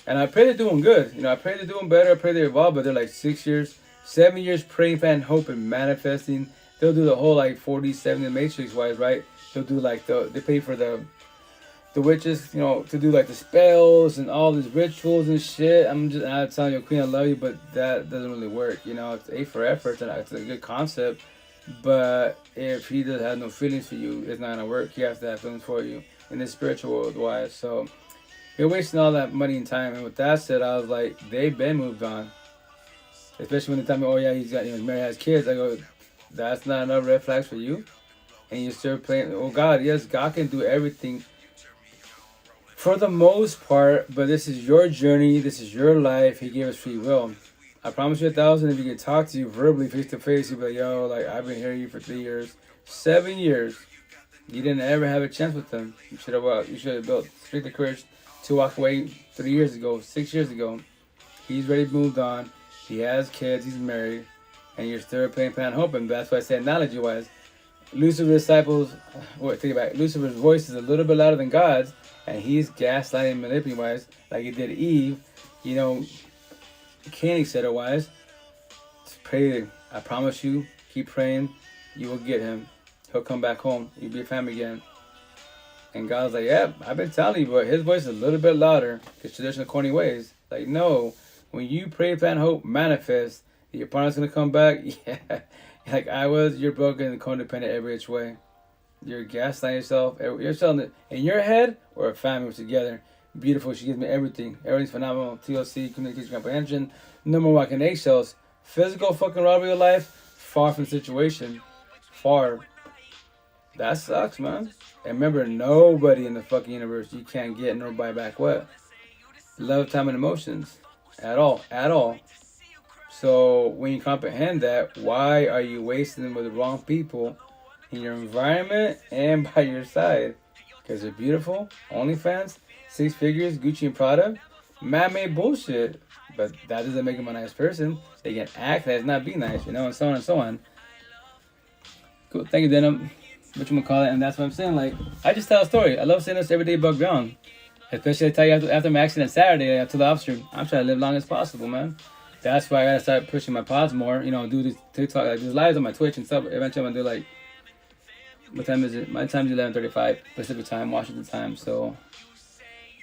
And I pray they're doing good. You know, I pray they're doing better. I pray they evolve, but they're like 6 years, 7 years praying, planning, hoping, manifesting. They'll do the whole like 40, 70 matrix wise, right? They'll do like they pay for the witches, you know, to do like the spells and all these rituals and shit. I'm telling you, Queen, I love you, but that doesn't really work. You know, it's A for effort, and it's a good concept. But if he does have no feelings for you, it's not gonna work. He has to have feelings for you in the spiritual world wise. So you're wasting all that money and time. And with that said, I was like, they've been moved on. Especially when they tell me, oh yeah, he's married, has kids. I go, that's not enough red flags for you. And you still playing. Oh God, yes, God can do everything. For the most part, but this is your journey, this is your life. He gave us free will. I promise you 1,000, if he could talk to you verbally, face to face, he'd be like, yo, like, I've been hearing you for 3 years, 7 years. You didn't ever have a chance with them. You should have built strength and courage to walk away 3 years ago, 6 years ago. He's already moved on. He has kids, he's married, and you're still playing, plan, hoping. That's why I said analogy-wise. Lucifer's disciples, think about it, Lucifer's voice is a little bit louder than God's. And he's gaslighting and manipulating wise, like he did Eve. You know, Cain said it wise. Just pray. I promise you, keep praying. You will get him. He'll come back home. You'll be a family again. And God's like, yeah, I've been telling you, but his voice is a little bit louder. His traditional corny ways. Like, no, when you pray, plan, hope, manifest, your partner's going to come back. Yeah, like I was, you're broken and codependent every which way. You're gaslighting yourself. You're selling it in your head or a family together. Beautiful. She gives me everything. Everything's phenomenal. TLC, communication comprehension. No more walking eggshells. Physical fucking robbery of life. Far from the situation. Far. That sucks, man. And remember, nobody in the fucking universe you can't get nor buy back what? Love, time, and emotions. At all. At all. So when you comprehend that, why are you wasting them with the wrong people in your environment and by your side? Because they're beautiful, OnlyFans, 6 figures, Gucci and Prada, man-made bullshit. But that doesn't make them a nice person. They can act nice, not be nice, you know, and so on and so on. Cool, thank you, Denim. Whatchamacallit, and that's what I'm saying. Like, I just tell a story. I love saying this every day above ground. Especially I tell you after my accident Saturday, I told the officer, I'm trying to live long as possible, man. That's why I gotta start pushing my pods more, you know, do this TikTok, like these lives on my Twitch and stuff. Eventually I'm gonna do like, what time is it? My time is 11:35 Pacific time, Washington time. So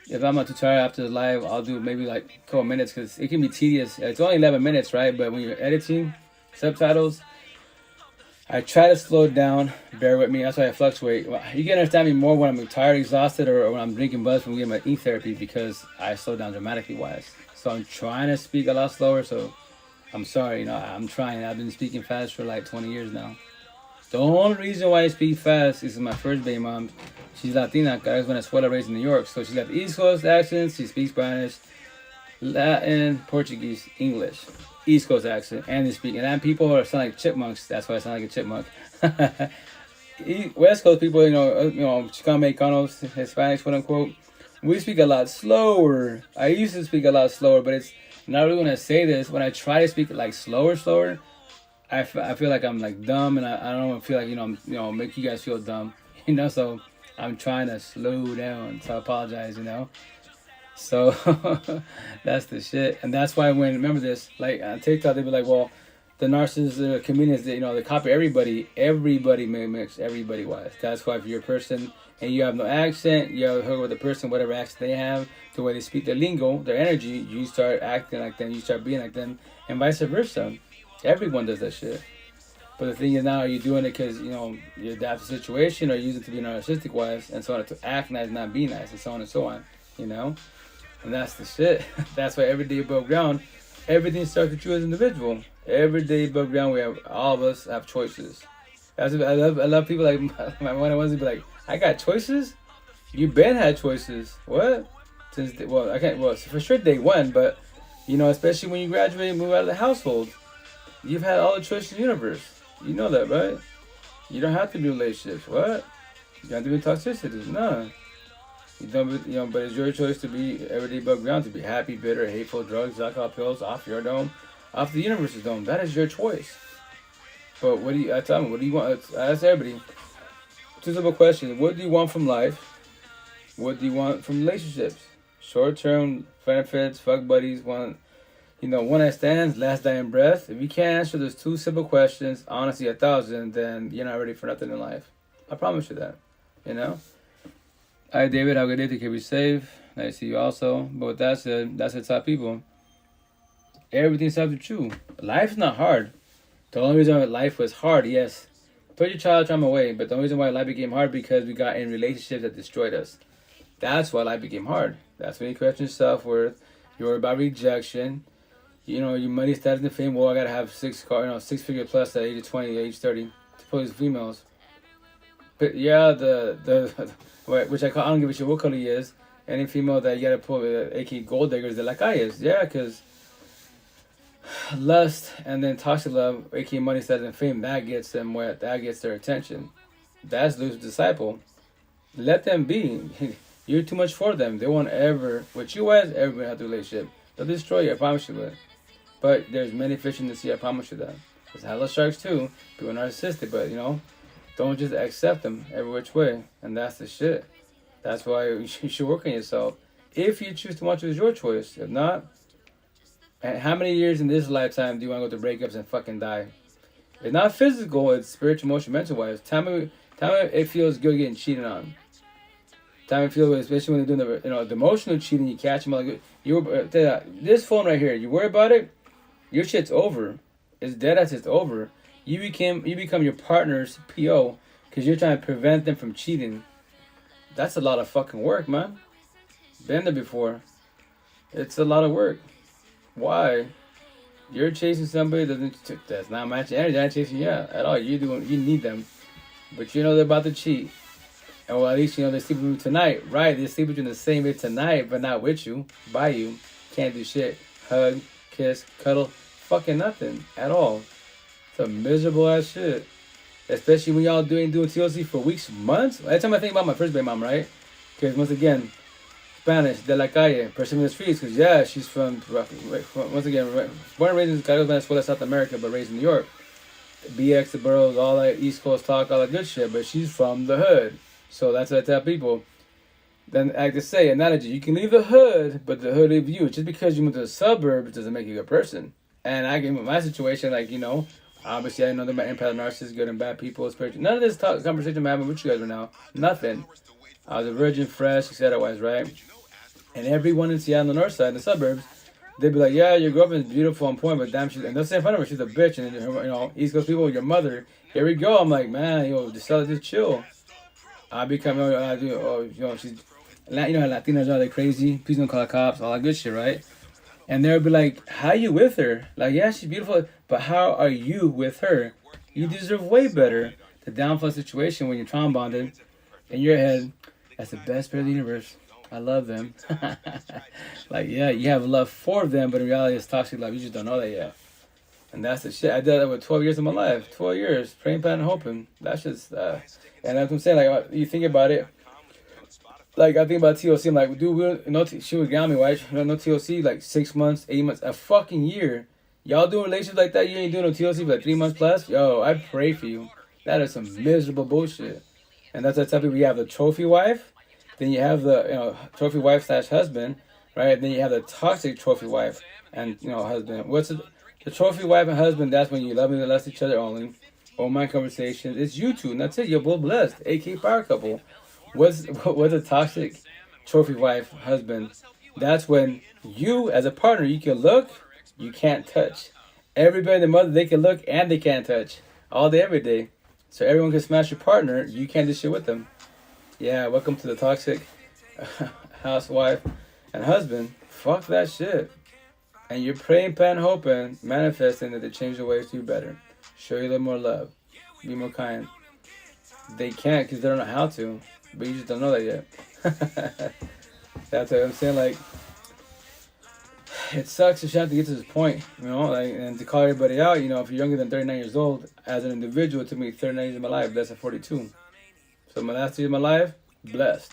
if I'm not too tired after the live, I'll do maybe like a couple minutes because it can be tedious. It's only 11 minutes, right? But when you're editing subtitles, I try to slow it down. Bear with me. That's why I fluctuate. You can understand me more when I'm tired, exhausted, or when I'm drinking buzz from getting my e-therapy because I slow down dramatically wise. So I'm trying to speak a lot slower. So I'm sorry. You know, I'm trying. I've been speaking fast for like 20 years now. The only reason why I speak fast is my first baby mom. She's Latina. I was Venezuela, raised in New York. So she got the East Coast accent. She speaks Spanish, Latin, Portuguese, English. East Coast accent, and they speak. And then people are sound like chipmunks. That's why I sound like a chipmunk. West Coast people, Chicano Mexicanos, Hispanics, quote unquote, we speak a lot slower. I used to speak a lot slower, but it's not really when I say this. When I try to speak like slower, I feel like I'm like dumb, and I don't feel like make you guys feel dumb, So I'm trying to slow down. So I apologize, So that's the shit, and that's why remember this, like on TikTok, they be like, well, the narcissists, comedians, they copy everybody. Everybody mix everybody wise. That's why if you're a person and you have no accent, you have heard with the person, whatever accent they have, the way they speak their lingo, their energy, you start acting like them, you start being like them, and vice versa. Everyone does that shit. But the thing is, now, are you doing it because you adapt the situation, or use it to be narcissistic wise, and so on, to act nice, not be nice, and so on and so on, And that's the shit. That's why every day above ground, everything starts with you as an individual. Every day above ground, all of us have choices. I love people like my one I want to be like, I got choices. You been had choices. What? I can't. Well, for sure day one, but especially when you graduate and move out of the household, you've had all the choices in the universe. You know that, right? You don't have to do relationships. What? You don't have to do toxicity. No. You don't, but it's your choice to be everyday above ground, to be happy, bitter, hateful, drugs, alcohol, pills, off your dome, off the universe's dome. That is your choice. But I tell them, what do you want? I ask everybody, two simple questions. What do you want from life? What do you want from relationships? Short-term benefits, fuck buddies, one night stands, last dying breath. If you can't answer those two simple questions, honestly, 1,000, then you're not ready for nothing in life. I promise you that, Hi, David. Have a good day. Take care. Be safe. Nice to see you also. But with that said, that's the top people. Everything's up to you. Life's not hard. The only reason why life was hard, yes, put your child trauma away, but the only reason why life became hard because we got in relationships that destroyed us. That's why life became hard. That's when you question self-worth. You worry about rejection. Your money, status, and fame. Well, I gotta have 6-figure plus at age of 20, age 30 to please females. But yeah, which I don't give a shit what color he is. Any female that you gotta pull, aka gold diggers, they're like I is. Yeah, because lust and then toxic love, aka money, status, and fame, that gets them wet. That gets their attention. That's Lucifer's disciple. Let them be. You're too much for them. They won't ever, with you as, ever have the relationship. They'll destroy you, I promise you that. But there's many fish in the sea, I promise you that. There's hella sharks too. People are narcissistic, but don't just accept them every which way. And that's the shit. That's why you should work on yourself. If you choose to watch it, it's your choice. If not, and how many years in this lifetime do you want to go through breakups and fucking die? It's not physical, it's spiritual, emotional, mental wise. Tell me it feels good getting cheated on. Tell me it feels good, especially when they're doing the emotional cheating, you catch them like, this phone right here, you worry about it, your shit's over. It's dead as it's over. You become your partner's PO because you're trying to prevent them from cheating. That's a lot of fucking work, man. Been there before. It's a lot of work. Why? You're chasing somebody that's not matching energy. They're not chasing you at all. You need them, but they're about to cheat. And well, at least they sleep with you tonight, right? They sleep with you in the same bed tonight, but not with you, by you. Can't do shit. Hug, kiss, cuddle, fucking nothing at all. It's a miserable ass shit. Especially when y'all doing TLC for weeks, months. Every time I think about my first baby mom, right? Because once again, Spanish, de la calle, person in the streets. Because yeah, she's from once again, born and raised in Venezuela, South America, but raised in New York. BX, the boroughs, all that East Coast talk, all that good shit. But she's from the hood. So that's what I tell people. Then I like to say, analogy, you can leave the hood, but the hood leave you. Just because you moved to the suburbs doesn't make you a good person. And I give my situation, obviously I know that my empath, narcissists, good and bad people, spiritual. None of this conversation I'm having with you guys right now. Nothing. I was a virgin, fresh, etc. right? And everyone in Seattle, on the north side, in the suburbs, they'd be like, yeah, your girlfriend's beautiful on point, but damn, and they'll say in front of her, she's a bitch. And then, East Coast people, your mother, here we go. I'm like, man, just chill. I become, she's, Latinas are like crazy. Please don't call the cops, all that good shit, right? And they'll be like, how you with her? Like, yeah, she's beautiful, but how are you with her? You deserve way better. The downfall situation when you're trauma bonded in your head, that's the best part of the universe. I love them. Like, yeah, you have love for them, but in reality, it's toxic love. You just don't know that yet. And that's the shit. I did that with 12 years of my life. 12 years. Praying, planning, hoping. That's just, and that's what I'm saying. Like, you think about it. Like, I think about TLC. I'm like, dude, she would ground me, right? No TLC, like 6 months, 8 months, a fucking year. Y'all doing relationships like that? You ain't doing no TLC for like 3 months plus? Yo, I pray for you. That is some miserable bullshit. And that's the type of people. You have the trophy wife. Then you have the, trophy wife / husband, right? Then you have the toxic trophy wife and, husband. What's it? The trophy wife and husband, that's when you love and lust each other only. Online conversations. It's you two, and that's it. You're both blessed. AK power couple. What's a toxic trophy wife husband? That's when you, as a partner, you can look, you can't touch. Everybody in the mother, they can look and they can't touch. All day, every day. So everyone can smash your partner. You can't do shit with them. Yeah, welcome to the toxic housewife and husband. Fuck that shit. And you're praying, planning, hoping, manifesting that they change their ways to be better. Show you a little more love. Be more kind. They can't because they don't know how to. But you just don't know that yet. That's what I'm saying. Like, it sucks to have to get to this point, and to call everybody out, if you're younger than 39 years old, as an individual, it took me 39 years of my life, less than 42. So my last year of my life, blessed.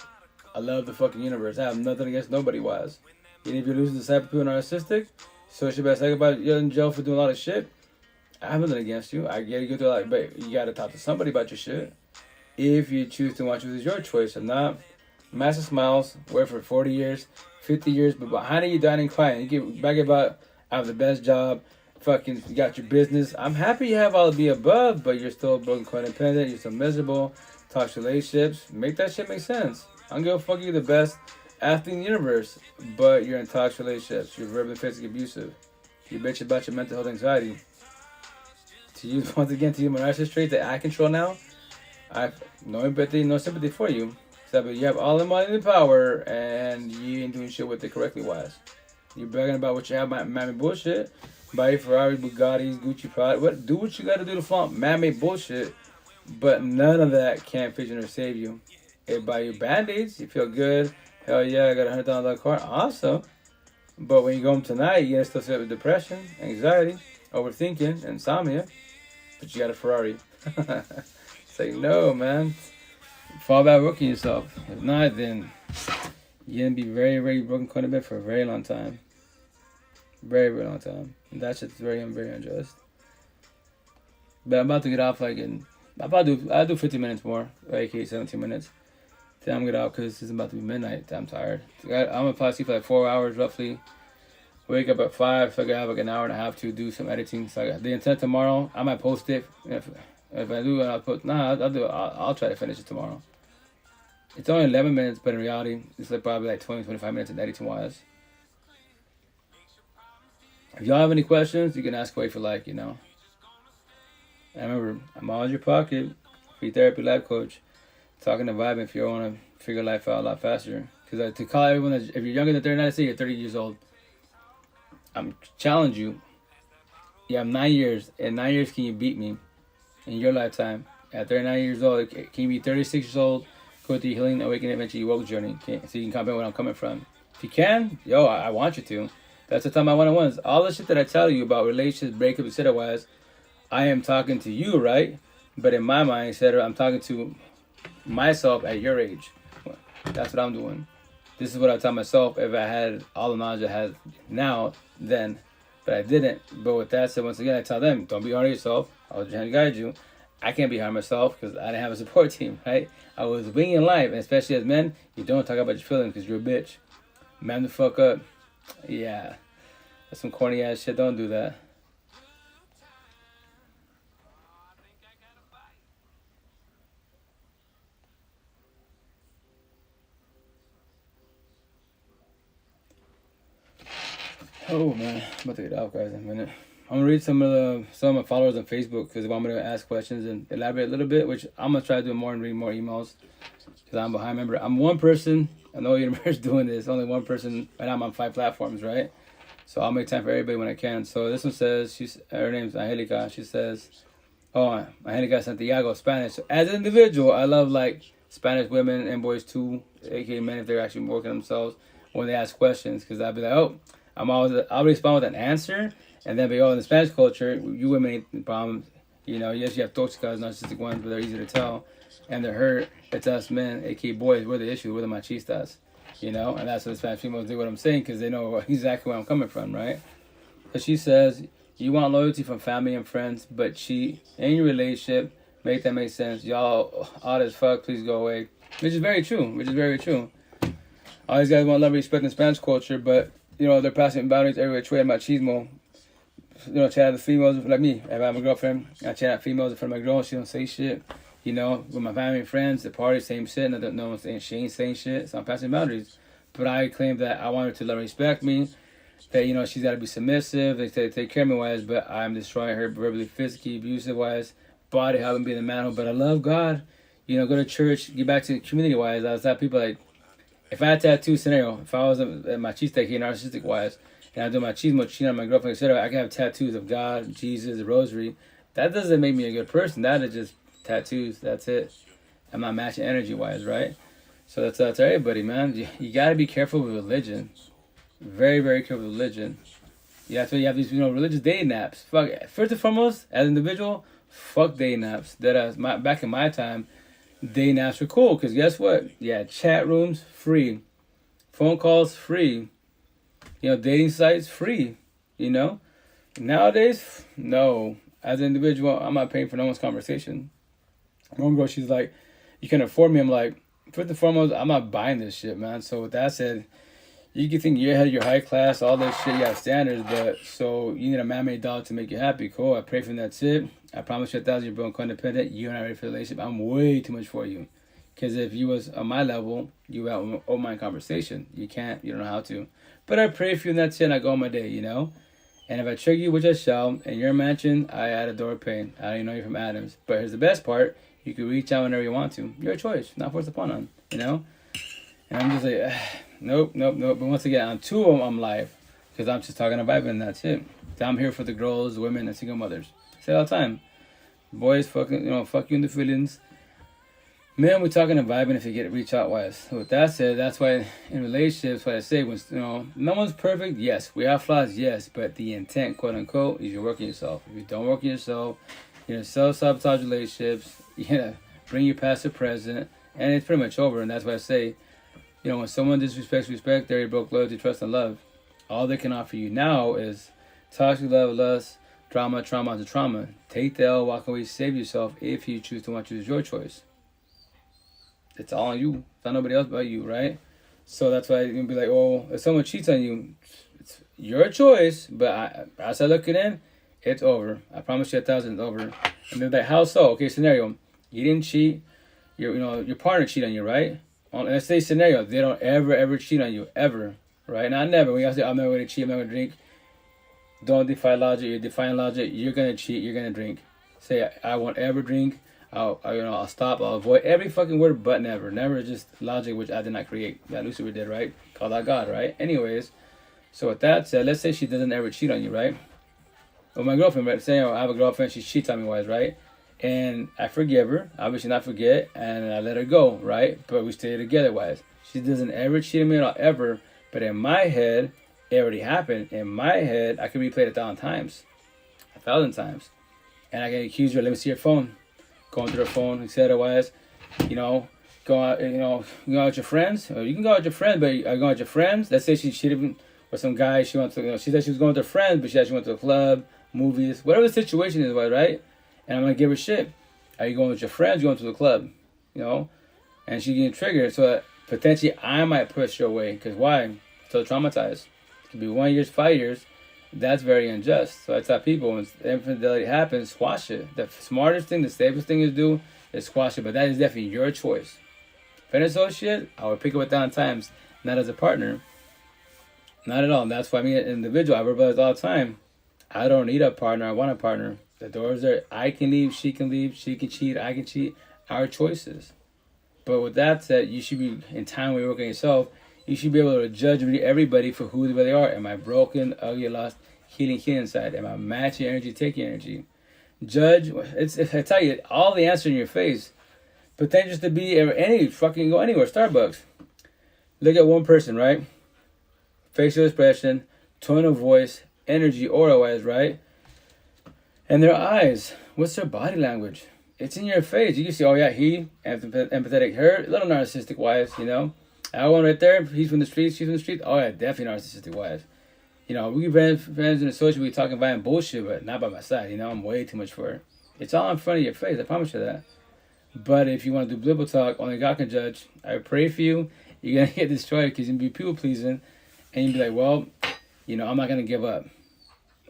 I love the fucking universe. I have nothing against nobody wise. Even if you're losing the cyber people narcissistic, social bad psychopath, you're in jail for doing a lot of shit. I have nothing against you. I get you through a lot, but you gotta talk to somebody about your shit. If you choose to watch it, it's your choice. If not, massive smiles, work for 40 years, 50 years, but behind it, you dying and crying. You get back about, I have the best job, fucking, you got your business. I'm happy you have all of the above, but you're still broken, codependent, you're still miserable, toxic relationships. Make that shit make sense. I don't give a fuck, you're the best athlete in the universe, but you're in toxic relationships. You're verbally, physically abusive. You bitch about your mental health anxiety. To use, once again, to use my narcissist trait that I control now, I have no empathy, no sympathy for you. Except that you have all the money and the power, and you ain't doing shit with it correctly wise. You're bragging about what you have, man-made bullshit. Buy Ferrari, Bugattis, Gucci, Prada. Do what you gotta do to flaunt man-made bullshit. But none of that can fix you or save you. It buy you band-aids, you feel good. Hell yeah, I got a $100,000 car. Awesome. But when you go home tonight, you gotta still sit with depression, anxiety, overthinking, insomnia. But you got a Ferrari. Say no, man. Fall back working yourself. If not, then you're gonna be very, very broken codependent for a very long time. Very, very long time. And that's just very, very unjust. But I'm about to get off I'll do 15 minutes more, aka 17 minutes. Then I'm gonna get out because it's about to be midnight. I'm tired. I'm gonna probably sleep for like 4 hours roughly. Wake up at 5, so I gotta have like an hour and a half to do some editing. So I got the intent tomorrow. I might post it. If I do, I'll try to finish it tomorrow. It's only 11 minutes, but in reality, it's like probably like 20, 25 minutes in editing wise. If y'all have any questions, you can ask away for And remember, I'm all in your pocket. Free therapy life coach. Talking to Vibe if you want to figure life out a lot faster. Because to call everyone, if you're younger than 39, say you're 30 years old. I'm challenge you. You have 9 years. In 9 years, can you beat me in your lifetime? At 39 years old, can you be 36 years old, go through your healing, awakening, eventually woke journey? So you can comprehend where I'm coming from. If you can, I want you to. That's the time my one-on-ones. All the shit that I tell you about relationships, breakups, etc. wise, I am talking to you, right? But in my mind, etc., I'm talking to myself at your age. That's what I'm doing. This is what I tell myself if I had all the knowledge I have now, then. But I didn't. But with that said, once again, I tell them, don't be hard on yourself. I was trying to guide you. I can't be hard on myself because I didn't have a support team, right? I was winging life, and especially as men, you don't talk about your feelings because you're a bitch. Man the fuck up. Yeah. That's some corny ass shit. Don't do that. Oh man, I'm about to get off, guys, in a minute. I'm gonna read some of my followers on Facebook because they want me to ask questions and elaborate a little bit, which I'm gonna try to do more and read more emails because I'm behind. Remember, I'm one person. I know you're doing this. Only one person, and I'm on 5 platforms, right? So I'll make time for everybody when I can. So this one says her name's Angelica. She says, "Oh, Angelica Santiago, Spanish. So as an individual, I love like Spanish women and boys too, aka men if they're actually working themselves when they ask questions, because I'll be like, oh." I'll respond with an answer, And then, in the Spanish culture, you women ain't problems. You know, yes, you have toxicas, narcissistic ones, but they're easy to tell. And they're hurt. It's us men, aka boys, we're the issue. We're the machistas. You know, and that's what the Spanish females do what I'm saying because they know exactly where I'm coming from, right? But she says, you want loyalty from family and friends, but cheat in your relationship. Make that make sense. Y'all odd as fuck, please go away. Which is very true. All these guys want love and respect in Spanish culture, but, you know, they're passing boundaries every which way. Machismo. You know, chat with females like me. If I have a girlfriend, I chat with females in front of my girl. She don't say shit. You know, with my family and friends, the party, same shit. No one's saying, she ain't saying shit. So I'm passing boundaries. But I claim that I want her to love and respect me. That, you know, she's got to be submissive. They say take care of me wise, but I'm destroying her verbally, physically, abusive wise. Body, haven't been the man. But I love God. You know, go to church, get back to the community wise. I was that people like, if I had a tattoo scenario, if I was a machista here, narcissistic wise, and I do machismo, cheating on my girlfriend, etc., I can have tattoos of God, Jesus, the rosary. That doesn't make me a good person. That is just tattoos. That's it. I'm not matching energy wise, right? So that's everybody, man. You got to be careful with religion. Very, very careful with religion. You have these, you know, religious dating apps. Fuck. First and foremost, as an individual, fuck dating apps. Back in my time, dating apps were cool because guess what? Yeah, chat rooms free, phone calls free. You know, dating sites free. You know, nowadays, no. As an individual, I'm not paying for no one's conversation. One girl, she's like, "You can afford me." I'm like, first and foremost, I'm not buying this shit, man. So with that said, you can think you're ahead of your high class, all this shit, you have standards, but so you need a man-made dollar to make you happy. Cool, I pray for that's it. I promise you 1,000 you're broken codependent. You're not ready for the relationship. I'm way too much for you. Because if you was on my level, you would have an open mind conversation. You can't, you don't know how to. But I pray for you and that's it, and I go on my day, you know? And if I trigger you, which I shall, and you're a mansion, I add a door of pain. I don't even know you're from Adams. But here's the best part. You can reach out whenever you want to. Your choice, not forced upon on, you know? And I'm just like, nope. But once again, on two of them, I'm live. Because I'm just talking about vibing and that's it. I'm here for the girls, women, and single mothers. I say it all the time. Boys, fucking, you know, fuck you in the feelings. Men, we're talking to vibing if you get reach out wise. So with that said, that's why in relationships, what I say, when, you know, no one's perfect, yes. We have flaws, yes. But the intent, quote unquote, is you're working yourself. If you don't work on yourself, you're going to self-sabotage relationships. You're going to bring your past to present. And it's pretty much over. And that's why I say, you know, when someone disrespects respect, they broke loyalty, trust, and love. All they can offer you now is toxic love, lust, drama, trauma to trauma. Take the L, walk away, save yourself if you choose to want to. It's your choice. It's all on you. It's not nobody else but you, right? So that's why you can be like, oh, if someone cheats on you, it's your choice. But as I look it in, it's over. I promise you 1,000 it's over. And they're like, how so? Okay, scenario. You didn't cheat. Your partner cheated on you, right? Let's say scenario. They don't ever cheat on you. Ever. Right? Not never. When you say, I'm never going to cheat, I'm never going to drink. Don't defy logic. You're defying logic. You're going to cheat. You're going to drink. Say, I won't ever drink. I'll stop. I'll avoid every fucking word but never. Never is just logic, which I did not create. That Lucifer did, right? Call that God, right? Anyways, so with that said, let's say she doesn't ever cheat on you, right? Well, my girlfriend, right? Say I have a girlfriend, she cheats on me, wise, right? And I forgive her, obviously not forget, and I let her go, right? But we stay together, wise. She doesn't ever cheat on me at all, ever. But in my head, it already happened. In my head, I could replay it 1,000 times. 1,000 times. And I can accuse her, let me see your phone. Going through her phone, etc. Wise, you know, go out, you go out with your friends. Or you can go out with your friends, but are you going out with your friends? Let's say she cheated with some guy. She went to, she said she was going with her friends, but she actually went to a club, movies, whatever the situation is, right? And I'm gonna give her shit. Are you going with your friends? You going to the club, you know? And she getting triggered, so potentially I might push her away. Cause why? So traumatized. It could be 1 year, 5 years. That's very unjust. So I tell people when infidelity happens, squash it. The smartest thing, the safest thing to do is squash it. But that is definitely your choice. If an associate, I would pick it 1,000 times, not as a partner. Not at all. And that's why me, an individual, I verbalize all the time. I don't need a partner. I want a partner. The door's there. I can leave. She can leave. She can cheat. I can cheat. Our choices. But with that said, you should be, in time when you're working yourself, you should be able to judge everybody for who they are. Am I broken, ugly, lost, healing inside? Am I matching energy, taking energy? Judge. I tell you, all the answer in your face. But then just to be go anywhere. Starbucks. Look at one person, right? Facial expression, tone of voice, energy, aura-wise, right? And their eyes, what's their body language? It's in your face. You can see, oh yeah, he, empathetic, her, a little narcissistic-wise, you know? That one right there, he's from the streets, she's from the streets. Oh yeah, definitely narcissistic-wise. You know, we can be friends in the social, we talking violent bullshit, but not by my side, you know? I'm way too much for her. It's all in front of your face, I promise you that. But if you want to do biblical talk, only God can judge. I pray for you. You're going to get destroyed because you're going to be people-pleasing. And you'll be like, well, you know, I'm not going to give up.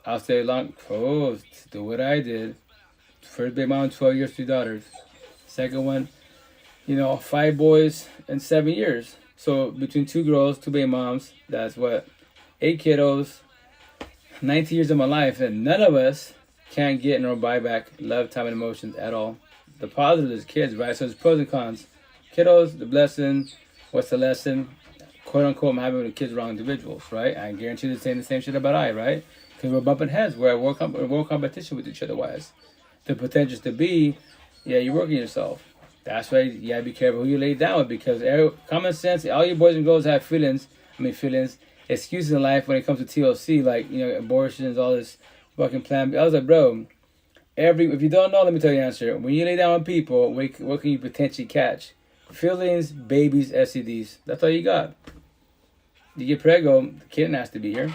I'll stay long. Oh, do what I did. First baby mom, 12 years, 3 daughters. Second one, you know, 5 boys in 7 years. So between 2 girls, 2 baby moms, that's what? 8 kiddos, 19 years of my life. And none of us can get nor buy back love, time, and emotions at all. The positive is kids, right? So there's pros and cons. Kiddos, the blessing. What's the lesson? Quote unquote, I'm having with kids wrong individuals, right? I guarantee they're saying the same shit about I, right? Because we're bumping heads. We're at world competition with each other, wise. The potential to be, yeah, you're working yourself. That's why you gotta be careful who you lay down with, because common sense, all you boys and girls have feelings, excuses in life when it comes to TLC, like, you know, abortions, all this fucking plan. I was like, bro, if you don't know, let me tell you the answer. When you lay down with people, what can you potentially catch? Feelings, babies, STDs. That's all you got. You get preggo, the kid has to be here.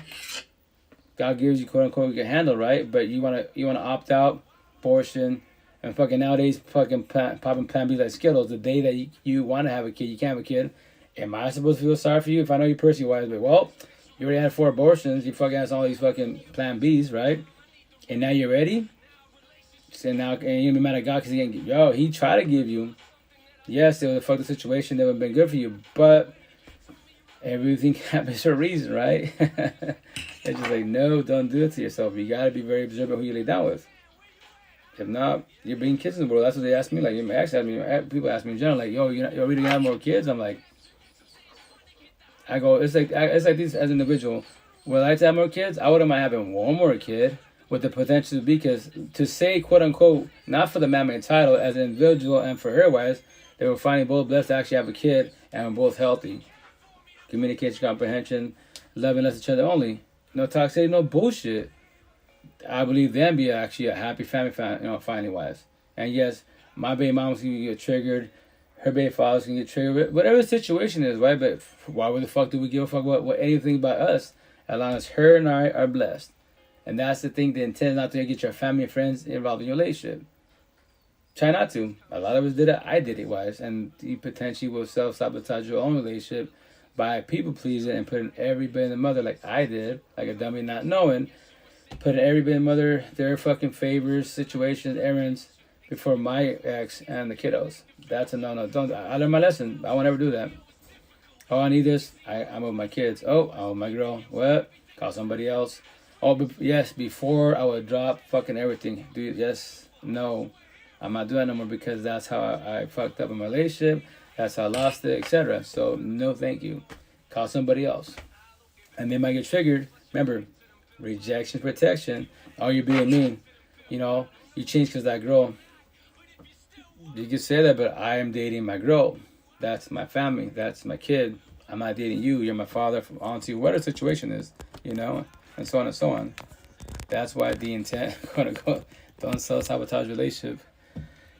God gives you, quote unquote, you can handle, right? But you wanna opt out, abortion, and fucking nowadays fucking popping Plan B like Skittles. The day that you want to have a kid, you can't have a kid. Am I supposed to feel sorry for you if I know you personally wise? But well, you already had 4 abortions. You fucking has all these fucking Plan Bs, right? And now you're ready. So now, and you're mad at God because he tried to give you. Yes, it was a fucked up situation that would have been good for you, but everything happens for a reason, right? It's just like, no, don't do it to yourself. You gotta be very observant who you lay down with. If not, you're bringing kids in the world. That's what they ask me. Like, people ask me in general, like, yo, you're really gonna have more kids? I'm like, I go, it's like this as an individual. Would I like to have more kids? I wouldn't mind having one more kid with the potential to be, because to say, quote unquote, not for the man-made title, as an individual and for her wise, they were finally both blessed to actually have a kid and both healthy. Communication, comprehension, loving us each other only. No toxicity, no bullshit. I believe them be actually a happy family, finally wise. And yes, my baby moms can get triggered, her baby fathers can get triggered, whatever the situation is, right? But why the fuck do we give a fuck about anything about us, as long as her and I are blessed? And that's the thing, the intent is not to get your family and friends involved in your relationship. Try not to. A lot of us did it. I did it, wise. And you potentially will self-sabotage your own relationship by people-pleasing and putting everybody in the mother, like I did, like a dummy not knowing, putting everybody in the mother, their fucking favors, situations, errands, before my ex and the kiddos. That's a no-no. I learned my lesson. I won't ever do that. Oh, I need this. I'm with my kids. Oh, my girl. What? Call somebody else. Oh, yes, before I would drop fucking everything. Dude, yes, no. I'm not doing that no more, because that's how I fucked up in my relationship. That's how I lost it, etc. So, no thank you. Call somebody else. And they might get triggered. Remember, rejection, protection. Oh, you're being mean. You know, you changed because that girl. You can say that, but I am dating my girl. That's my family. That's my kid. I'm not dating you. You're my father, auntie, whatever the situation is, you know, and so on and so on. That's why the intent, quote unquote, don't self-sabotage relationship.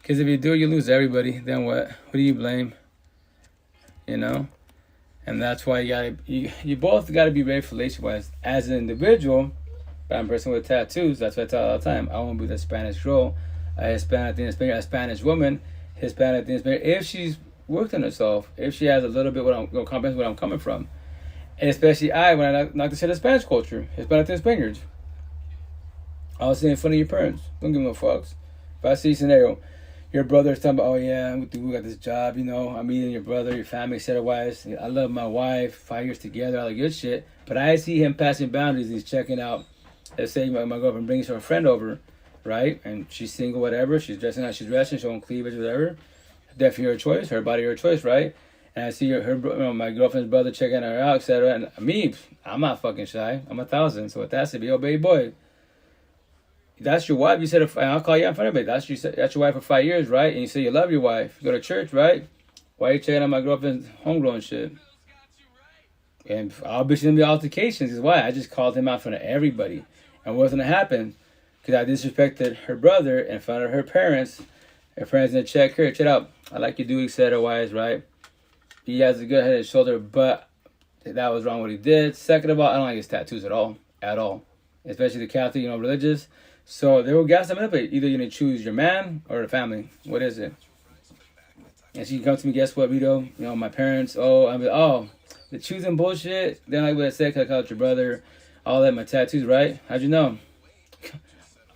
Because if you do, you lose everybody. Then what? Who do you blame? You know? And that's why you both got to be ready for relationship-wise. As an individual, but I'm a person with tattoos. That's what I tell all the time. I want to be the Spanish girl, a Hispanic, a Spanish woman, Hispanic, if she's worked on herself, if she has a little bit comprehends where I'm coming from. And especially when I knock the shit of Spanish culture, Hispanic and Spaniards. I was saying in front of your parents. Don't give no fucks. If I see a scenario, your brother's talking about, oh yeah, we got this job, you know, I'm meeting your brother, your family, etc. I love my wife, 5 years together, all the good shit. But I see him passing boundaries. He's checking out, let's say my girlfriend brings her friend over, right? And she's single, whatever. She's dressing how she's dressing, showing cleavage, whatever. Definitely her choice, her body, her choice, right? And I see my girlfriend's brother checking her out, etc. And me, I'm not fucking shy. I'm 1,000. So with that said, yo, baby boy, that's your wife. You said, I'll call you in front of it. That's your wife for 5 years, right? And you say you love your wife. You go to church, right? Why are you checking out my girlfriend's homegrown shit? And obviously, in the altercations is why I just called him out in front of everybody. And what's going to happen? Because I disrespected her brother in front of her parents. Her parents didn't check her. Check out. I like your dude, etc. Wise, right? He has a good head and shoulder, but that was wrong what he did. Second of all, I don't like his tattoos at all. At all. Especially the Catholic, religious. So they will gas him up. Either you're going to choose your man or the family. What is it? And she comes to me, guess what, Vito? My parents, the choosing bullshit. They don't like what I said because I called it your brother. All that, my tattoos, right? How'd you know?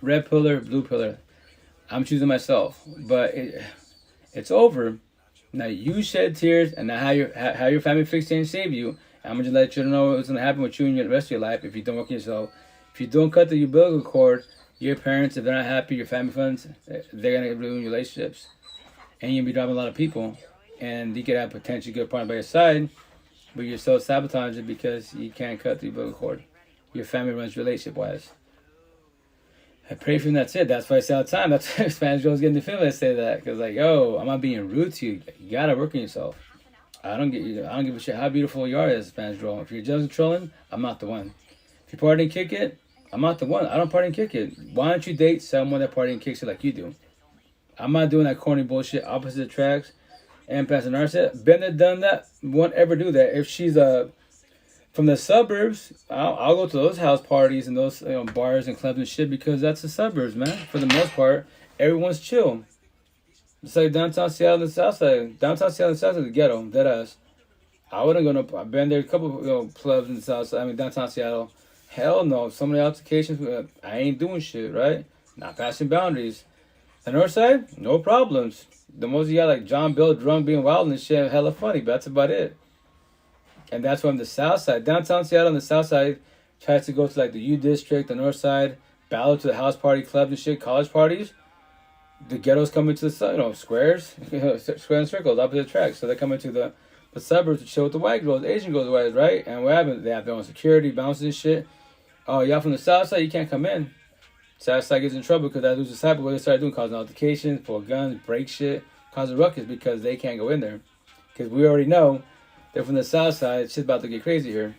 Red pillar, blue pillar. I'm choosing myself. But it's over. Now you shed tears, and now how your family fixed it and saved you. I'm going to let you know what's going to happen with you and the rest of your life if you don't work on yourself. If you don't cut the umbilical cord, your parents, if they're not happy, your family friends, they're going to ruin your relationships. And you're going to be dropping a lot of people. And you could have potentially good partner by your side, but you're so sabotaging because you can't cut the umbilical cord. Your family runs relationship-wise. I pray for him, that's it. That's why I say all the time. That's why Spanish girls get in the film. I say that. Because, I'm not being rude to you. You got to work on yourself. I don't give a shit how beautiful you are as a Spanish girl. If you're just trolling, I'm not the one. If you party and kick it, I'm not the one. I don't party and kick it. Why don't you date someone that party and kicks it like you do? I'm not doing that corny bullshit, opposite attracts, empaths and narcissists. Been there, done that. Won't ever do that. If she's from the suburbs, I'll go to those house parties and those bars and clubs and shit because that's the suburbs, man. For the most part, everyone's chill. It's like downtown Seattle and the south side. Downtown Seattle and the south side is the ghetto, deadass. I wouldn't go no. I've been there a couple clubs in the south side. Downtown Seattle. Hell no. Some of the altercations, I ain't doing shit, right? Not passing boundaries. The north side, no problems. The most you got like John Bill drunk being wild and shit, hella funny, but that's about it. And that's from the south side. Downtown Seattle on the south side tries to go to like the U district, the north side, battle to the house party clubs and shit, college parties. The ghettos come into the squares, square and circles, opposite tracks. So they come into the suburbs to chill with the white girls, Asian girls, right? And what happens? They have their own security, bounces and shit. Oh, y'all from the south side, you can't come in. South side gets in trouble because that loses sight. But what they start doing, causing altercations, pull guns, break shit, causing ruckus because they can't go in there. Because we already know they're from the south side. Shit's about to get crazy here.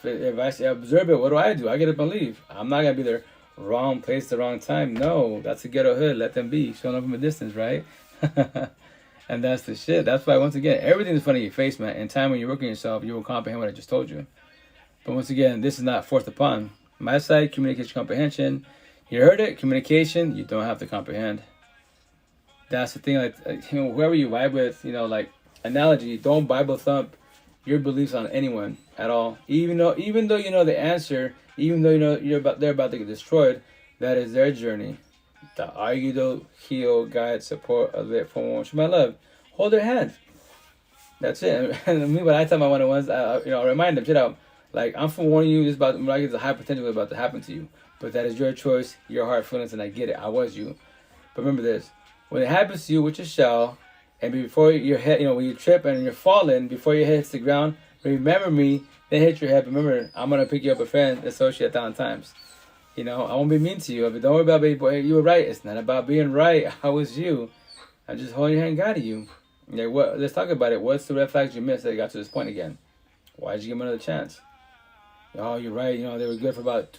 If I say observe it, what do? I get up and leave. I'm not gonna be there. Wrong place, the wrong time. No, that's a ghetto hood. Let them be. Showing up from a distance, right? And that's the shit. That's why, once again, everything's in front of your face, man. In time when you're working yourself, you will comprehend what I just told you. But once again, this is not forced upon. My side, communication, comprehension. You heard it, communication, you don't have to comprehend. That's the thing, whoever you vibe with, analogy, don't Bible thump your beliefs on anyone at all. Even though you know the answer, even though they're about to get destroyed, that is their journey. The ayudo, heal, guide, support, uplift, forewarn, show my love. Hold their hand. That's it. And me, when I tell my one-on-ones, I remind them, shit out. I'm forewarning you, this about it's a high potential about to happen to you. But that is your choice, your heart, feelings, and I get it. I was you. But remember this. When it happens to you, which it shall, and before your head, when you trip and you're falling, before your head hits the ground, remember me, then hit your head. Remember, I'm going to pick you up a friend, associate 1,000 times. I won't be mean to you. But don't worry about baby boy. You were right. It's not about being right. I was you. I'm just holding your hand and guiding you. Let's talk about it. What's the red flags you missed that got to this point again? Why did you give them another chance? Oh, you're right. They were good for about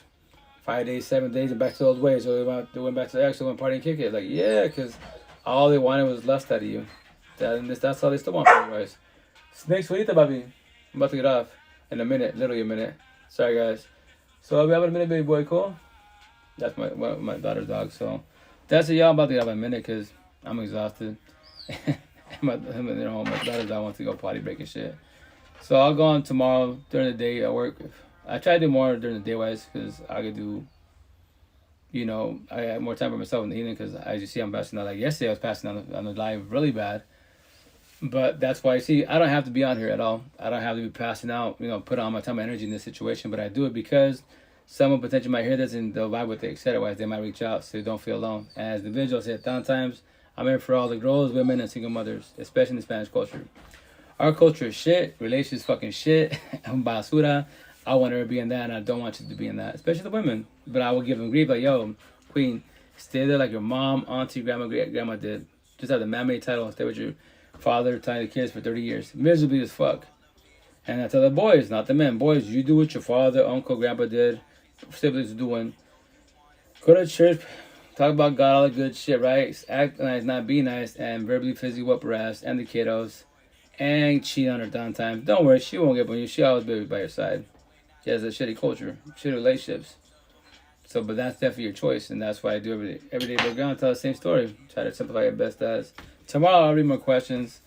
5 days, 7 days, and back to those ways. So they went back to the ex, they went party and kick it. Yeah, because all they wanted was lust out of you. That's all they still want from you guys. Snakes, what do you think about me? I'm about to get off in a minute, literally a minute. Sorry, guys. So I'll be out in a minute, baby boy. Cool? That's my daughter's dog. So that's it, y'all. I'm about to get off in a minute because I'm exhausted. my daughter's dog wants to go potty break and shit. So I'll go on tomorrow during the day at work. I try to do more during the day wise because I could do, I have more time for myself in the evening because as you see, I'm passing out. Yesterday, I was passing on the live really bad. But that's why, I don't have to be on here at all. I don't have to be passing out, put on my time and energy in this situation. But I do it because someone potentially might hear this and they'll vibe with it, etc. They might reach out so they don't feel alone. And as the individual said 1,000 times, I'm here for all the girls, women, and single mothers, especially in the Spanish culture. Our culture is shit. Relationships fucking shit. I'm basura. I want her to be in that, and I don't want you to be in that, especially the women. But I will give them grief, yo, queen, stay there like your mom, auntie, grandma, grandma did. Just have the man-made title and stay with your father, tiny kids for 30 years. Miserably as fuck. And I tell the boys, not the men, boys, you do what your father, uncle, grandpa did, siblings are doing. Go to church, talk about God, all the good shit, right? Act nice, not be nice, and verbally, physically whoop her ass and the kiddos, and cheat on her downtime. Don't worry, she won't get on you. She'll always be by your side. She has a shitty culture, shitty relationships. So, but that's definitely your choice, and that's why I do every day. We're gonna tell the same story. Try to simplify it best as. Tomorrow I'll read more questions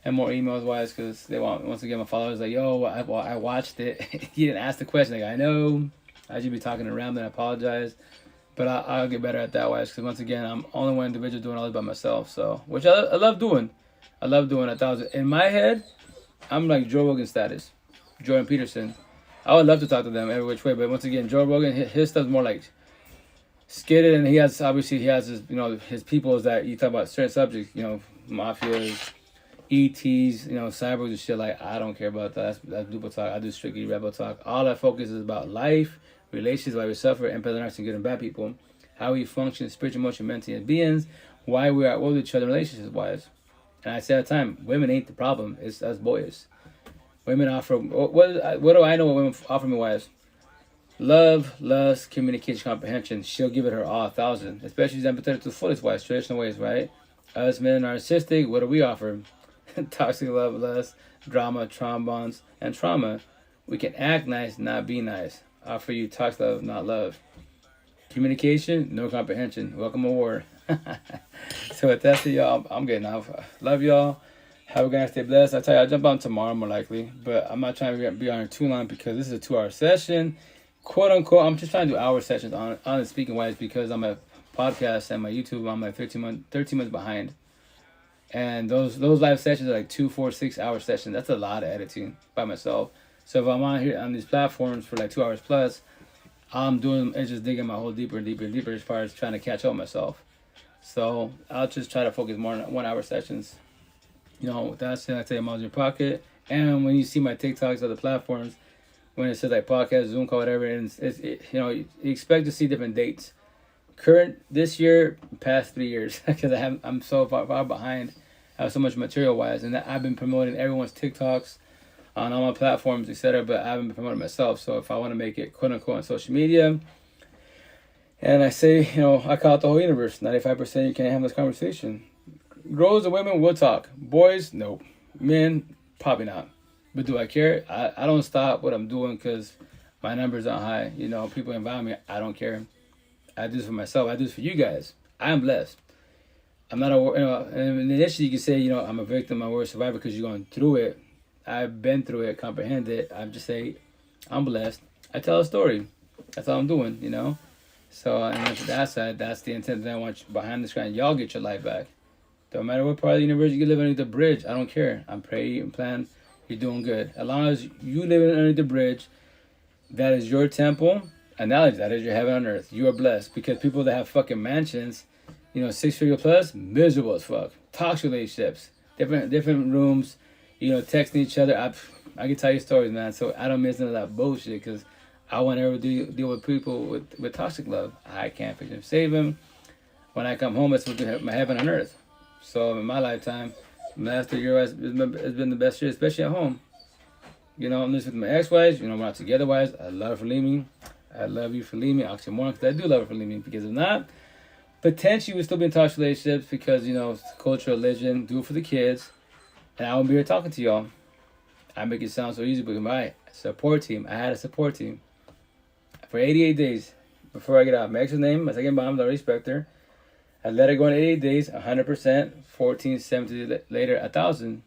and more emails wise, because they want, once again, my followers like, yo, I watched it. You didn't ask the question. Like, I know I should be talking around, and I apologize, but I'll get better at that wise, because once again, I'm only one individual doing all this by myself. So, which I love doing. I love doing 1,000. In my head, I'm like Joe Rogan status, Jordan Peterson. I would love to talk to them every which way, but once again, Joe Rogan, his stuff's more like skidded, and he has his, you know, his people that you talk about certain subjects, you know, mafias, ETs, you know, cyborgs and shit. Like, I don't care about that. That's Dupa talk. I do strictly rebel talk. All I focus is about life, relationships, why we suffer, empathy, and good and bad people, how we function, spiritual, emotional, mentally as beings, why we are at war with each other relationships wise. And I say all the time, women ain't the problem. It's us boys. Women offer, what do I know what women offer me wise? Love, lust, communication, comprehension. She'll give it her all 1,000. Especially if she's empathetic to the fullest wise, traditional ways, right? Us men are narcissistic. What do we offer? Toxic love, lust, drama, traumas, and trauma. We can act nice, not be nice. Offer you toxic love, not love. Communication, no comprehension. Welcome aboard. So with that, y'all, I'm getting off. Love y'all. Have a good night. Stay blessed. I tell you, I'll jump on tomorrow more likely, but I'm not trying to be on here too long because this is a 2-hour session, quote unquote. I'm just trying to do hour sessions on speaking wise because I'm a podcast and my YouTube. I'm like 13 months behind, and those live sessions are like 2, 4, 6 hour sessions. That's a lot of editing by myself. So if I'm on here on these platforms for like 2 hours plus, I'm doing it's just digging my hole deeper and deeper and deeper as far as trying to catch up myself. So I'll just try to focus more on 1 hour sessions. You know, that's it. I tell you, I'm in your pocket. And when you see my TikToks, other platforms, when it says like podcast, Zoom call, whatever, and you know, you expect to see different dates. Current this year, past 3 years, because I'm so far behind. I have so much material wise, and I've been promoting everyone's TikToks on all my platforms, etc. But I haven't been promoting myself. So if I want to make it quote unquote on social media, and I say, you know, I call it the whole universe. 95% you can't have this conversation. Girls and women will talk. Boys, nope. Men, probably not. But do I care? I don't stop what I'm doing because my numbers aren't high. You know, people invite me. I don't care. I do this for myself. I do this for you guys. I am blessed. I'm not a, you know, and initially you can say, you know, I'm a victim, I'm a worst survivor because you're going through it. I've been through it, comprehend it. I just say, I'm blessed. I tell a story. That's all I'm doing, you know? So, and that's that side. That's the intent that I want you behind the screen. Y'all get your life back. Don't matter what part of the universe you live underneath the bridge. I don't care. I'm praying and plan. You're doing good. As long as you live underneath the bridge, that is your temple. Analogy, that is your heaven on earth. You are blessed. Because people that have fucking mansions, you know, 6-figure plus, miserable as fuck. Toxic relationships. Different rooms, you know, texting each other. I can tell you stories, man. So I don't miss none of that bullshit because I won't ever deal with people with toxic love. I can't fix them, save them. When I come home, it's my heaven on earth. So in my lifetime, the last 3 years has been the best year, especially at home. You know, I'm listening with my ex-wives. You know, we're not together-wise. I love her for leaving me. I love you for leaving me. Oxymoron, because I do love her for leaving me. Because if not, potentially we'd still be in toxic relationships because, you know, culture, religion, do it for the kids. And I won't be here talking to y'all. I make it sound so easy, but my support team, I had a support team for 88 days before I get out. My ex's name, my second mom, I respect her. I let her go in 88 days, 100%, 14, 17 later, 1,000.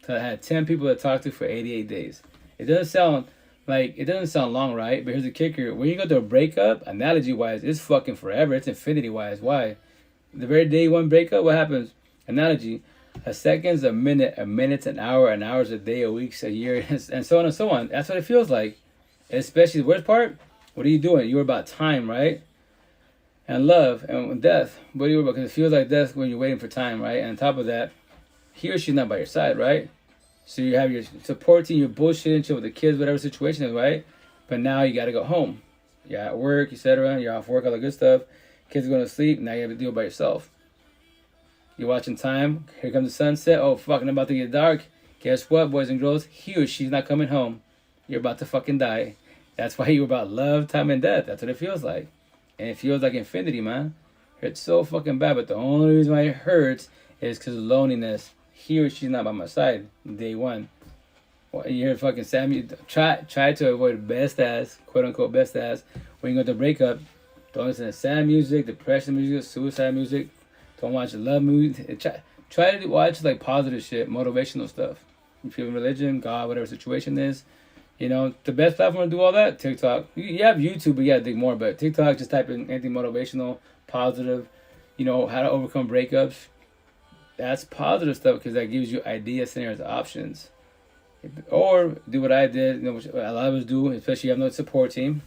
So I had 10 people to talk to for 88 days. It doesn't sound long, right? But here's the kicker. When you go through a breakup, analogy-wise, it's fucking forever. It's infinity-wise. Why? The very day you want breakup, what happens? Analogy. A second's a minute's an hour, an hour's a day, a week's a year, and so on and so on. That's what it feels like. Especially the worst part, what are you doing? You're about time, right? And love and death. What are you about? Because it feels like death when you're waiting for time, right? And on top of that, he or she's not by your side, right? So you have your support team, you're bullshitting, chill with the kids, whatever situation is, right? But now you got to go home. You're at work, etc. You're off work, all the good stuff. Kids are going to sleep. Now you have to deal by yourself. You're watching time. Here comes the sunset. Oh, fuck, I'm about to get dark. Guess what, boys and girls? He or she's not coming home. You're about to fucking die. That's why you're about love, time, and death. That's what it feels like. And it feels like infinity, man. It hurts so fucking bad, but the only reason why it hurts is because of loneliness. He or she's not by my side. Day one. Well, you hear fucking Sammy. Try to avoid best ass, quote unquote best ass, when you go to breakup. Don't listen to sad music, depression music, suicide music. Don't watch love music. Try to watch like positive shit, motivational stuff. If you have religion, God, whatever situation is. You know, the best platform to do all that, TikTok. You have YouTube, but you gotta dig more. But TikTok, just type in anything motivational, positive, you know, how to overcome breakups. That's positive stuff because that gives you ideas, scenarios, options. Or do what I did, you know, which a lot of us do, especially if you have no support team.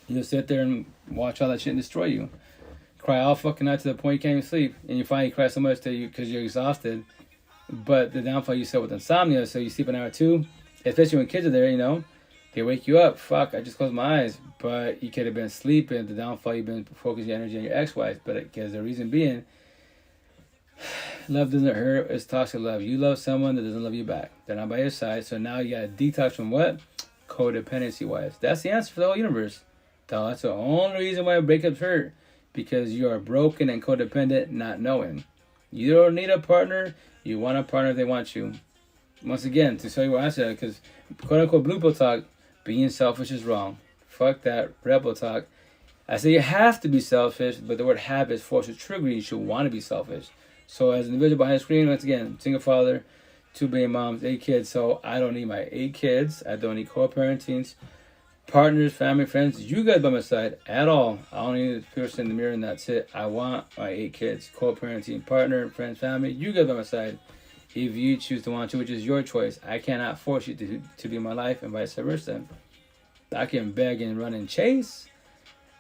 You'll sit there and watch all that shit and destroy you. Cry all fucking night to the point you can't even sleep. And you finally cry so much because you're exhausted. But the downfall you said with insomnia, so you sleep an hour or two. Especially when kids are there, you know, they wake you up. Fuck, I just closed my eyes. But you could have been sleeping. The downfall, you've been focusing your energy on your ex-wife. But because the reason being, love doesn't hurt. It's toxic love. You love someone that doesn't love you back. They're not by your side. So now you got to detox from what? Codependency wise. That's the answer for the whole universe. That's the only reason why breakups hurt. Because you are broken and codependent, not knowing. You don't need a partner. You want a partner if they want you. Once again, to show you what I said, because quote-unquote blue pill talk, being selfish is wrong. Fuck that rebel talk. I say you have to be selfish, but the word have is forced to trigger you. You should want to be selfish. So as an individual behind the screen, once again, single father, 2 baby moms, 8 kids. So I don't need my 8 kids. I don't need co-parentings, partners, family, friends. You guys by my side at all. I don't need a person in the mirror and that's it. I want my 8 kids, co-parenting, partner, friends, family. You guys by my side. If you choose to want to, which is your choice, I cannot force you to be in my life and vice versa. I can beg and run and chase.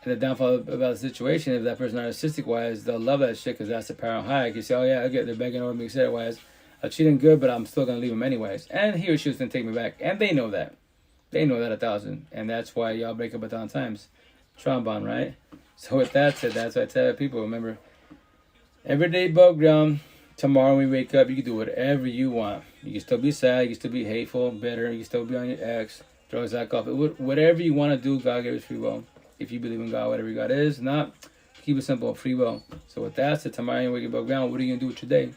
And the downfall about the situation, if that person narcissistic wise, they'll love that shit because that's the power high. You can say, oh yeah, okay, they're begging over me, etc. wise. I'll treat them good, but I'm still going to leave them anyways. And he or she was going to take me back. And they know that. They know that 1,000. And that's why y'all break up 1,000 times. Trombone, right? So with that said, that's what I tell people. Remember, every day above ground. Tomorrow when we wake up, you can do whatever you want. You can still be sad, you can still be hateful, bitter, you can still be on your ex, drugs, alcohol, whatever you want to do, God gave us free will. If you believe in God, whatever God is, not, keep it simple, free will. So with that said, tomorrow when we wake up ground, what are you going to do with your day?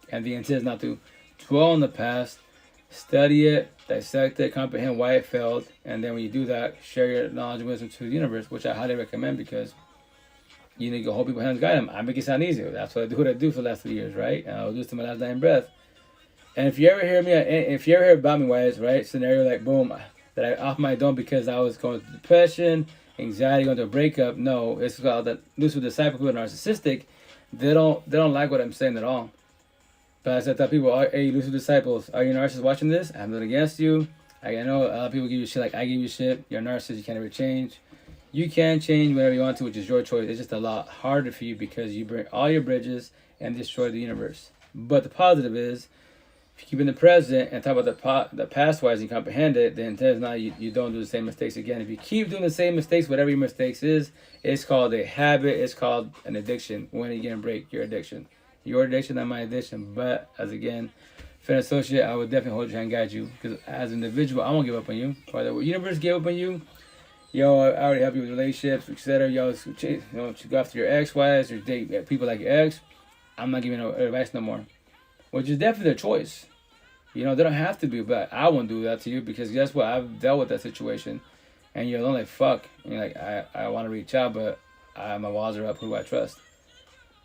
And the intent is not to dwell on the past, study it, dissect it, comprehend why it failed, and then when you do that, share your knowledge and wisdom to the universe, which I highly recommend because you need to hold people's hands, guide them. I make it sound easier. That's what I do for the last 3 years, right? And I'll do this to my last dying breath. And if you ever hear me, if you ever hear about me, wise, right? Scenario like, boom, that I off my dome because I was going through depression, anxiety, going through a breakup. No, it's called that loose with disciple who are narcissistic. They don't like what I'm saying at all. But as I tell people, hey, loose with disciples, are you narcissists watching this? I have nothing against you. I know a lot of people give you shit like I give you shit. You're a narcissist. You can't ever change. You can change whenever you want to, which is your choice. It's just a lot harder for you because you burn all your bridges and destroy the universe. But the positive is, if you keep in the present and talk about the past wise and comprehend it, then there's not you don't do the same mistakes again. If you keep doing the same mistakes, whatever your mistakes is, it's called a habit. It's called an addiction. When are you going to break your addiction? Your addiction, not my addiction. But as again, friend associate, I would definitely hold your hand and guide you because as an individual, I won't give up on you. Or the universe gave up on you. Yo, I already help you with relationships, etc. Yo, to go after your ex-wives or date people like your ex. I'm not giving no advice no more. Which is definitely their choice. You know, they don't have to be, but I won't do that to you because guess what? I've dealt with that situation. And you're like, fuck. And you're like, I want to reach out, but my walls are up. Who do I trust?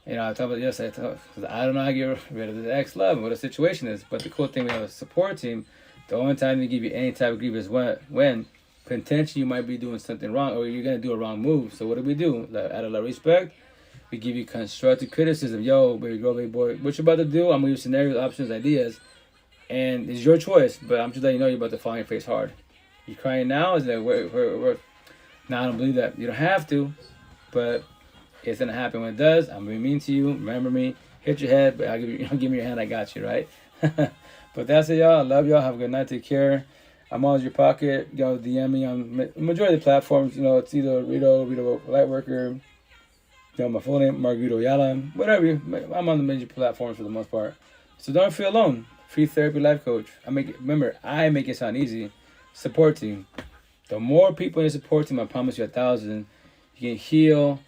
You know, I talk about yes, I don't know how to get rid of the ex-love and what the situation is. But the cool thing, we have a support team. The only time they give you any type of grief is when potentially you might be doing something wrong or you're going to do a wrong move. So what do? Out of respect, we give you constructive criticism. Yo, baby girl, baby boy, what you about to do? I'm going to give you scenarios, options, ideas. And it's your choice, but I'm just letting you know you're about to fall on your face hard. You crying now? Is like, where? No, I don't believe that. You don't have to, but it's going to happen. When it does, I'm going to be mean to you. Remember me. Hit your head, but I'll give me your hand. I got you, right? But that's it, y'all. I love y'all. Have a good night. Take care. I'm always your pocket. Y'all DM me on majority of the platforms. You know, it's either Rito Lightworker, you know, my full name, Margarito Yala, whatever. I'm on the major platforms for the most part. So don't feel alone. Free therapy life coach. I make it sound easy. Support team. The more people in the support team, I promise you 1,000. You can heal,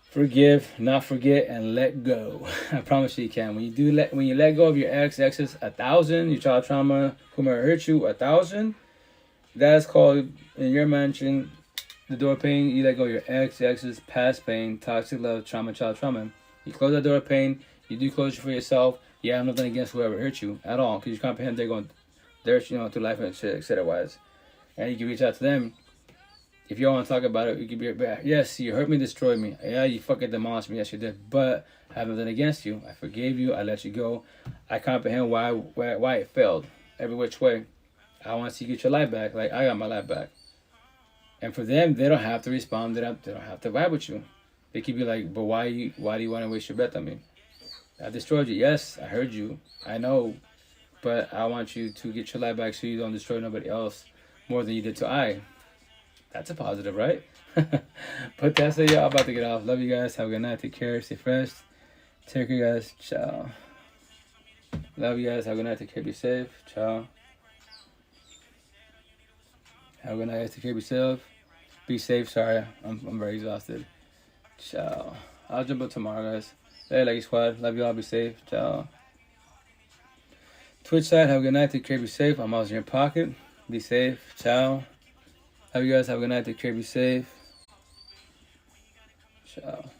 forgive, not forget, and let go. I promise you can. When you let go of your exes, 1,000, your child trauma, whomever hurt you, 1,000. That's called, in your mention, the door of pain. You let go of your exes, past pain, toxic love, trauma, child trauma. You close that door of pain. You do closure for yourself. You have nothing against whoever hurt you at all, because you comprehend they're through life and shit, etc. Wise, and you can reach out to them. If you don't want to talk about it, you can be like, yes, you hurt me, destroyed me. Yeah, you fucking demolished me. Yes, you did. But I have nothing against you. I forgave you. I let you go. I comprehend why it failed every which way. I want to see you get your life back. Like I got my life back. And for them, they don't have to respond. They don't have to vibe with you. They could be like, but why do you want to waste your breath on me? I destroyed you. Yes, I heard you. I know. But I want you to get your life back so you don't destroy nobody else more than you did to I. That's a positive, right? But that's it, y'all. About to get off. Love you guys. Have a good night. Take care. Stay fresh. Take care, guys. Ciao. Love you guys. Have a good night. Take care. Be safe. Ciao. Have a good night. Take care. Be safe. Be safe. Sorry. I'm very exhausted. Ciao. I'll jump up tomorrow, guys. Hey, Lucky Squad. Love you all. Be safe. Ciao. Twitch side. Have a good night. Take care. Be safe. I'm always in your pocket. Be safe. Ciao. Love you guys. Have a good night. Take care. Be safe. Ciao.